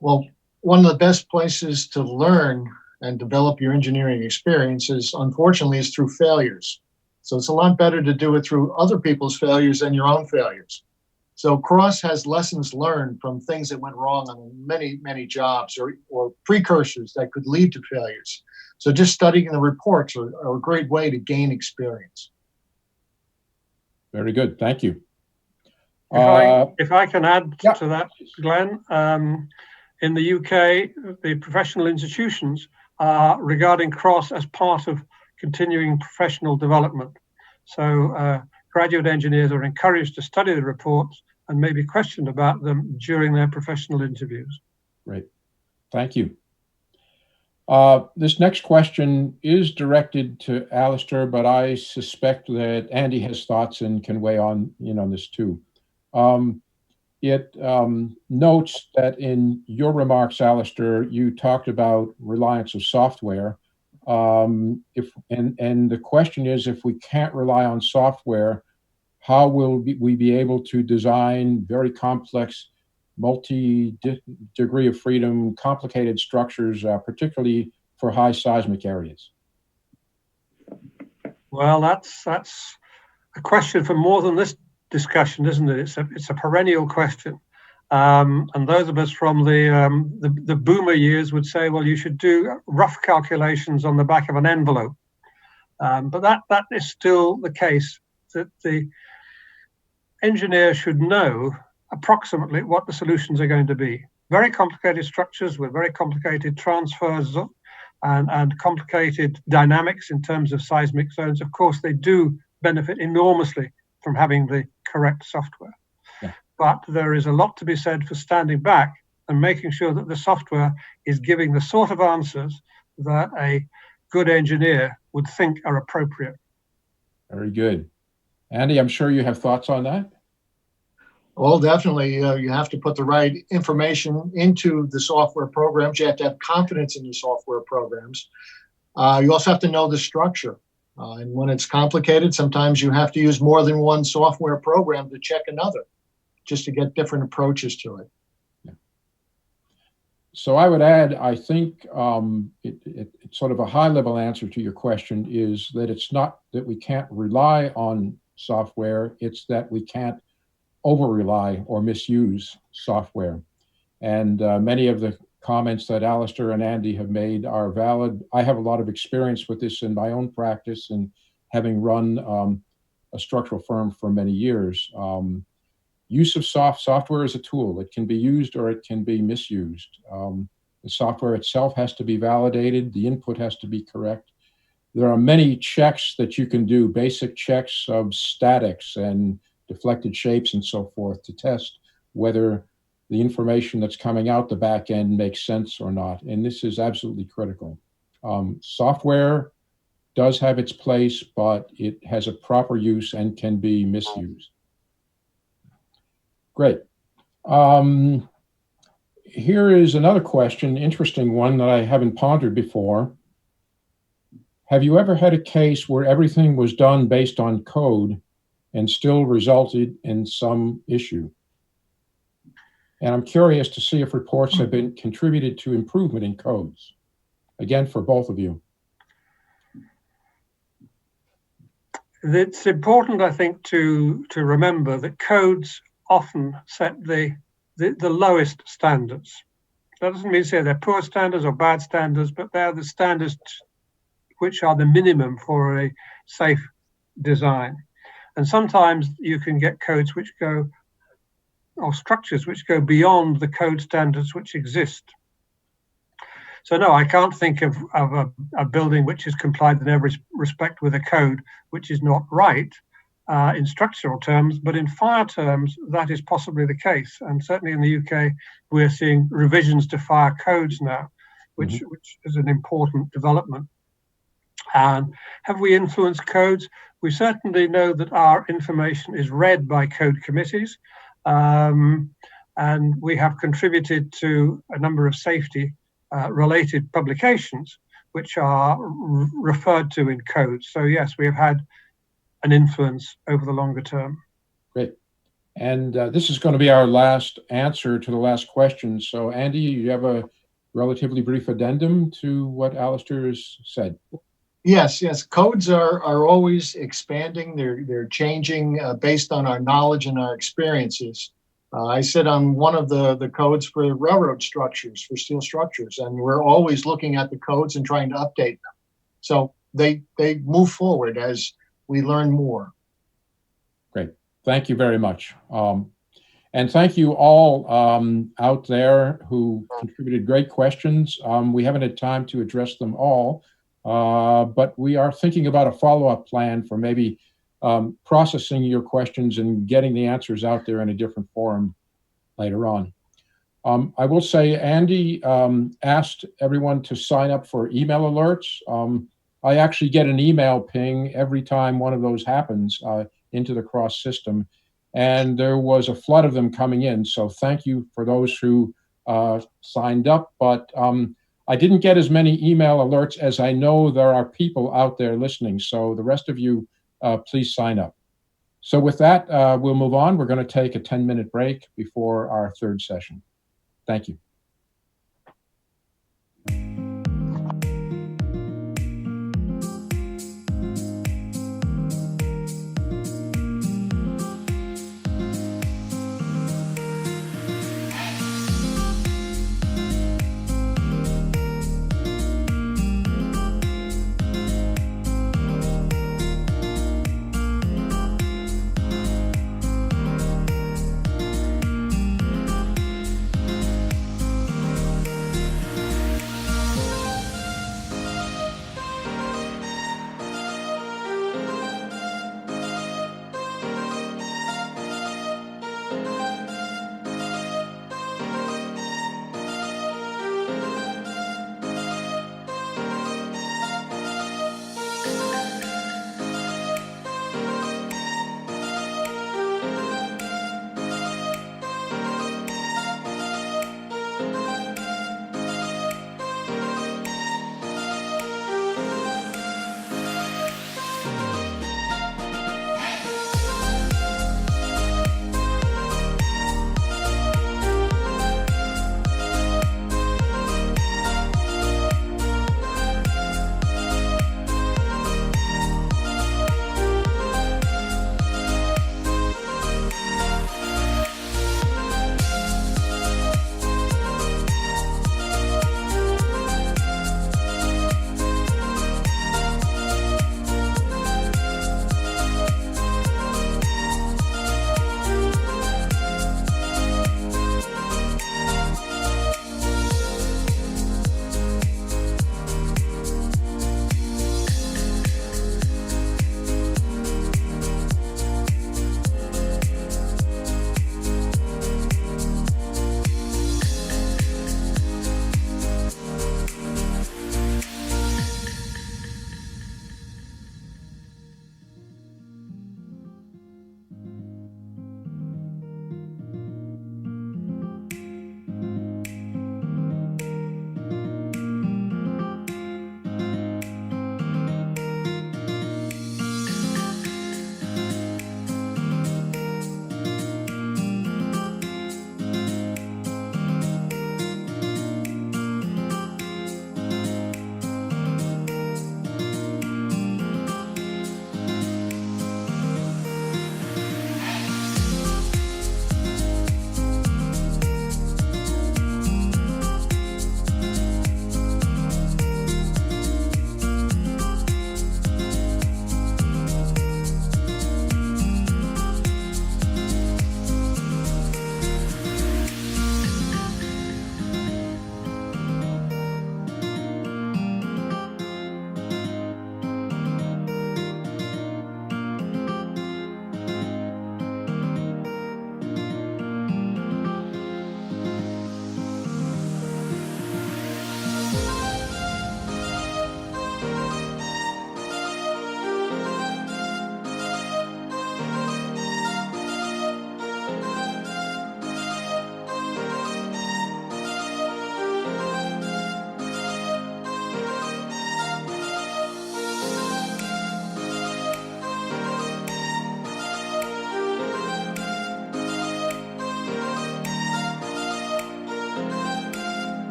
Well, one of the best places to learn and develop your engineering experiences, unfortunately, is through failures. So it's a lot better to do it through other people's failures than your own failures. So Cross has lessons learned from things that went wrong on many, many jobs or precursors that could lead to failures. So just studying the reports are a great way to gain experience. Very good. Thank you. If I can add yeah. to that, Glenn, in the UK, the professional institutions are regarding Cross as part of continuing professional development. So graduate engineers are encouraged to study the reports and maybe question about them during their professional interviews. Great. Thank you. This next question is directed to Alistair, but I suspect that Andy has thoughts and can weigh on this too. It notes that in your remarks, Alistair, you talked about reliance of software. And the question is, if we can't rely on software, how will we be able to design very complex, multi-degree of freedom, complicated structures, particularly for high seismic areas? Well, that's a question for more than this discussion, isn't it? It's a perennial question. And those of us from the boomer years would say, well, you should do rough calculations on the back of an envelope. But that is still the case, that the engineer should know approximately what the solutions are going to be. Very complicated structures with very complicated transfers and complicated dynamics in terms of seismic zones. Of course, they do benefit enormously from having the correct software. Yeah. But there is a lot to be said for standing back and making sure that the software is giving the sort of answers that a good engineer would think are appropriate. Very good. Andy, I'm sure you have thoughts on that. Well, definitely, you have to put the right information into the software programs. You have to have confidence in the software programs. You also have to know the structure. And when it's complicated, sometimes you have to use more than one software program to check another, just to get different approaches to it. Yeah. So I would add, I think it's sort of a high-level answer to your question is that it's not that we can't rely on software, it's that we can't over-rely or misuse software. And many of the comments that Alistair and Andy have made are valid. I have a lot of experience with this in my own practice and having run a structural firm for many years. Use of software is a tool. It can be used or it can be misused. The software itself has to be validated. The input has to be correct. There are many checks that you can do, basic checks of statics and deflected shapes and so forth to test whether the information that's coming out the back end makes sense or not. And this is absolutely critical. Software does have its place, but it has a proper use and can be misused. Great. Here is another question, interesting one that I haven't pondered before. Have you ever had a case where everything was done based on code and still resulted in some issue? And I'm curious to see if reports have been contributed to improvement in codes. Again, for both of you. It's important, I think, to remember that codes often set the lowest standards. That doesn't mean to say they're poor standards or bad standards, but they're the standards which are the minimum for a safe design. And sometimes you can get codes which go, or structures which go beyond the code standards which exist. So no, I can't think of a building which is complied in every respect with a code which is not right in structural terms, but in fire terms, that is possibly the case. And certainly in the UK, we're seeing revisions to fire codes now, which is an important development. And have we influenced codes? We certainly know that our information is read by code committees, and we have contributed to a number of safety related publications which are referred to in codes. So yes, we have had an influence over the longer term. Great. And this is going to be our last answer to the last question. So Andy, you have a relatively brief addendum to what Alistair has said. Yes. Codes are always expanding. They're changing based on our knowledge and our experiences. I sit on one of the codes for railroad structures, for steel structures, and we're always looking at the codes and trying to update them. So they move forward as we learn more. Great. Thank you very much. And thank you all out there who contributed great questions. We haven't had time to address them all, but we are thinking about a follow-up plan for maybe processing your questions and getting the answers out there in a different forum later on. I will say Andy asked everyone to sign up for email alerts. I actually get an email ping every time one of those happens into the Cross system, and there was a flood of them coming in. So thank you for those who signed up, but I didn't get as many email alerts as I know there are people out there listening. So the rest of you, please sign up. So with that, we'll move on. We're going to take a 10-minute break before our third session. Thank you.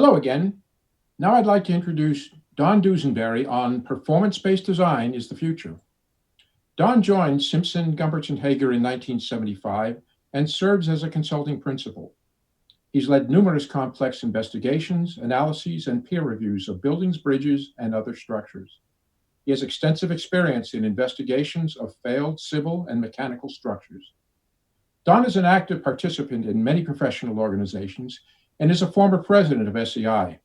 Hello again. Now I'd like to introduce Don Dusenberry on Performance-Based Design is the Future. Don joined Simpson, Gumpertz & Hager in 1975 and serves as a consulting principal. He's led numerous complex investigations, analyses, and peer reviews of buildings, bridges, and other structures. He has extensive experience in investigations of failed civil and mechanical structures. Don is an active participant in many professional organizations and is a former president of SEI.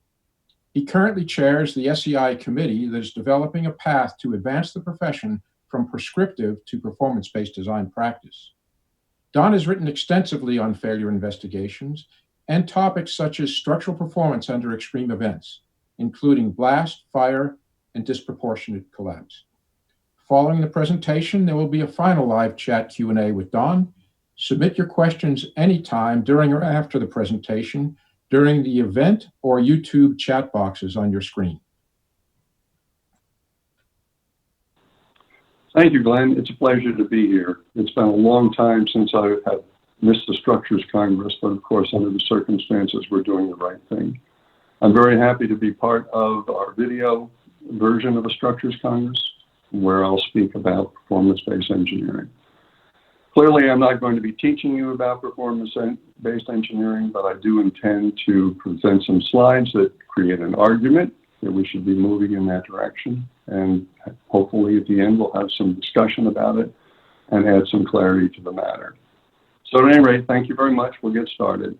He currently chairs the SEI committee that is developing a path to advance the profession from prescriptive to performance-based design practice. Don has written extensively on failure investigations and topics such as structural performance under extreme events, including blast, fire, and disproportionate collapse. Following the presentation, there will be a final live chat Q&A with Don. Submit your questions anytime during or after the presentation, during the event or YouTube chat boxes on your screen. Thank you, Glenn. It's a pleasure to be here. It's been a long time since I have missed the Structures Congress, but of course, under the circumstances, we're doing the right thing. I'm very happy to be part of our video version of a Structures Congress, where I'll speak about performance-based engineering. Clearly, I'm not going to be teaching you about performance-based engineering, but I do intend to present some slides that create an argument that we should be moving in that direction. And hopefully at the end, we'll have some discussion about it and add some clarity to the matter. So at any rate, thank you very much. We'll get started.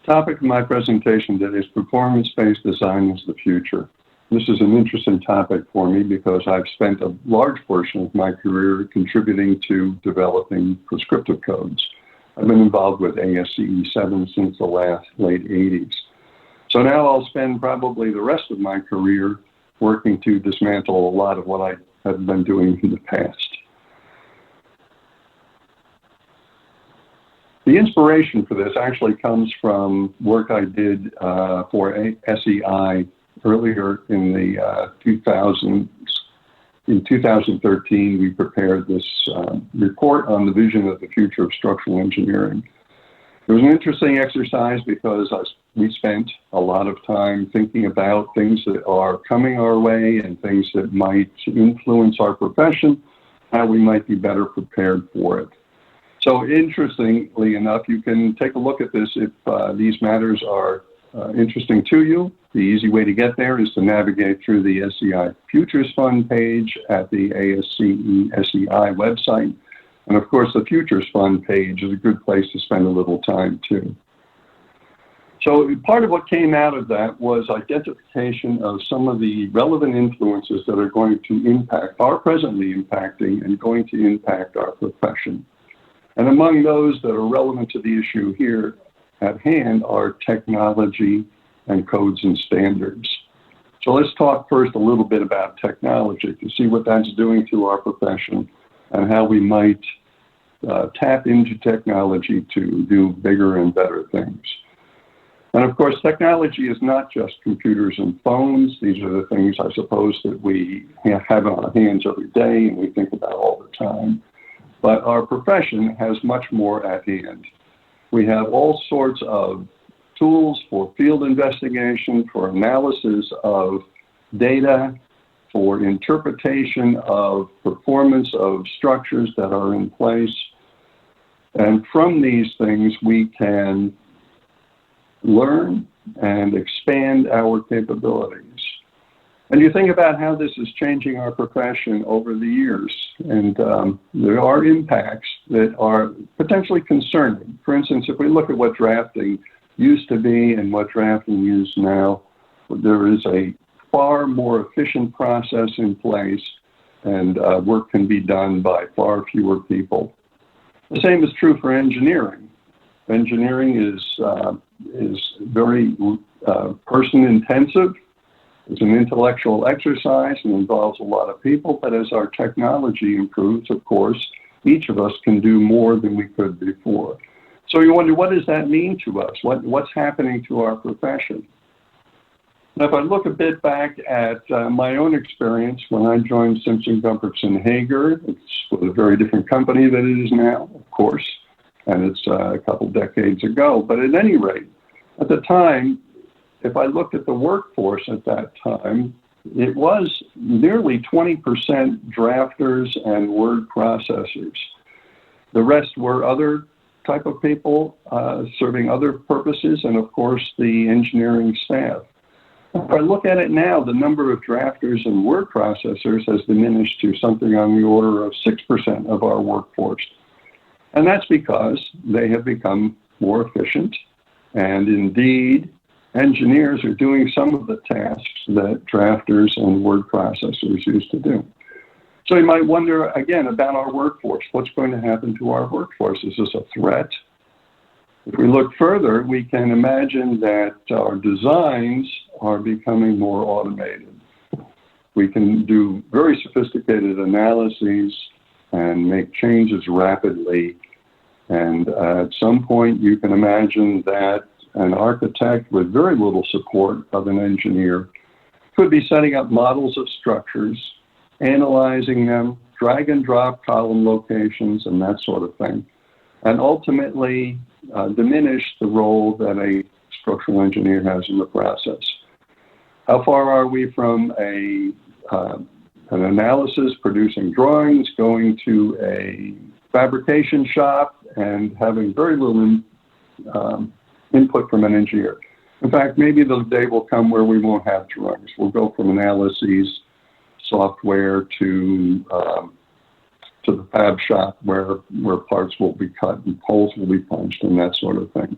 Topic of my presentation today is performance-based design is the future. This is an interesting topic for me because I've spent a large portion of my career contributing to developing prescriptive codes. I've been involved with ASCE 7 since the late 80s. So now I'll spend probably the rest of my career working to dismantle a lot of what I have been doing in the past. The inspiration for this actually comes from work I did for SEI earlier in the 2000s. In 2013, we prepared this report on the vision of the future of structural engineering. It was an interesting exercise because we spent a lot of time thinking about things that are coming our way and things that might influence our profession, how we might be better prepared for it. So interestingly enough, you can take a look at this if these matters are interesting to you. The easy way to get there is to navigate through the SEI Futures Fund page at the ASCE SEI website. And of course, the Futures Fund page is a good place to spend a little time too. So part of what came out of that was identification of some of the relevant influences that are going to are presently impacting and going to impact our profession. And among those that are relevant to the issue here at hand are technology and codes and standards. So let's talk first a little bit about technology to see what that's doing to our profession and how we might tap into technology to do bigger and better things. And of course, technology is not just computers and phones. These are the things, I suppose, that we have in our hands every day and we think about all the time. But our profession has much more at hand. We have all sorts of tools for field investigation, for analysis of data, for interpretation of performance of structures that are in place. And from these things, we can learn and expand our capabilities. And you think about how this is changing our profession over the years, and there are impacts that are potentially concerning. For instance, if we look at what drafting used to be and what drafting is now, there is a far more efficient process in place, and work can be done by far fewer people. The same is true for engineering. Engineering is very person-intensive. It's an intellectual exercise and involves a lot of people, but as our technology improves, of course, each of us can do more than we could before. So you wonder, what does that mean to us? What's happening to our profession? Now, if I look a bit back at my own experience when I joined Simpson, Gumpertz & Hager, it was a very different company than it is now, of course, and it's a couple decades ago. But at any rate, at the time, if I looked at the workforce at that time, it was nearly 20% drafters and word processors. The rest were other type of people serving other purposes, and of course the engineering staff. If I look at it now, the number of drafters and word processors has diminished to something on the order of 6% of our workforce. And that's because they have become more efficient, and indeed, engineers are doing some of the tasks that drafters and word processors used to do. So you might wonder, again, about our workforce. What's going to happen to our workforce? Is this a threat? If we look further, we can imagine that our designs are becoming more automated. We can do very sophisticated analyses and make changes rapidly. And at some point, you can imagine that an architect with very little support of an engineer could be setting up models of structures, analyzing them, drag and drop column locations, and that sort of thing, and ultimately diminish the role that a structural engineer has in the process. How far are we from an analysis, producing drawings, going to a fabrication shop, and having very little input from an engineer? In fact, maybe the day will come where we won't have drawings. We'll go from analyses, software to the fab shop where parts will be cut and holes will be punched and that sort of thing.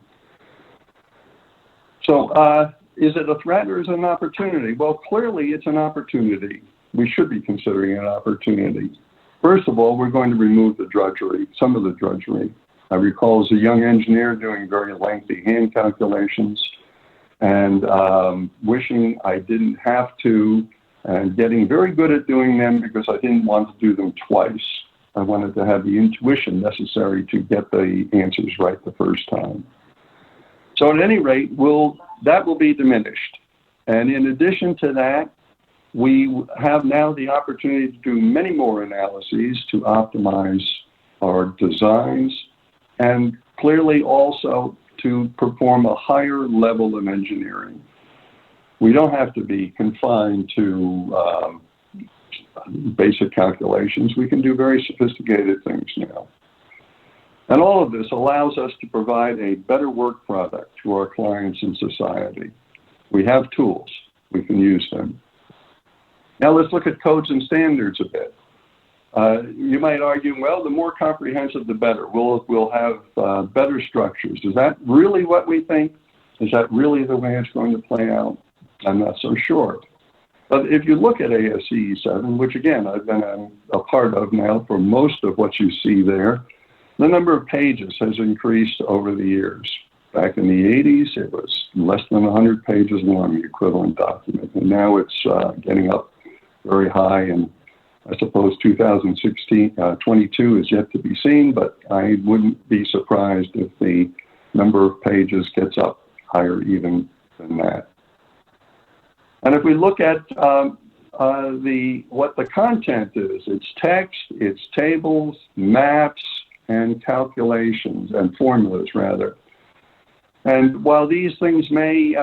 So is it a threat or is it an opportunity? Well, clearly it's an opportunity. We should be considering an opportunity. First of all, we're going to remove the drudgery, some of the drudgery. I recall as a young engineer doing very lengthy hand calculations and wishing I didn't have to, and getting very good at doing them because I didn't want to do them twice. I wanted to have the intuition necessary to get the answers right the first time. So at any rate, that will be diminished. And in addition to that, we have now the opportunity to do many more analyses to optimize our designs and clearly also to perform a higher level of engineering. We don't have to be confined to basic calculations. We can do very sophisticated things now. And all of this allows us to provide a better work product to our clients and society. We have tools. We can use them. Now let's look at codes and standards a bit. You might argue, well, the more comprehensive, the better. We'll have better structures. Is that really what we think? Is that really the way it's going to play out? I'm not so sure. But if you look at ASCE 7, which again, I've been a part of now for most of what you see there, the number of pages has increased over the years. Back in the 80s, it was less than 100 pages long, the equivalent document. And now it's getting up very high, and I suppose 2022 is yet to be seen, but I wouldn't be surprised if the number of pages gets up higher even than that. And if we look at what the content is, it's text, it's tables, maps, and calculations, and formulas rather. And while these things may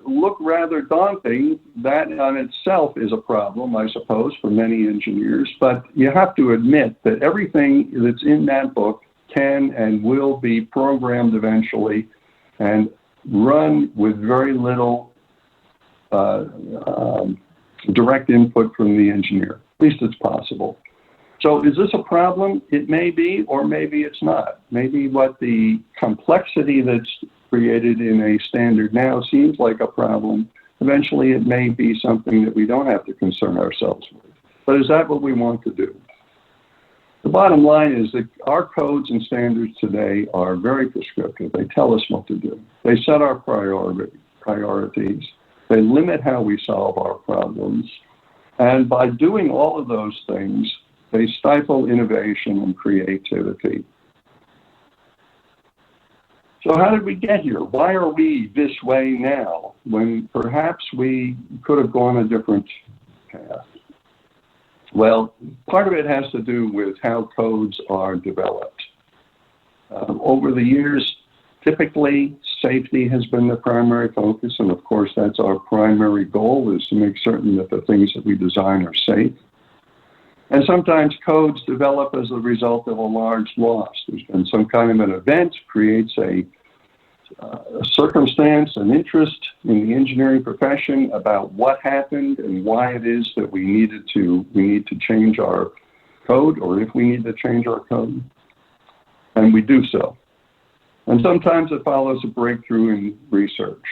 look rather daunting, that on itself is a problem, I suppose, for many engineers. But you have to admit that everything that's in that book can and will be programmed eventually and run with very little direct input from the engineer. At least it's possible. So is this a problem? It may be, or maybe it's not. Maybe what the complexity that's created in a standard now seems like a problem. Eventually, it may be something that we don't have to concern ourselves with. But is that what we want to do? The bottom line is that our codes and standards today are very prescriptive. They tell us what to do. They set our priorities. They limit how we solve our problems. And by doing all of those things, they stifle innovation and creativity. So how did we get here? Why are we this way now when perhaps we could have gone a different path? Well, part of it has to do with how codes are developed. Over the years, typically safety has been the primary focus, and of course that's our primary goal, is to make certain that the things that we design are safe. And sometimes codes develop as a result of a large loss. There's been some kind of an event, creates a circumstance, an interest in the engineering profession about what happened and why it is that we need to change our code, or if we need to change our code, and we do so. And sometimes it follows a breakthrough in research.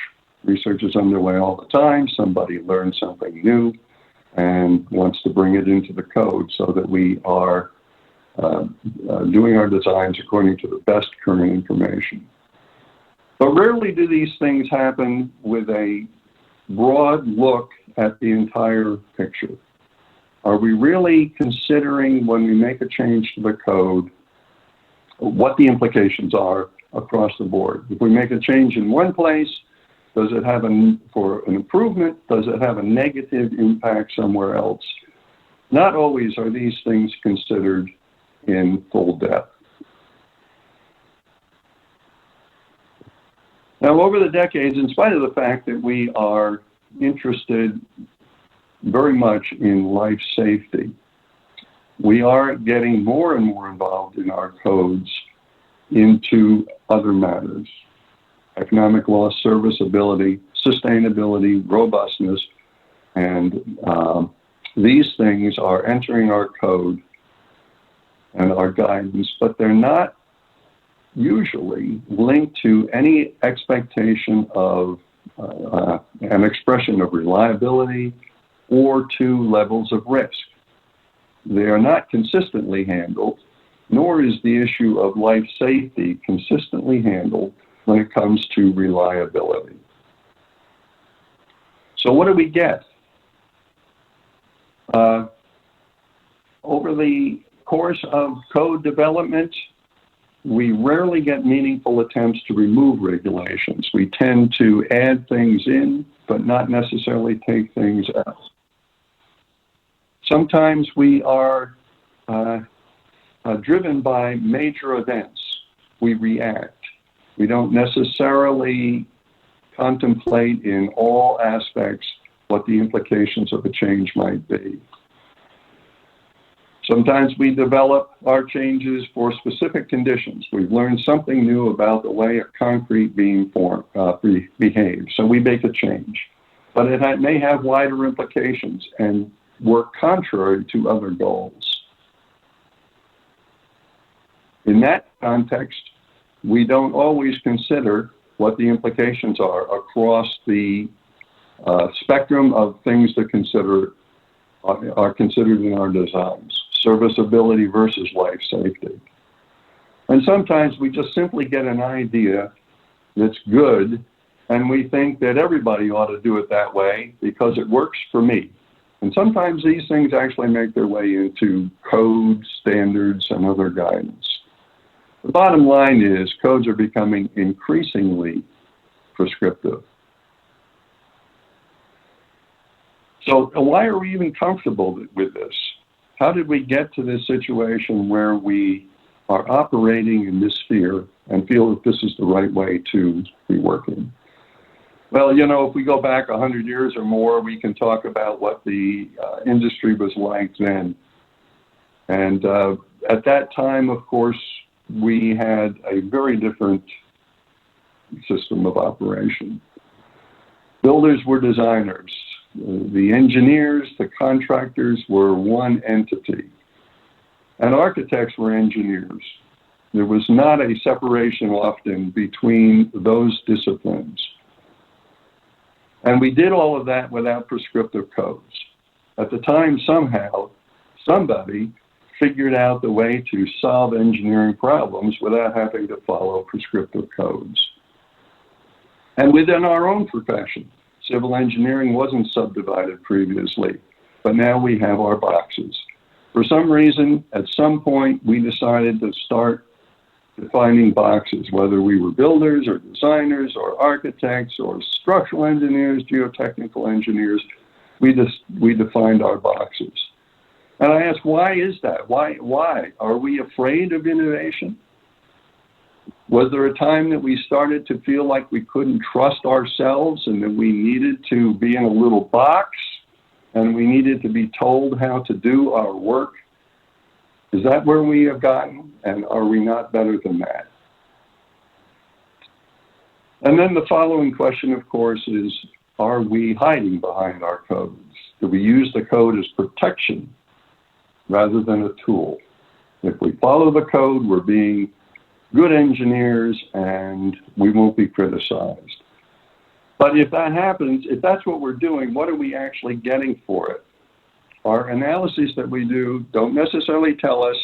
Research is underway all the time. Somebody learns something new and wants to bring it into the code so that we are doing our designs according to the best current information. But rarely do these things happen with a broad look at the entire picture. Are we really considering, when we make a change to the code, what the implications are across the board? If we make a change in one place, does it have for an improvement? Does it have a negative impact somewhere else? Not always are these things considered in full depth. Now, over the decades, in spite of the fact that we are interested very much in life safety, we are getting more and more involved in our codes into other matters: economic loss, serviceability, sustainability, robustness, and these things are entering our code and our guidance, but they're not usually linked to any expectation of an expression of reliability or to levels of risk. They are not consistently handled, nor is the issue of life safety consistently handled when it comes to reliability. So what do we get? Over the course of code development, we rarely get meaningful attempts to remove regulations. We tend to add things in, but not necessarily take things out. Sometimes we are driven by major events. We react. We don't necessarily contemplate in all aspects what the implications of a change might be. Sometimes we develop our changes for specific conditions. We've learned something new about the way a concrete beam behaves, so we make a change. But it may have wider implications and work contrary to other goals. In that context, we don't always consider what the implications are across the spectrum of things that are considered in our designs: serviceability versus life safety. And sometimes we just simply get an idea that's good, and we think that everybody ought to do it that way because it works for me. And sometimes these things actually make their way into code, standards, and other guidance. The bottom line is codes are becoming increasingly prescriptive. So why are we even comfortable with this? How did we get to this situation where we are operating in this sphere and feel that this is the right way to be working? Well, you know, if we go back 100 years or more, we can talk about what the industry was like then. And at that time, of course, we had a very different system of operation. Builders were designers. The engineers, the contractors were one entity. And architects were engineers. There was not a separation often between those disciplines. And we did all of that without prescriptive codes. At the time, somehow, somebody figured out the way to solve engineering problems without having to follow prescriptive codes. And within our own profession, civil engineering wasn't subdivided previously, but now we have our boxes. For some reason, at some point, we decided to start defining boxes, whether we were builders or designers or architects or structural engineers, geotechnical engineers, we defined our boxes. And I ask, why is that? Why? Are we afraid of innovation? Was there a time that we started to feel like we couldn't trust ourselves and that we needed to be in a little box and we needed to be told how to do our work? Is that where we have gotten? And are we not better than that? And then the following question, of course, is, are we hiding behind our codes? Do we use the code as protection rather than a tool? If we follow the code, we're being good engineers and we won't be criticized. But if that happens, if that's what we're doing, what are we actually getting for it? Our analyses that we do don't necessarily tell us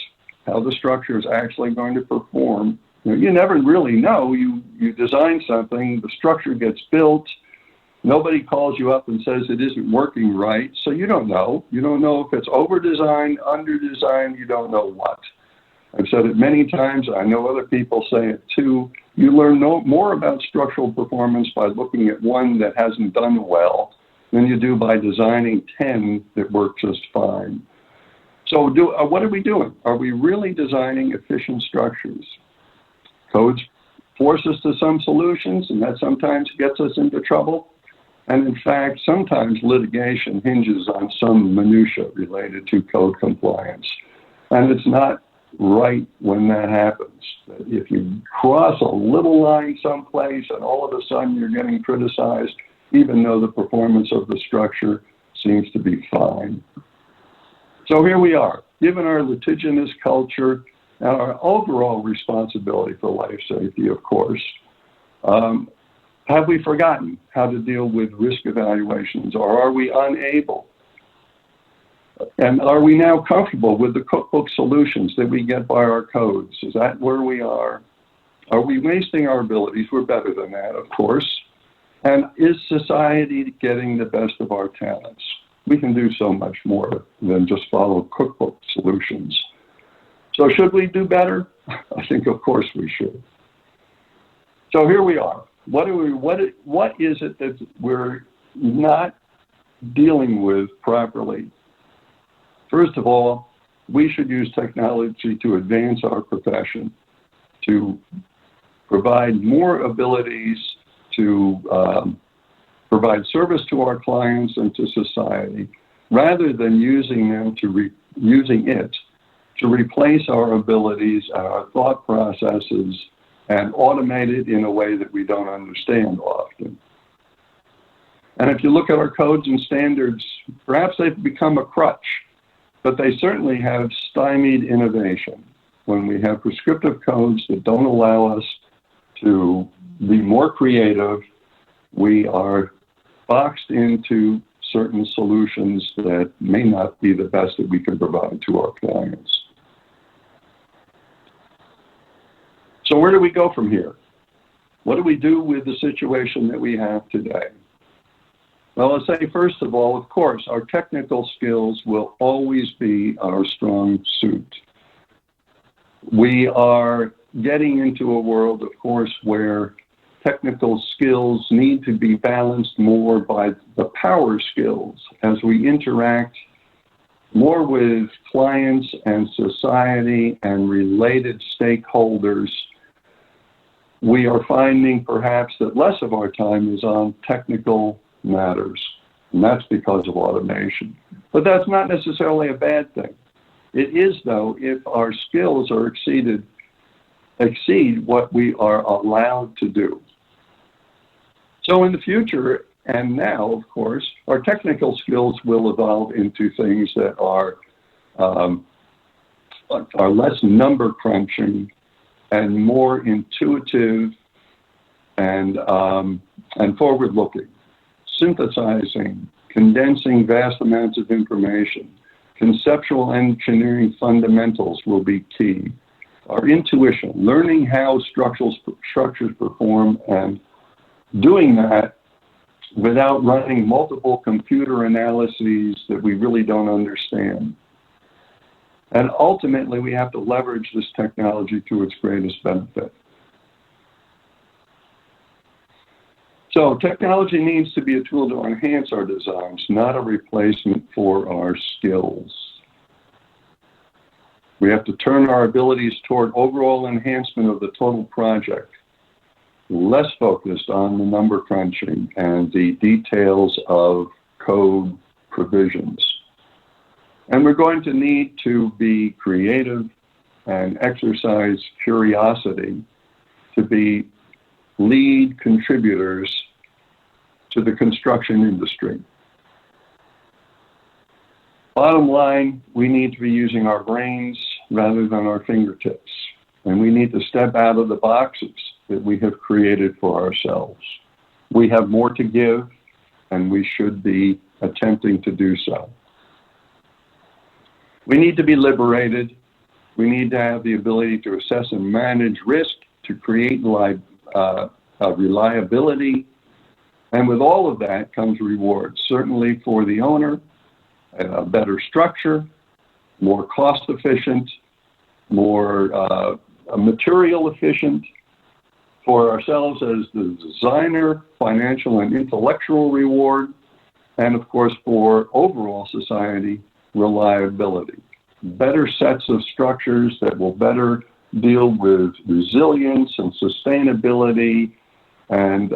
how the structure is actually going to perform. You never really know. You design something, the structure gets built, nobody calls you up and says it isn't working right, so you don't know. You don't know if it's over-designed, under-designed, you don't know what. I've said it many times, I know other people say it too. You learn more about structural performance by looking at one that hasn't done well than you do by designing 10 that work just fine. So what are we doing? Are we really designing efficient structures? Codes force us to some solutions, and that sometimes gets us into trouble. And in fact, sometimes litigation hinges on some minutia related to code compliance. And it's not right when that happens. If you cross a little line someplace and all of a sudden you're getting criticized, even though the performance of the structure seems to be fine. So here we are, given our litigious culture and our overall responsibility for life safety, of course, have we forgotten how to deal with risk evaluations, or are we unable? And are we now comfortable with the cookbook solutions that we get by our codes? Is that where we are? Are we wasting our abilities? We're better than that, of course. And is society getting the best of our talents? We can do so much more than just follow cookbook solutions. So should we do better? I think, of course, we should. So here we are. What is it that we're not dealing with properly? First of all, we should use technology to advance our profession, to provide more abilities to provide service to our clients and to society, rather than using it to replace our abilities and our thought processes and automate it in a way that we don't understand often. And if you look at our codes and standards, perhaps they've become a crutch, but they certainly have stymied innovation. When we have prescriptive codes that don't allow us to be more creative, we are boxed into certain solutions that may not be the best that we can provide to our clients. So where do we go from here? What do we do with the situation that we have today? Well, I'll say, first of all, of course, our technical skills will always be our strong suit. We are getting into a world, of course, where technical skills need to be balanced more by the power skills as we interact more with clients and society and related stakeholders. We are finding perhaps that less of our time is on technical matters, and that's because of automation. But that's not necessarily a bad thing. It is, though, if our skills are exceed what we are allowed to do. So in the future, and now, of course, our technical skills will evolve into things that are less number crunching and more intuitive and forward-looking. Synthesizing, condensing vast amounts of information. Conceptual engineering fundamentals will be key. Our intuition, learning how structures perform, and doing that without running multiple computer analyses that we really don't understand. And ultimately, we have to leverage this technology to its greatest benefit. So technology needs to be a tool to enhance our designs, not a replacement for our skills. We have to turn our abilities toward overall enhancement of the total project, less focused on the number crunching and the details of code provisions. And we're going to need to be creative and exercise curiosity to be lead contributors to the construction industry. Bottom line, we need to be using our brains rather than our fingertips. And we need to step out of the boxes that we have created for ourselves. We have more to give, and we should be attempting to do so. We need to be liberated. We need to have the ability to assess and manage risk, to create reliability. And with all of that comes rewards, certainly for the owner, a better structure, more cost efficient, more material efficient, for ourselves as the designer, financial and intellectual reward, and of course for overall society, reliability. Better sets of structures that will better deal with resilience and sustainability and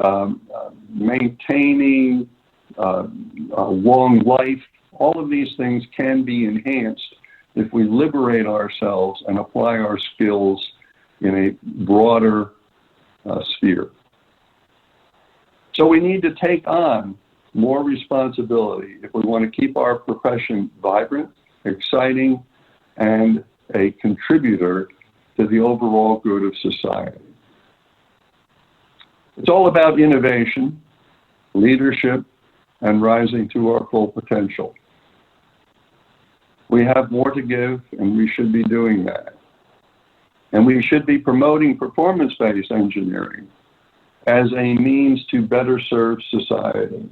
maintaining a long life. All of these things can be enhanced if we liberate ourselves and apply our skills in a broader sphere. So we need to take on more responsibility if we want to keep our profession vibrant, exciting, and a contributor to the overall good of society. It's all about innovation, leadership, and rising to our full potential. We have more to give, and we should be doing that. And we should be promoting performance-based engineering as a means to better serve society.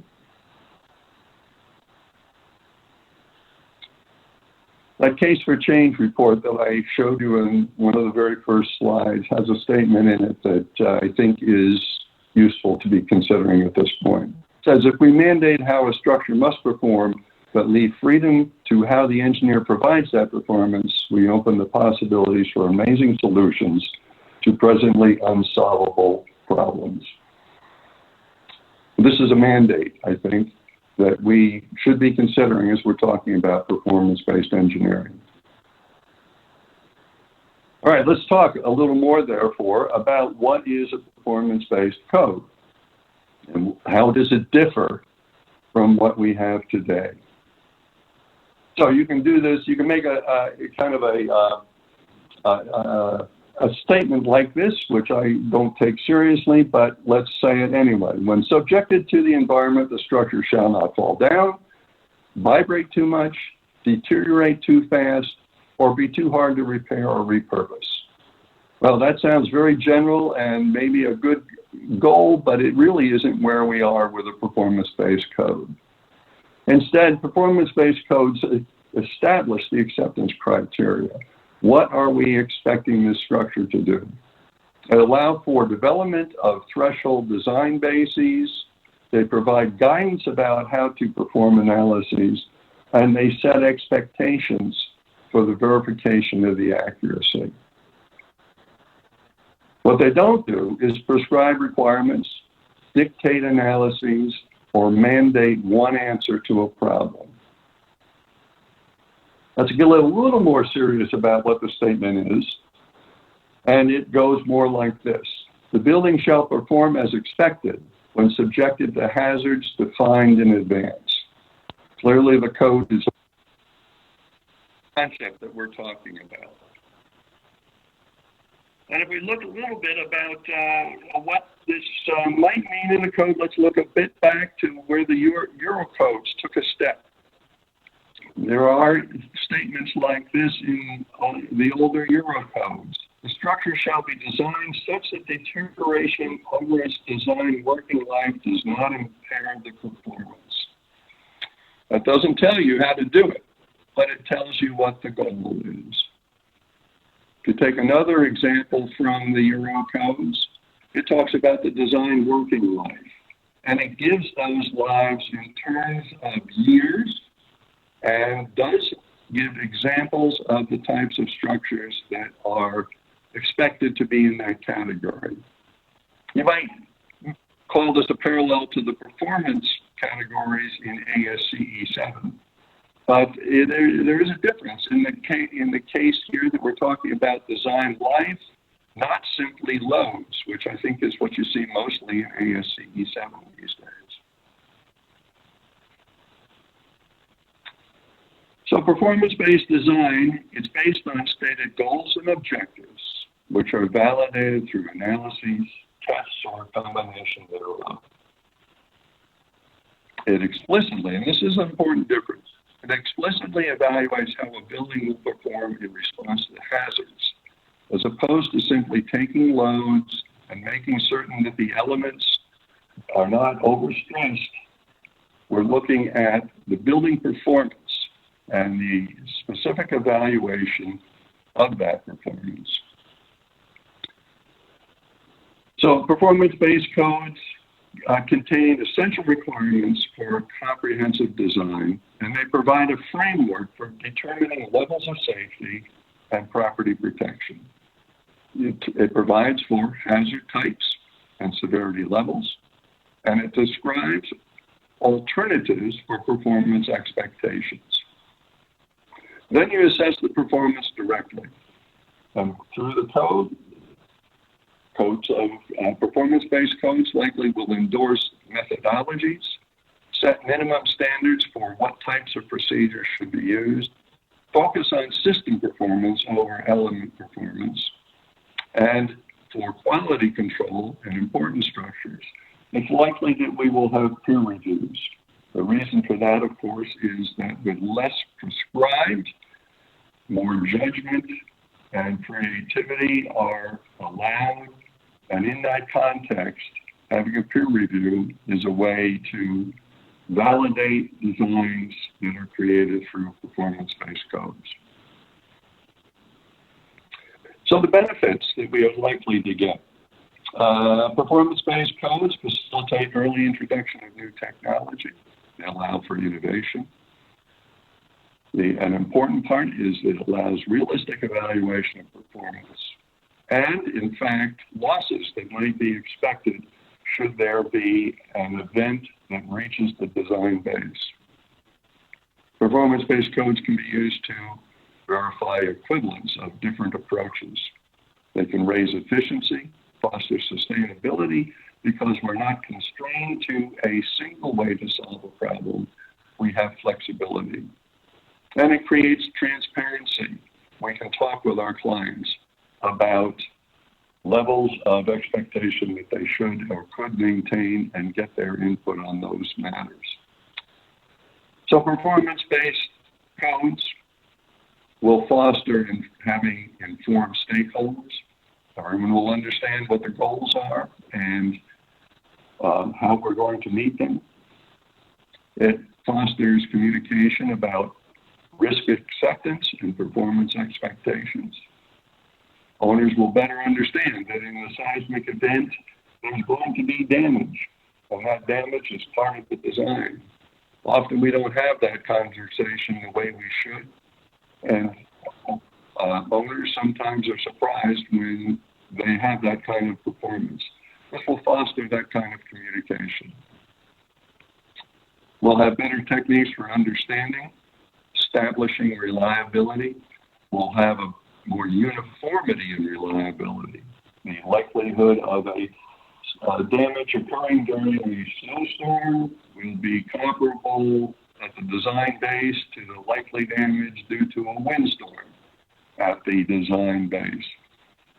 That Case for Change report that I showed you in one of the very first slides has a statement in it that I think is useful to be considering at this point. It says, if we mandate how a structure must perform, but leave freedom to how the engineer provides that performance, we open the possibilities for amazing solutions to presently unsolvable problems. This is a mandate, I think, that we should be considering as we're talking about performance-based engineering. All right, let's talk a little more, therefore, about what is a performance-based code and how does it differ from what we have today. So you can do this, you can make a statement like this, which I don't take seriously, but let's say it anyway. When subjected to the environment, the structure shall not fall down, vibrate too much, deteriorate too fast, or be too hard to repair or repurpose. Well, that sounds very general and maybe a good goal, but it really isn't where we are with a performance-based code. Instead, performance-based codes establish the acceptance criteria. What are we expecting this structure to do? They allow for development of threshold design bases. They provide guidance about how to perform analyses, and they set expectations for the verification of the accuracy. What they don't do is prescribe requirements, dictate analyses, or mandate one answer to a problem. Let's get a little more serious about what the statement is, and it goes more like this. The building shall perform as expected when subjected to hazards defined in advance. Clearly, the code is a concept that we're talking about. And if we look a little bit about what this might mean in the code, let's look a bit back to where the Euro codes took a step. There are statements like this in the older Euro codes. The structure shall be designed such that deterioration over its design working life does not impair the performance. That doesn't tell you how to do it, but it tells you what the goal is. To take another example from the Euro codes, it talks about the design working life, and it gives those lives in terms of years and does give examples of the types of structures that are expected to be in that category. You might call this a parallel to the performance categories in ASCE 7. But there is a difference in the case here that we're talking about design life, not simply loads, which I think is what you see mostly in ASCE 7 these days. So performance-based design is based on stated goals and objectives, which are validated through analyses, tests, or a combination thereof. It explicitly, and this is an important difference, it explicitly evaluates how a building will perform in response to the hazards, as opposed to simply taking loads and making certain that the elements are not overstressed. We're looking at the building performance and the specific evaluation of that performance. So performance-based codes contain essential requirements for comprehensive design, and they provide a framework for determining levels of safety and property protection. It provides for hazard types and severity levels, and it describes alternatives for performance expectations. Then you assess the performance directly through the code. Codes of performance-based codes likely will endorse methodologies, set minimum standards for what types of procedures should be used, focus on system performance over element performance, and for quality control and important structures, it's likely that we will have peer reviews. The reason for that, of course, is that with less prescribed, more judgment and creativity are allowed. And in that context, having a peer review is a way to validate designs that are created through performance-based codes. So the benefits that we are likely to get. Performance-based codes facilitate early introduction of new technology. They allow for innovation. An important part is that it allows realistic evaluation of performance and, in fact, losses that might be expected should there be an event that reaches the design base. Performance-based codes can be used to verify equivalence of different approaches. They can raise efficiency, foster sustainability, because we're not constrained to a single way to solve a problem. We have flexibility. And it creates transparency. We can talk with our clients about levels of expectation that they should or could maintain and get their input on those matters. So performance-based codes will foster in having informed stakeholders. Everyone will understand what their goals are and how we're going to meet them. It fosters communication about risk acceptance and performance expectations. Owners will better understand that in a seismic event, there's going to be damage, and that damage is part of the design. Often we don't have that conversation the way we should, and owners sometimes are surprised when they have that kind of performance. This will foster that kind of communication. We'll have better techniques for understanding, establishing reliability. We'll have a more uniformity in reliability. The likelihood of a damage occurring during a snowstorm will be comparable at the design base to the likely damage due to a windstorm at the design base,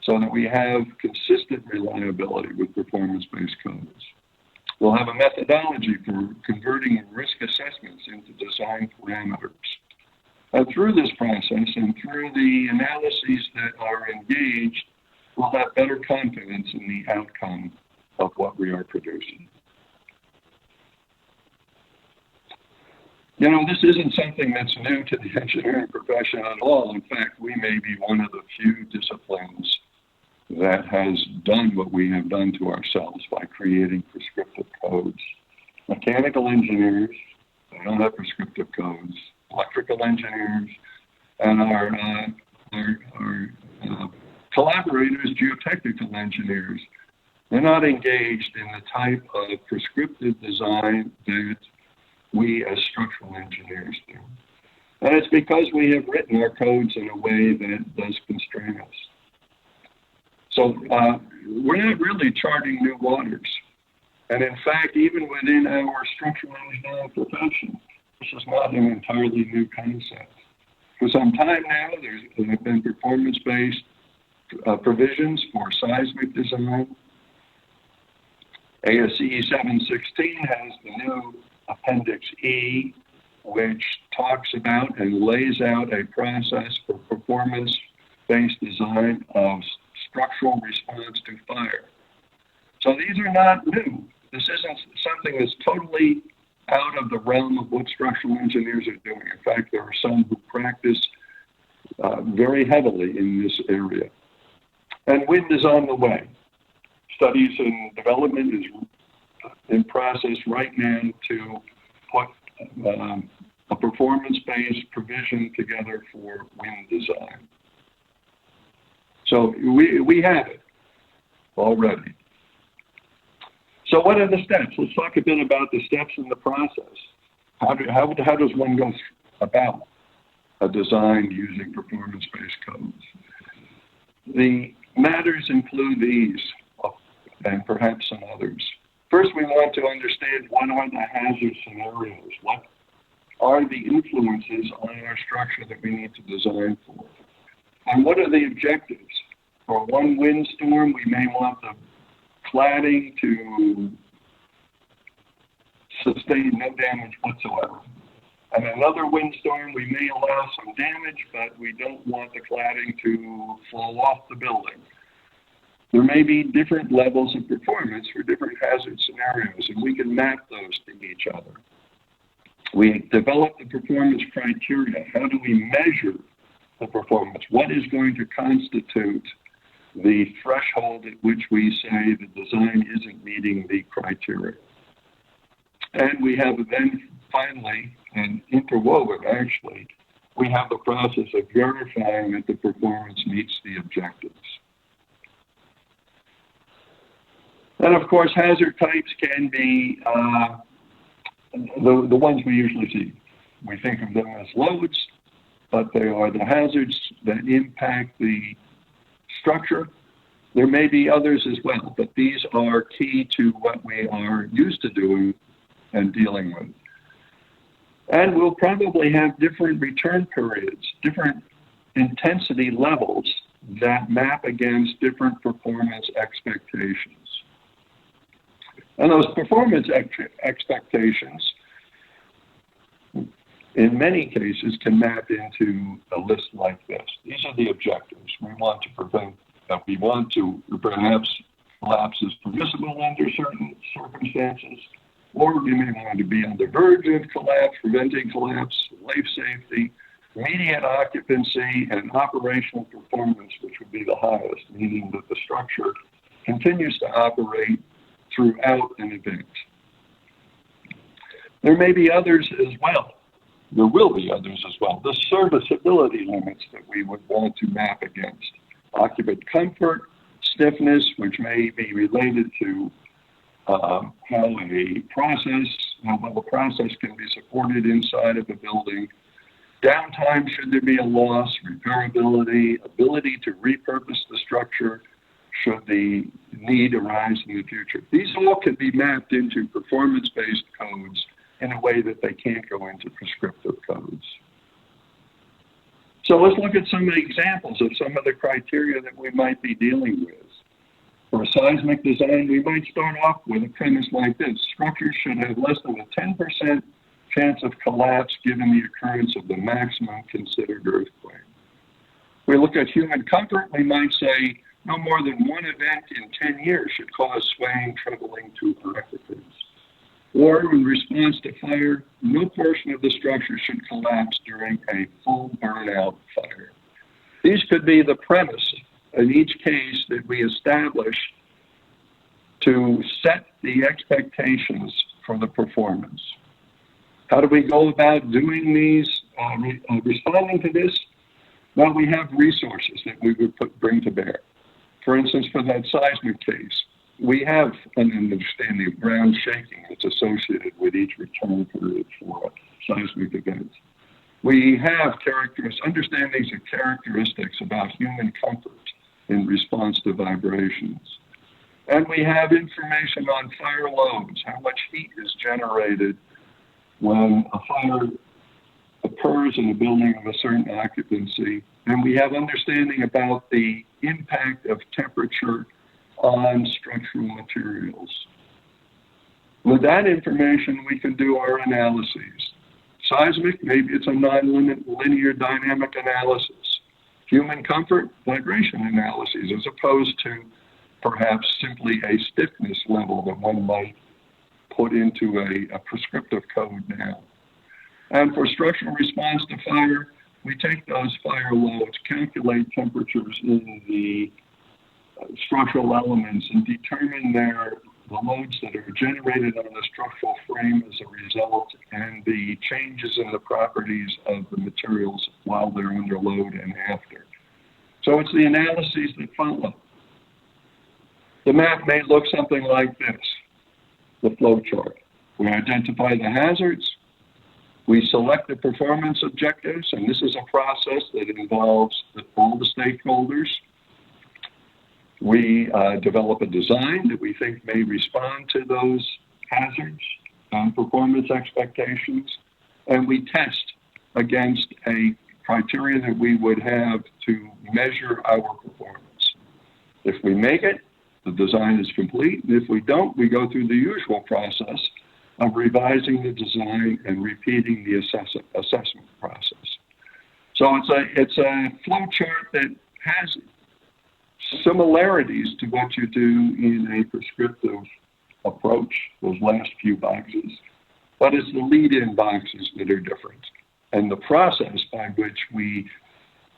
so that we have consistent reliability with performance-based codes. We'll have a methodology for converting risk assessments into design parameters. And through this process and through the analyses that are engaged, we'll have better confidence in the outcome of what we are producing. You know, this isn't something that's new to the engineering profession at all. In fact, we may be one of the few disciplines that has done what we have done to ourselves by creating prescriptive codes. Mechanical engineers, they don't have prescriptive codes. Electrical engineers, and our collaborators, geotechnical engineers. They're not engaged in the type of prescriptive design that we as structural engineers do. And it's because we have written our codes in a way that does constrain us. So we're not really charting new waters. And in fact, even within our structural engineering profession, this is not an entirely new concept. For some time now, there have been performance-based provisions for seismic design. ASCE 716 has the new Appendix E, which talks about and lays out a process for performance-based design of structural response to fire. So these are not new. This isn't something that's totally out of the realm of what structural engineers are doing. In fact, there are some who practice very heavily in this area. And wind is on the way. Studies and development is in process right now to put a performance-based provision together for wind design. So we have it already. So what are the steps? Let's talk a bit about the steps in the process. How does one go about a design using performance-based codes? The matters include these, and perhaps some others. First, we want to understand what are the hazard scenarios? What are the influences on our structure that we need to design for? And what are the objectives? For one windstorm, we may want the cladding to sustain no damage whatsoever. And another windstorm, we may allow some damage, but we don't want the cladding to fall off the building. There may be different levels of performance for different hazard scenarios, and we can map those to each other. We develop the performance criteria. How do we measure the performance? What is going to constitute the threshold at which we say the design isn't meeting the criteria? And we have then finally, and interwoven actually, we have the process of verifying that the performance meets the objectives. And of course, hazard types can be the ones we usually see. We think of them as loads, but they are the hazards that impact the structure. There may be others as well, but these are key to what we are used to doing and dealing with. And we'll probably have different return periods, different intensity levels that map against different performance expectations. And those performance expectations, in many cases, can map into a list like this. These are the objectives. We want to prevent that. We want to perhaps collapse is permissible under certain circumstances, or we may want to be on the verge of collapse, preventing collapse, life safety, immediate occupancy, and operational performance, which would be the highest, meaning that the structure continues to operate throughout an event. There may be others as well. There will be others as well. The serviceability limits that we would want to map against. Occupant comfort, stiffness, which may be related to how a process can be supported inside of a building. Downtime, should there be a loss, repairability, ability to repurpose the structure, should the need arise in the future. These all can be mapped into performance-based codes in a way that they can't go into prescriptive codes. So let's look at some examples of some of the criteria that we might be dealing with. For a seismic design, we might start off with a premise like this. Structures should have less than a 10% chance of collapse given the occurrence of the maximum considered earthquake. We look at human comfort, we might say no more than one event in 10 years should cause swaying, trembling to occupants. Or in response to fire, no portion of the structure should collapse during a full burnout fire. These could be the premise in each case that we establish to set the expectations for the performance. How do we go about doing these, responding to this? Well, we have resources that we would bring to bear. For instance, for that seismic case, we have an understanding of ground shaking that's associated with each return period for seismic events. We have understandings of characteristics about human comfort in response to vibrations. And we have information on fire loads, how much heat is generated when a fire occurs in a building of a certain occupancy. And we have understanding about the impact of temperature on structural materials. With that information, we can do our analyses. Seismic, maybe it's a non-linear dynamic analysis. Human comfort, vibration analyses, as opposed to perhaps simply a stiffness level that one might put into a prescriptive code now. And for structural response to fire, we take those fire loads, calculate temperatures in the structural elements, and determine the loads that are generated on the structural frame as a result, and the changes in the properties of the materials while they're under load and after. So it's the analyses that follow. The map may look something like this, the flow chart. We identify the hazards, we select the performance objectives, and this is a process that involves all the stakeholders. We develop a design that we think may respond to those hazards and performance expectations, and we test against a criteria that we would have to measure our performance. If we make it, the design is complete, and if we don't, we go through the usual process of revising the design and repeating the assessment process. So it's a flow chart that has similarities to what you do in a prescriptive approach, those last few boxes, but it's the lead-in boxes that are different. And the process by which we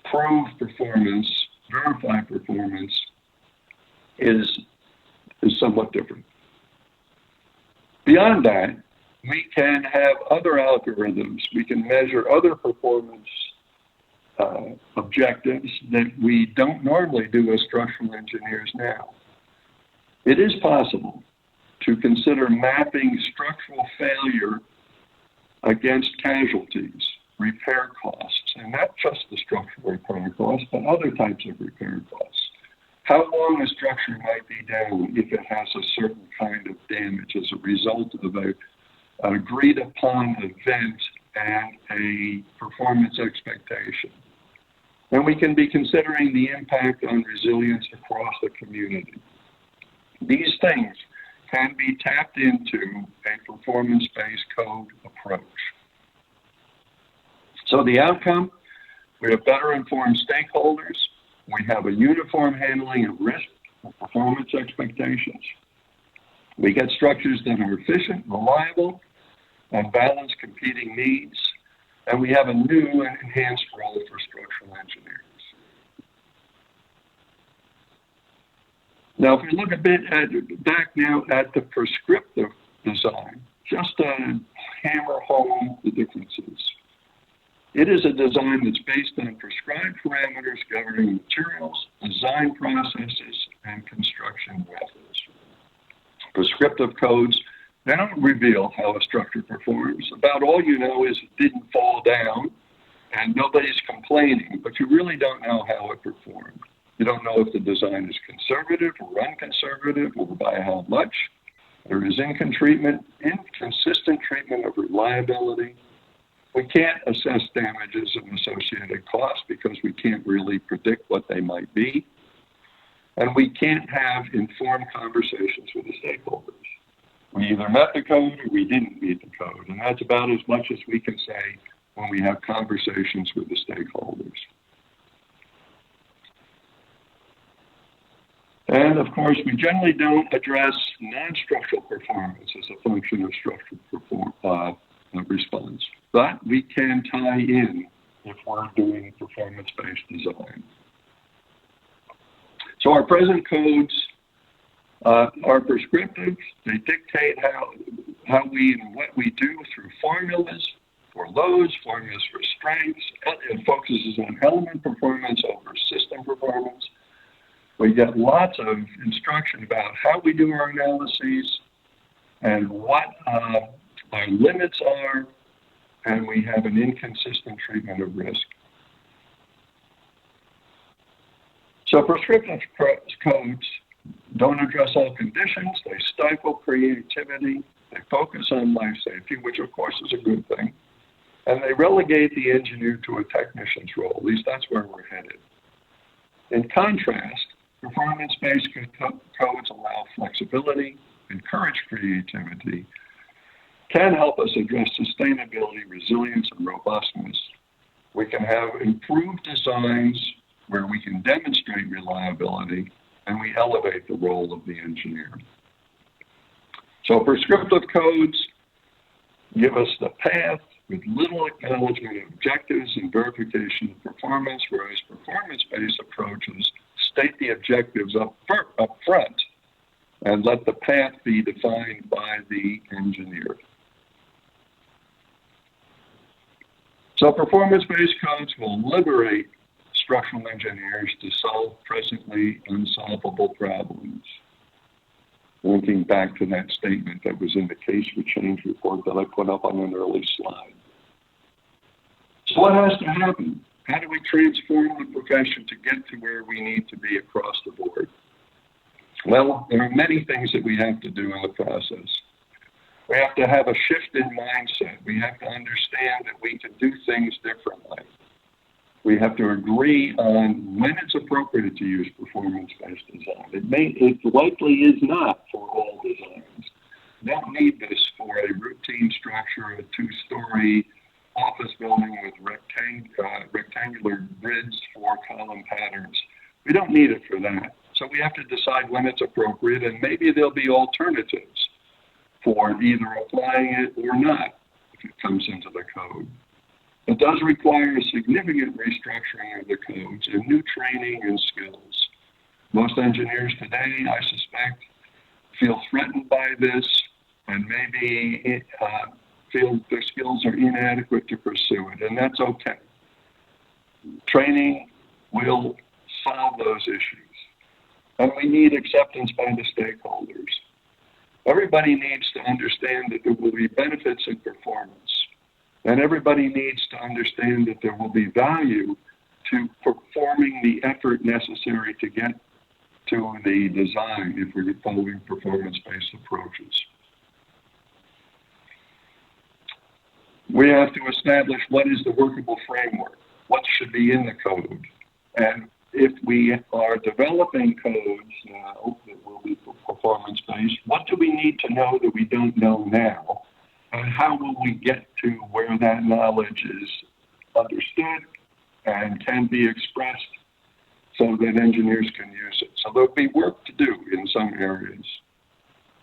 prove performance, verify performance, is somewhat different. Beyond that, we can have other algorithms. We can measure other performance objectives that we don't normally do as structural engineers now. It is possible to consider mapping structural failure against casualties, repair costs, and not just the structural repair costs, but other types of repair costs. How long a structure might be down if it has a certain kind of damage as a result of an agreed upon event and a performance expectation. And we can be considering the impact on resilience across the community. These things can be tapped into a performance-based code approach. So the outcome, we have better informed stakeholders. We have a uniform handling of risk and performance expectations. We get structures that are efficient, reliable, and balance competing needs. And we have a new and enhanced role for structural engineers. Now, if we look a bit back now at the prescriptive design, just to hammer home the differences. It is a design that's based on prescribed parameters governing materials, design processes, and construction methods. Prescriptive codes, they don't reveal how a structure performs. About all you know is it didn't fall down, and nobody's complaining, but you really don't know how it performed. You don't know if the design is conservative or unconservative, or by how much. There is inconsistent treatment of reliability. We can't assess damages and associated costs because we can't really predict what they might be. And we can't have informed conversations with the stakeholders. We either met the code or we didn't meet the code. And that's about as much as we can say when we have conversations with the stakeholders. And of course, we generally don't address non-structural performance as a function of structural response. But we can tie in if we're doing performance-based design. So our present codes are prescriptive. They dictate how we and what we do through formulas. for loads, formulas for strengths. It focuses on element performance over system performance. We get lots of instruction about how we do our analyses and what our limits are, and we have an inconsistent treatment of risk. So prescriptive codes don't address all conditions. They stifle creativity. They focus on life safety, which of course is a good thing. And they relegate the engineer to a technician's role. At least that's where we're headed. In contrast, performance-based codes allow flexibility, encourage creativity, can help us address sustainability, resilience, and robustness. We can have improved designs where we can demonstrate reliability, and we elevate the role of the engineer. So prescriptive codes give us the path with little acknowledgement of objectives and verification of performance, whereas performance-based approaches state the objectives up front and let the path be defined by the engineer. So performance-based codes will liberate structural engineers to solve presently unsolvable problems. Linking back to that statement that was in the case for change report that I put up on an early slide. So what has to happen? How do we transform the profession to get to where we need to be across the board? Well, there are many things that we have to do in the process. We have to have a shift in mindset. We have to understand that we can do things differently. We have to agree on when it's appropriate to use performance-based design. It likely is not for all designs. You don't need this for a routine structure, a two-story office building with rectangular grids, 4-column patterns. We don't need it for that. So we have to decide when it's appropriate, and maybe there'll be alternatives for either applying it or not if it comes into the code. It does require a significant restructuring of the codes and new training and skills. Most engineers today, I suspect, feel threatened by this and maybe feel their skills are inadequate to pursue it, and that's okay. Training will solve those issues, and we need acceptance by the stakeholders. Everybody needs to understand that there will be benefits in performance, and everybody needs to understand that there will be value to performing the effort necessary to get to the design if we're following performance-based approaches. We have to establish what is the workable framework, what should be in the code. And if we are developing codes now that will be performance-based, what do we need to know that we don't know now? And how will we get to where that knowledge is understood and can be expressed so that engineers can use it? So there'll be work to do in some areas.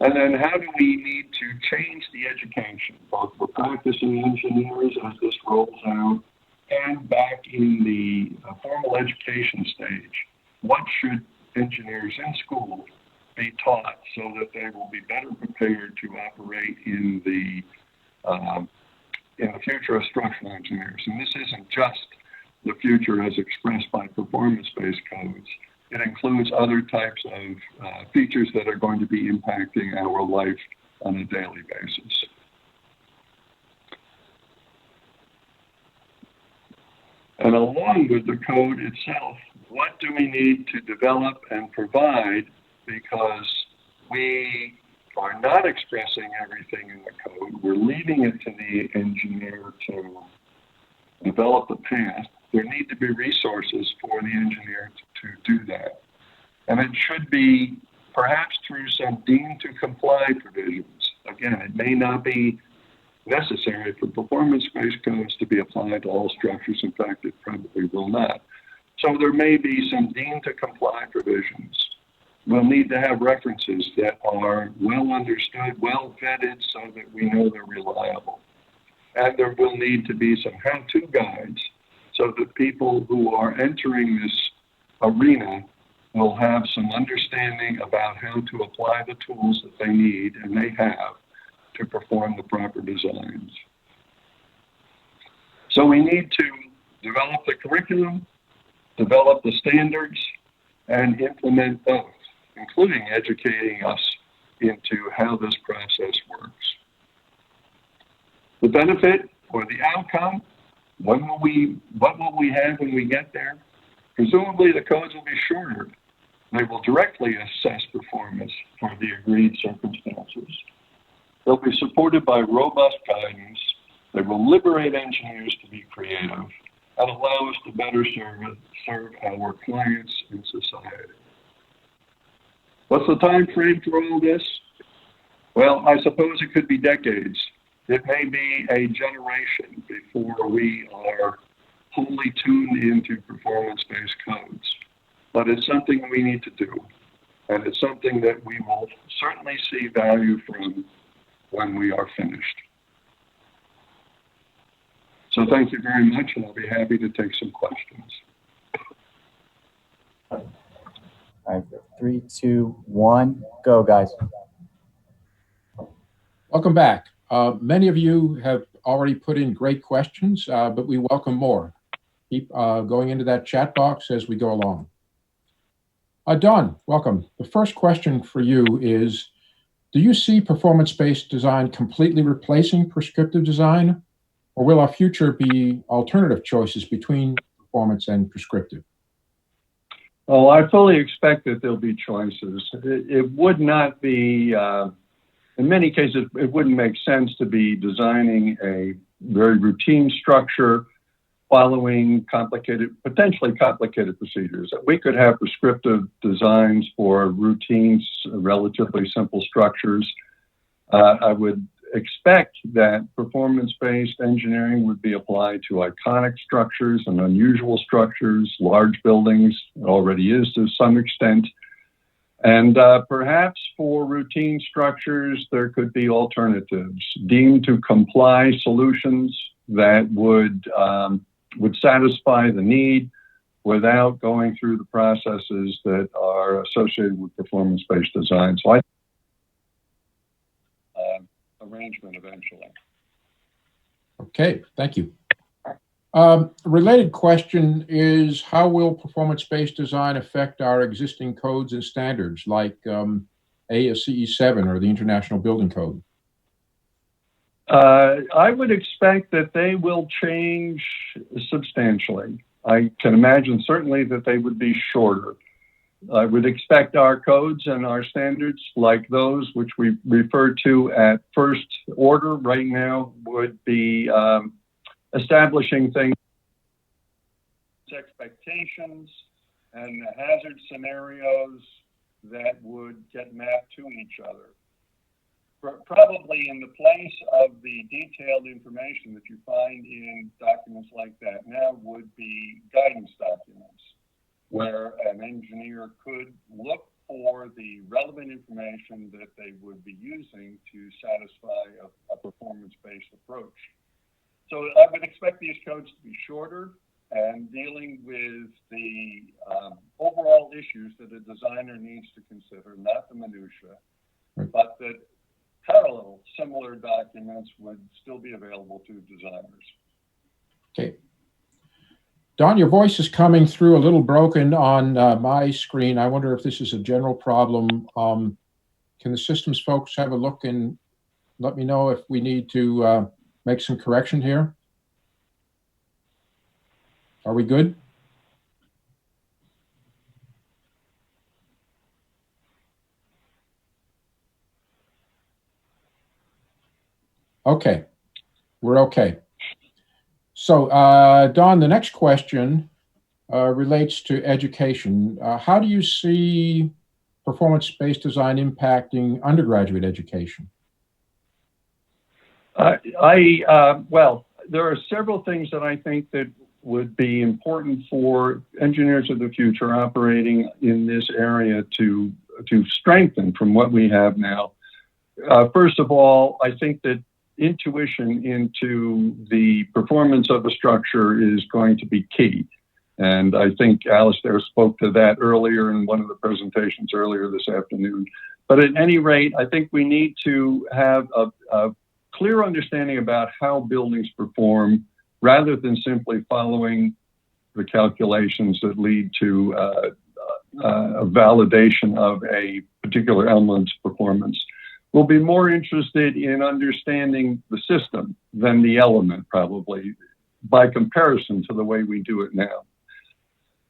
And then how do we need to change the education, both for practicing engineers as this rolls out and back in the formal education stage? What should engineers in school be taught so that they will be better prepared to operate in the future of structural engineers? And this isn't just the future as expressed by performance-based codes. It includes other types of features that are going to be impacting our life on a daily basis. And along with the code itself, what do we need to develop and provide, because we are not expressing everything in the code. We're leaving it to the engineer to develop the path. There need to be resources for the engineer to do that. And it should be perhaps through some deemed to comply provisions. Again, it may not be necessary for performance-based codes to be applied to all structures. In fact, it probably will not. So there may be some deemed to comply provisions. We'll need to have references that are well understood, well vetted, so that we know they're reliable. And there will need to be some how-to guides so that people who are entering this arena will have some understanding about how to apply the tools that they need and they have to perform the proper designs. So we need to develop the curriculum, develop the standards, and implement both, including educating us into how this process works. The benefit or the outcome, what will we have when we get there? Presumably the codes will be shorter. They will directly assess performance for the agreed circumstances. They'll be supported by robust guidance. They will liberate engineers to be creative and allow us to better serve our clients and society. What's the time frame for all this? Well, I suppose it could be decades. It may be a generation before we are wholly tuned into performance-based codes. But it's something we need to do. And it's something that we will certainly see value from when we are finished. So thank you very much, and I'll be happy to take some questions. All right, 3, 2, 1, go, guys. Welcome back. Many of you have already put in great questions, but we welcome more. Keep going into that chat box as we go along. Don, welcome. The first question for you is, do you see performance-based design completely replacing prescriptive design, or will our future be alternative choices between performance and prescriptive? Oh, I fully expect that there'll be choices. It would not be, in many cases, it wouldn't make sense to be designing a very routine structure following potentially complicated procedures. We could have prescriptive designs for routines, relatively simple structures. I would expect that performance-based engineering would be applied to iconic structures and unusual structures, large buildings. It already is to some extent. And perhaps for routine structures, there could be alternatives, deemed to comply solutions that would satisfy the need without going through the processes that are associated with performance-based design. So I arrangement eventually. Okay, thank you. Related question is, how will performance-based design affect our existing codes and standards like ASCE 7 or the International Building Code? I would expect that they will change substantially. I can imagine certainly that they would be shorter. I would expect our codes and our standards, like those which we refer to at first order right now, would be establishing things, expectations, and the hazard scenarios that would get mapped to each other. Probably in the place of the detailed information that you find in documents like that now would be guidance documents, where an engineer could look for the relevant information that they would be using to satisfy a performance-based approach. So I would expect these codes to be shorter and dealing with the overall issues that a designer needs to consider, not the minutia, but that parallel similar documents would still be available to designers. Okay. Don, your voice is coming through a little broken on my screen. I wonder if this is a general problem. Can the systems folks have a look and let me know if we need to make some correction here? Are we good? Okay, we're okay. So, Don, the next question relates to education. How do you see performance-based design impacting undergraduate education? Well, there are several things that I think that would be important for engineers of the future operating in this area to strengthen from what we have now. First of all, I think that intuition into the performance of a structure is going to be key. And I think Alistair spoke to that earlier in one of the presentations earlier this afternoon. But at any rate, I think we need to have a clear understanding about how buildings perform rather than simply following the calculations that lead to a validation of a particular element's performance. We'll be more interested in understanding the system than the element, probably, by comparison to the way we do it now.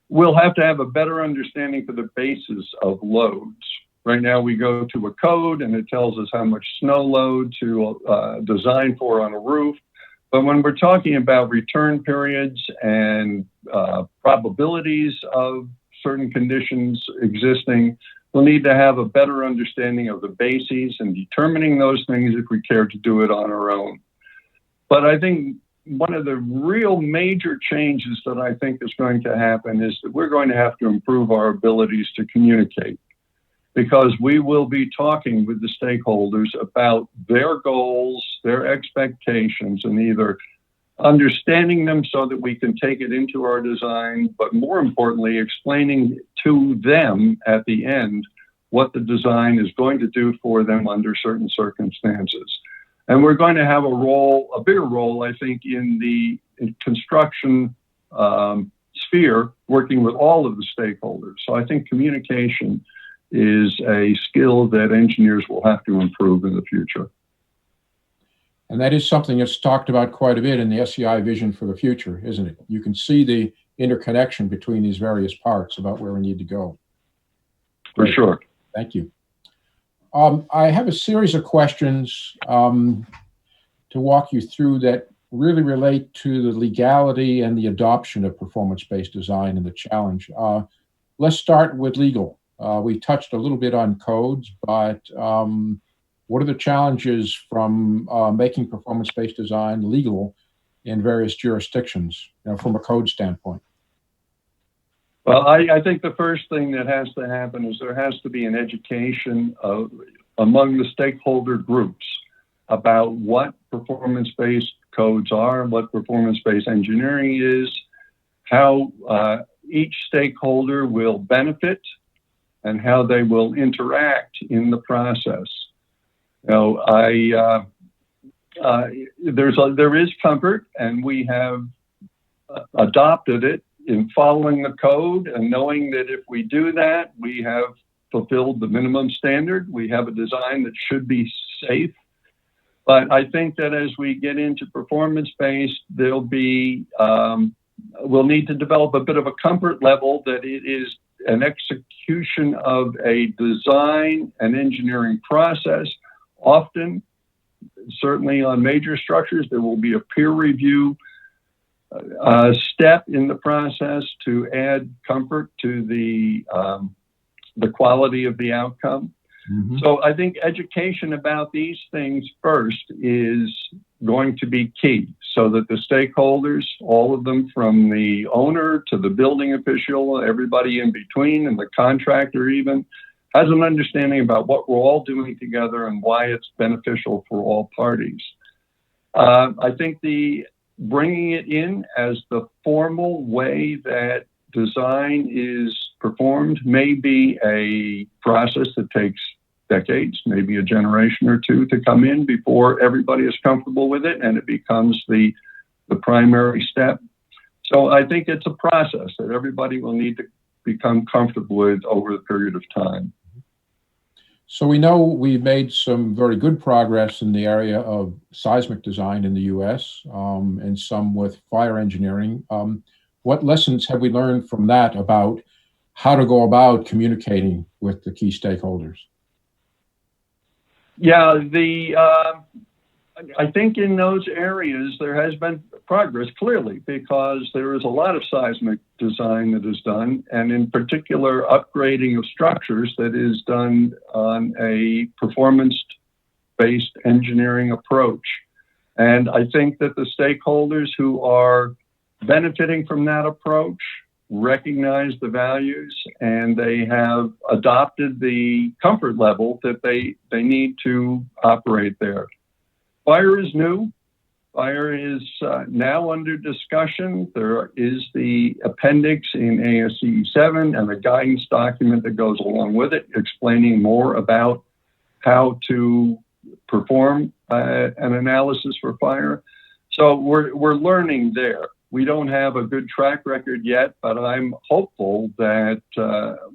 We'll have to have a better understanding for the basis of loads. Right now, we go to a code and it tells us how much snow load to design for on a roof. But when we're talking about return periods and probabilities of certain conditions existing, we'll need to have a better understanding of the bases and determining those things if we care to do it on our own. But I think one of the real major changes that I think is going to happen is that we're going to have to improve our abilities to communicate, because we will be talking with the stakeholders about their goals, their expectations, and either understanding them so that we can take it into our design, but more importantly, explaining to them at the end what the design is going to do for them under certain circumstances. And we're going to have a bigger role, I think, in the construction sphere, working with all of the stakeholders. So I think communication is a skill that engineers will have to improve in the future. And that is something that's talked about quite a bit in the SEI vision for the future, isn't it? You can see the interconnection between these various parts about where we need to go. For sure. Thank you. I have a series of questions to walk you through that really relate to the legality and the adoption of performance-based design and the challenge. Let's start with legal. We touched a little bit on codes, but what are the challenges from making performance-based design legal in various jurisdictions, from a code standpoint? Well, I think the first thing that has to happen is there has to be an education among the stakeholder groups about what performance-based codes are, what performance-based engineering is, how each stakeholder will benefit, and how they will interact in the process. There is comfort, and we have adopted it in following the code and knowing that if we do that, we have fulfilled the minimum standard. We have a design that should be safe. But I think that as we get into performance-based, we'll need to develop a bit of a comfort level that it is an execution of a design and engineering process. Often, certainly on major structures, there will be a peer review step in the process to add comfort to the quality of the outcome. Mm-hmm. So I think education about these things first is going to be key, so that the stakeholders, all of them from the owner to the building official, everybody in between, and the contractor even, has an understanding about what we're all doing together and why it's beneficial for all parties. I think bringing it in as the formal way that design is performed may be a process that takes decades, maybe a generation or two to come in before everybody is comfortable with it and it becomes the primary step. So I think it's a process that everybody will need to become comfortable with over a period of time. So we know we've made some very good progress in the area of seismic design in the U.S. And some with fire engineering. What lessons have we learned from that about how to go about communicating with the key stakeholders? Yeah, I think in those areas there has been progress, clearly, because there is a lot of seismic design that is done, and in particular upgrading of structures that is done on a performance-based engineering approach. And I think that the stakeholders who are benefiting from that approach recognize the values, and they have adopted the comfort level that they need to operate there. Fire is new. Fire is now under discussion. There is the appendix in ASCE 7 and a guidance document that goes along with it, explaining more about how to perform an analysis for fire. So we're learning there. We don't have a good track record yet, but I'm hopeful that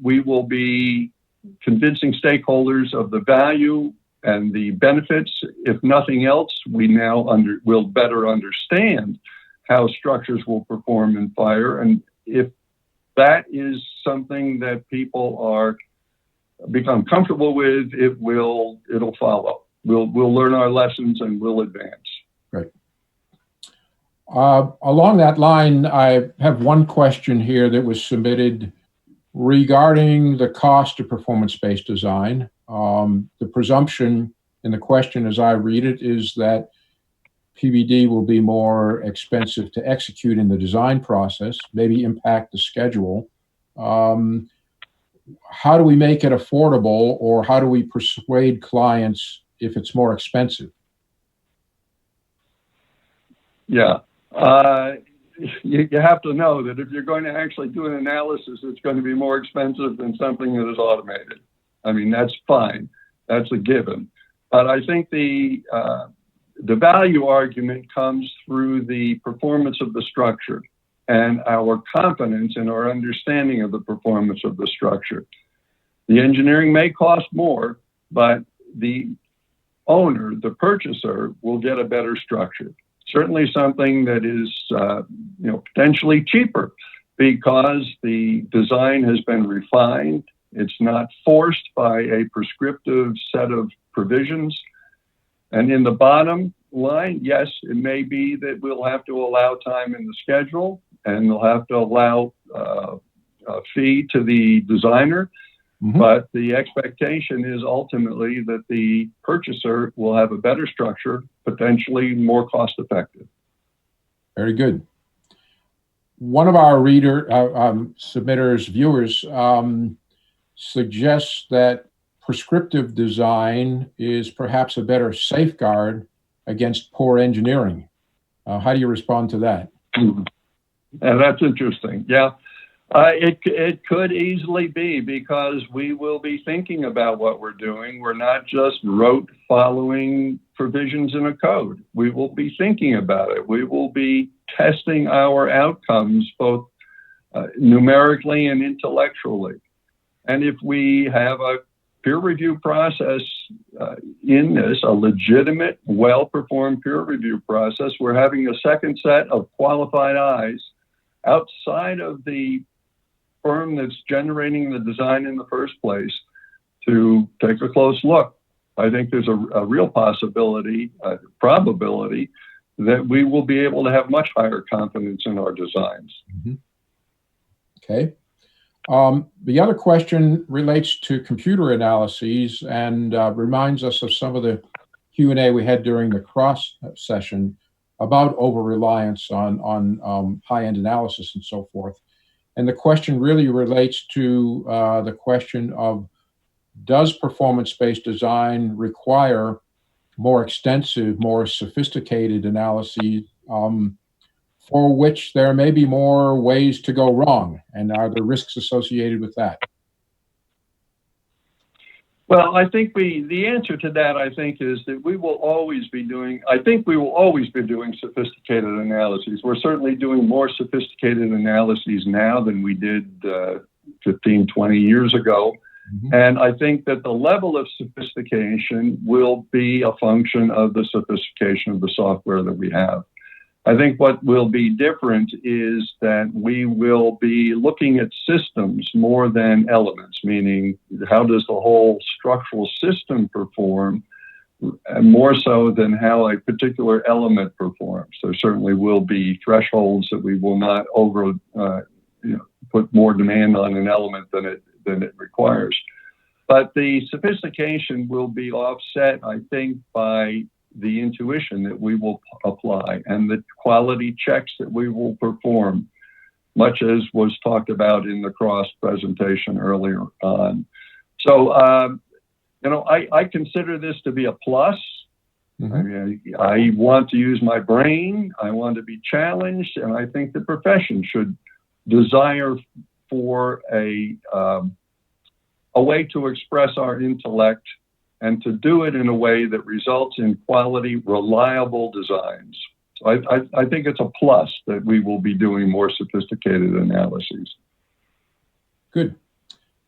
we will be convincing stakeholders of the value and the benefits. If nothing else, we now will better understand how structures will perform in fire. And if that is something that people are become comfortable with, it'll follow. We'll learn our lessons and we'll advance. Great. Along that line, I have one question here that was submitted regarding the cost of performance-based design. The presumption in the question, as I read it, is that PBD will be more expensive to execute in the design process, maybe impact the schedule. How do we make it affordable, or how do we persuade clients if it's more expensive? Yeah. You have to know that if you're going to actually do an analysis, it's going to be more expensive than something that is automated. I mean, that's fine. That's a given. But I think the value argument comes through the performance of the structure and our confidence in our understanding of the performance of the structure. The engineering may cost more, but the owner, the purchaser, will get a better structure. Certainly something that is potentially cheaper because the design has been refined. It's not forced by a prescriptive set of provisions. And in the bottom line, yes, it may be that we'll have to allow time in the schedule, and we'll have to allow a fee to the designer. Mm-hmm. But the expectation is ultimately that the purchaser will have a better structure, potentially more cost effective. Very good. One of our submitters, viewers, suggests that prescriptive design is perhaps a better safeguard against poor engineering. How do you respond to that? Mm-hmm. And that's interesting. Yeah. It could easily be, because we will be thinking about what we're doing. We're not just rote following provisions in a code. We will be thinking about it. We will be testing our outcomes both numerically and intellectually. And if we have a peer review process in this, a legitimate, well-performed peer review process, we're having a second set of qualified eyes outside of the firm that's generating the design in the first place to take a close look. I think there's a real probability that we will be able to have much higher confidence in our designs. Mm-hmm. Okay. The other question relates to computer analyses and reminds us of some of the Q&A we had during the cross session about over-reliance on high-end analysis and so forth. And the question really relates to the question of, does performance-based design require more extensive, more sophisticated analyses for which there may be more ways to go wrong? And are there risks associated with that? Well, I think the answer to that, I think, is that we will always be doing sophisticated analyses. We're certainly doing more sophisticated analyses now than we did 15, 20 years ago. Mm-hmm. And I think that the level of sophistication will be a function of the sophistication of the software that we have. I think what will be different is that we will be looking at systems more than elements, meaning how does the whole structural system perform, more so than how a particular element performs. There certainly will be thresholds that we will not put more demand on an element than it requires. But the sophistication will be offset, I think, by the intuition that we will apply and the quality checks that we will perform, much as was talked about in the cross presentation earlier on. So, I consider this to be a plus. Mm-hmm. I mean, I want to use my brain. I want to be challenged. And I think the profession should desire for a way to express our intellect and to do it in a way that results in quality, reliable designs. So I think it's a plus that we will be doing more sophisticated analyses. Good.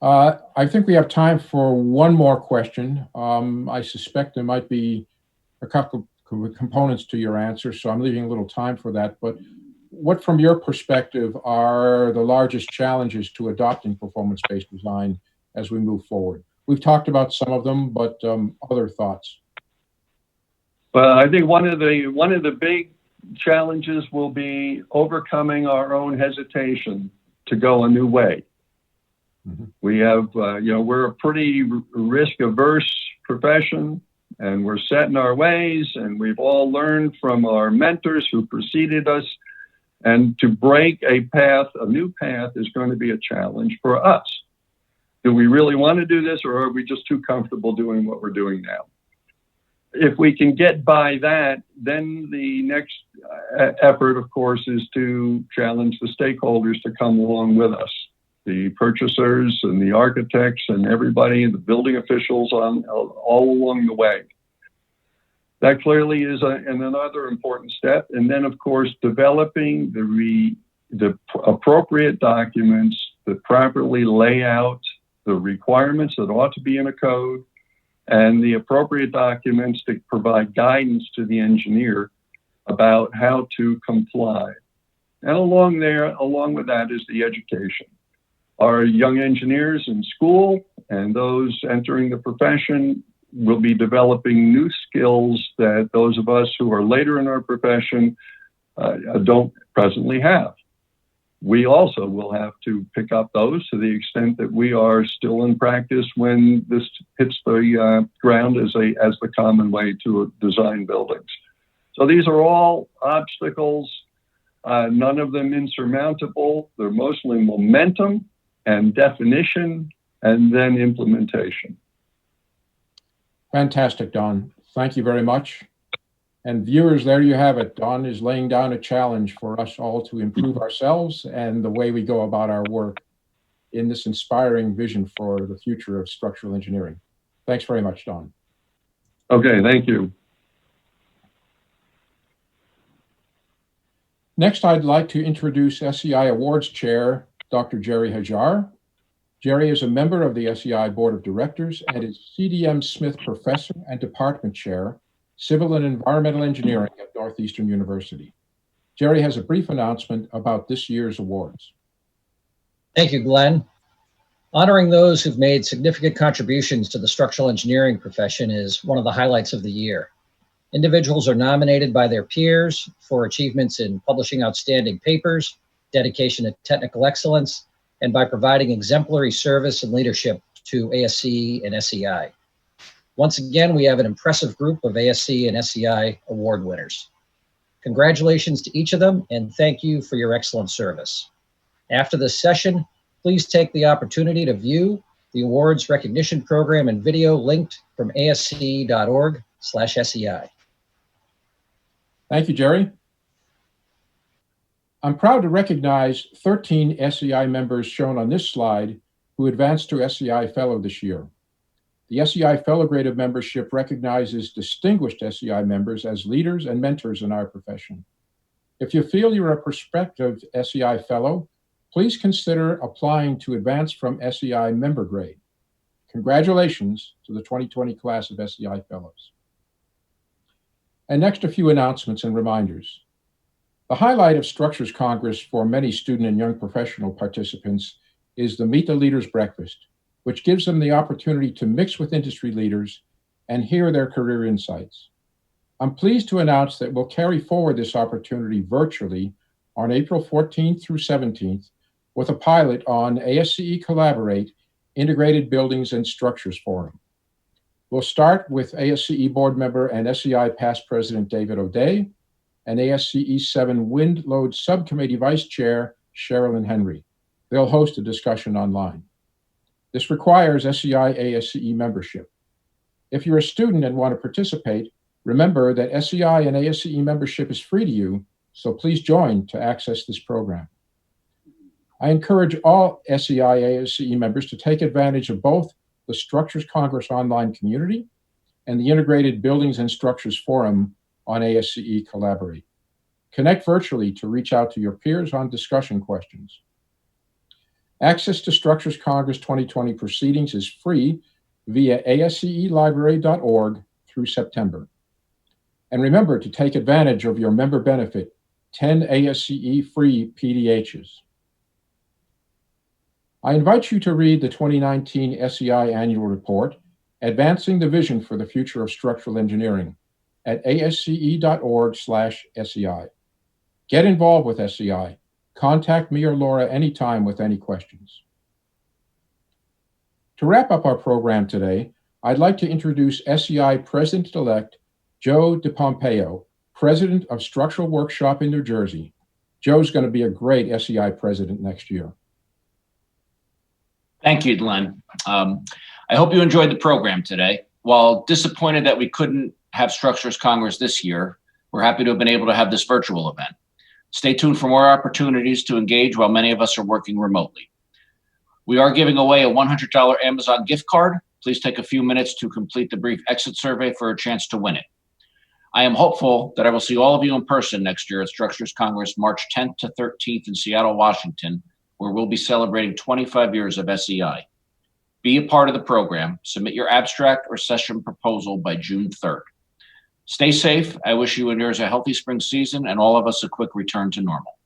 I think we have time for one more question. I suspect there might be a couple of components to your answer, so I'm leaving a little time for that. But what, from your perspective, are the largest challenges to adopting performance-based design as we move forward? We've talked about some of them, but other thoughts? Well, I think one of the big challenges will be overcoming our own hesitation to go a new way. Mm-hmm. We have, we're a pretty risk-averse profession, and we're set in our ways, and we've all learned from our mentors who preceded us. And to break a new path is going to be a challenge for us. Do we really want to do this, or are we just too comfortable doing what we're doing now? If we can get by that, then the next effort, of course, is to challenge the stakeholders to come along with us. The purchasers and the architects and everybody, the building officials all along the way. That clearly is another important step. And then, of course, developing the appropriate documents that properly lay out the requirements that ought to be in a code, and the appropriate documents to provide guidance to the engineer about how to comply. And along with that is the education. Our young engineers in school and those entering the profession will be developing new skills that those of us who are later in our profession don't presently have. We also will have to pick up those to the extent that we are still in practice when this hits the ground as the common way to design buildings. So these are all obstacles, none of them insurmountable. They're mostly momentum and definition and then implementation. Fantastic, Don. Thank you very much. And viewers, there you have it. Don is laying down a challenge for us all to improve ourselves and the way we go about our work in this inspiring vision for the future of structural engineering. Thanks very much, Don. Okay, thank you. Next, I'd like to introduce SEI Awards Chair, Dr. Jerry Hajar. Jerry is a member of the SEI Board of Directors and is CDM Smith Professor and Department Chair, Civil and Environmental Engineering at Northeastern University. Jerry has a brief announcement about this year's awards. Thank you, Glenn. Honoring those who've made significant contributions to the structural engineering profession is one of the highlights of the year. Individuals are nominated by their peers for achievements in publishing outstanding papers, dedication to technical excellence, and by providing exemplary service and leadership to ASCE and SEI. Once again, we have an impressive group of ASCE and SEI award winners. Congratulations to each of them, and thank you for your excellent service. After this session, please take the opportunity to view the awards recognition program and video linked from asce.org/SEI. Thank you, Jerry. I'm proud to recognize 13 SEI members shown on this slide who advanced to SEI Fellow this year. The SEI Fellow grade of membership recognizes distinguished SEI members as leaders and mentors in our profession. If you feel you're a prospective SEI Fellow, please consider applying to advance from SEI member grade. Congratulations to the 2020 class of SEI Fellows. And next, a few announcements and reminders. The highlight of Structures Congress for many student and young professional participants is the Meet the Leaders Breakfast, which gives them the opportunity to mix with industry leaders and hear their career insights. I'm pleased to announce that we'll carry forward this opportunity virtually on April 14th through 17th with a pilot on ASCE Collaborate Integrated Buildings and Structures Forum. We'll start with ASCE board member and SEI past president David O'Day and ASCE 7 Wind Load Subcommittee Vice Chair Sherilyn Henry. They'll host a discussion online. This requires SEI ASCE membership. If you're a student and want to participate, remember that SEI and ASCE membership is free to you, so please join to access this program. I encourage all SEI ASCE members to take advantage of both the Structures Congress online community and the Integrated Buildings and Structures Forum on ASCE Collaborate. Connect virtually to reach out to your peers on discussion questions. Access to Structures Congress 2020 proceedings is free via ascelibrary.org through September. And remember to take advantage of your member benefit, 10 ASCE free PDHs. I invite you to read the 2019 SEI Annual Report, Advancing the Vision for the Future of Structural Engineering, at asce.org/SEI. Get involved with SEI. Contact me or Laura anytime with any questions. To wrap up our program today, I'd like to introduce SEI President-elect Joe DePompeo, President of Structural Workshop in New Jersey. Joe's going to be a great SEI president next year. Thank you, Glenn. I hope you enjoyed the program today. While disappointed that we couldn't have Structures Congress this year, we're happy to have been able to have this virtual event. Stay tuned for more opportunities to engage while many of us are working remotely. We are giving away a $100 Amazon gift card. Please take a few minutes to complete the brief exit survey for a chance to win it. I am hopeful that I will see all of you in person next year at Structures Congress, March 10th to 13th in Seattle, Washington, where we'll be celebrating 25 years of SEI. Be a part of the program. Submit your abstract or session proposal by June 3rd. Stay safe. I wish you and yours a healthy spring season and all of us a quick return to normal.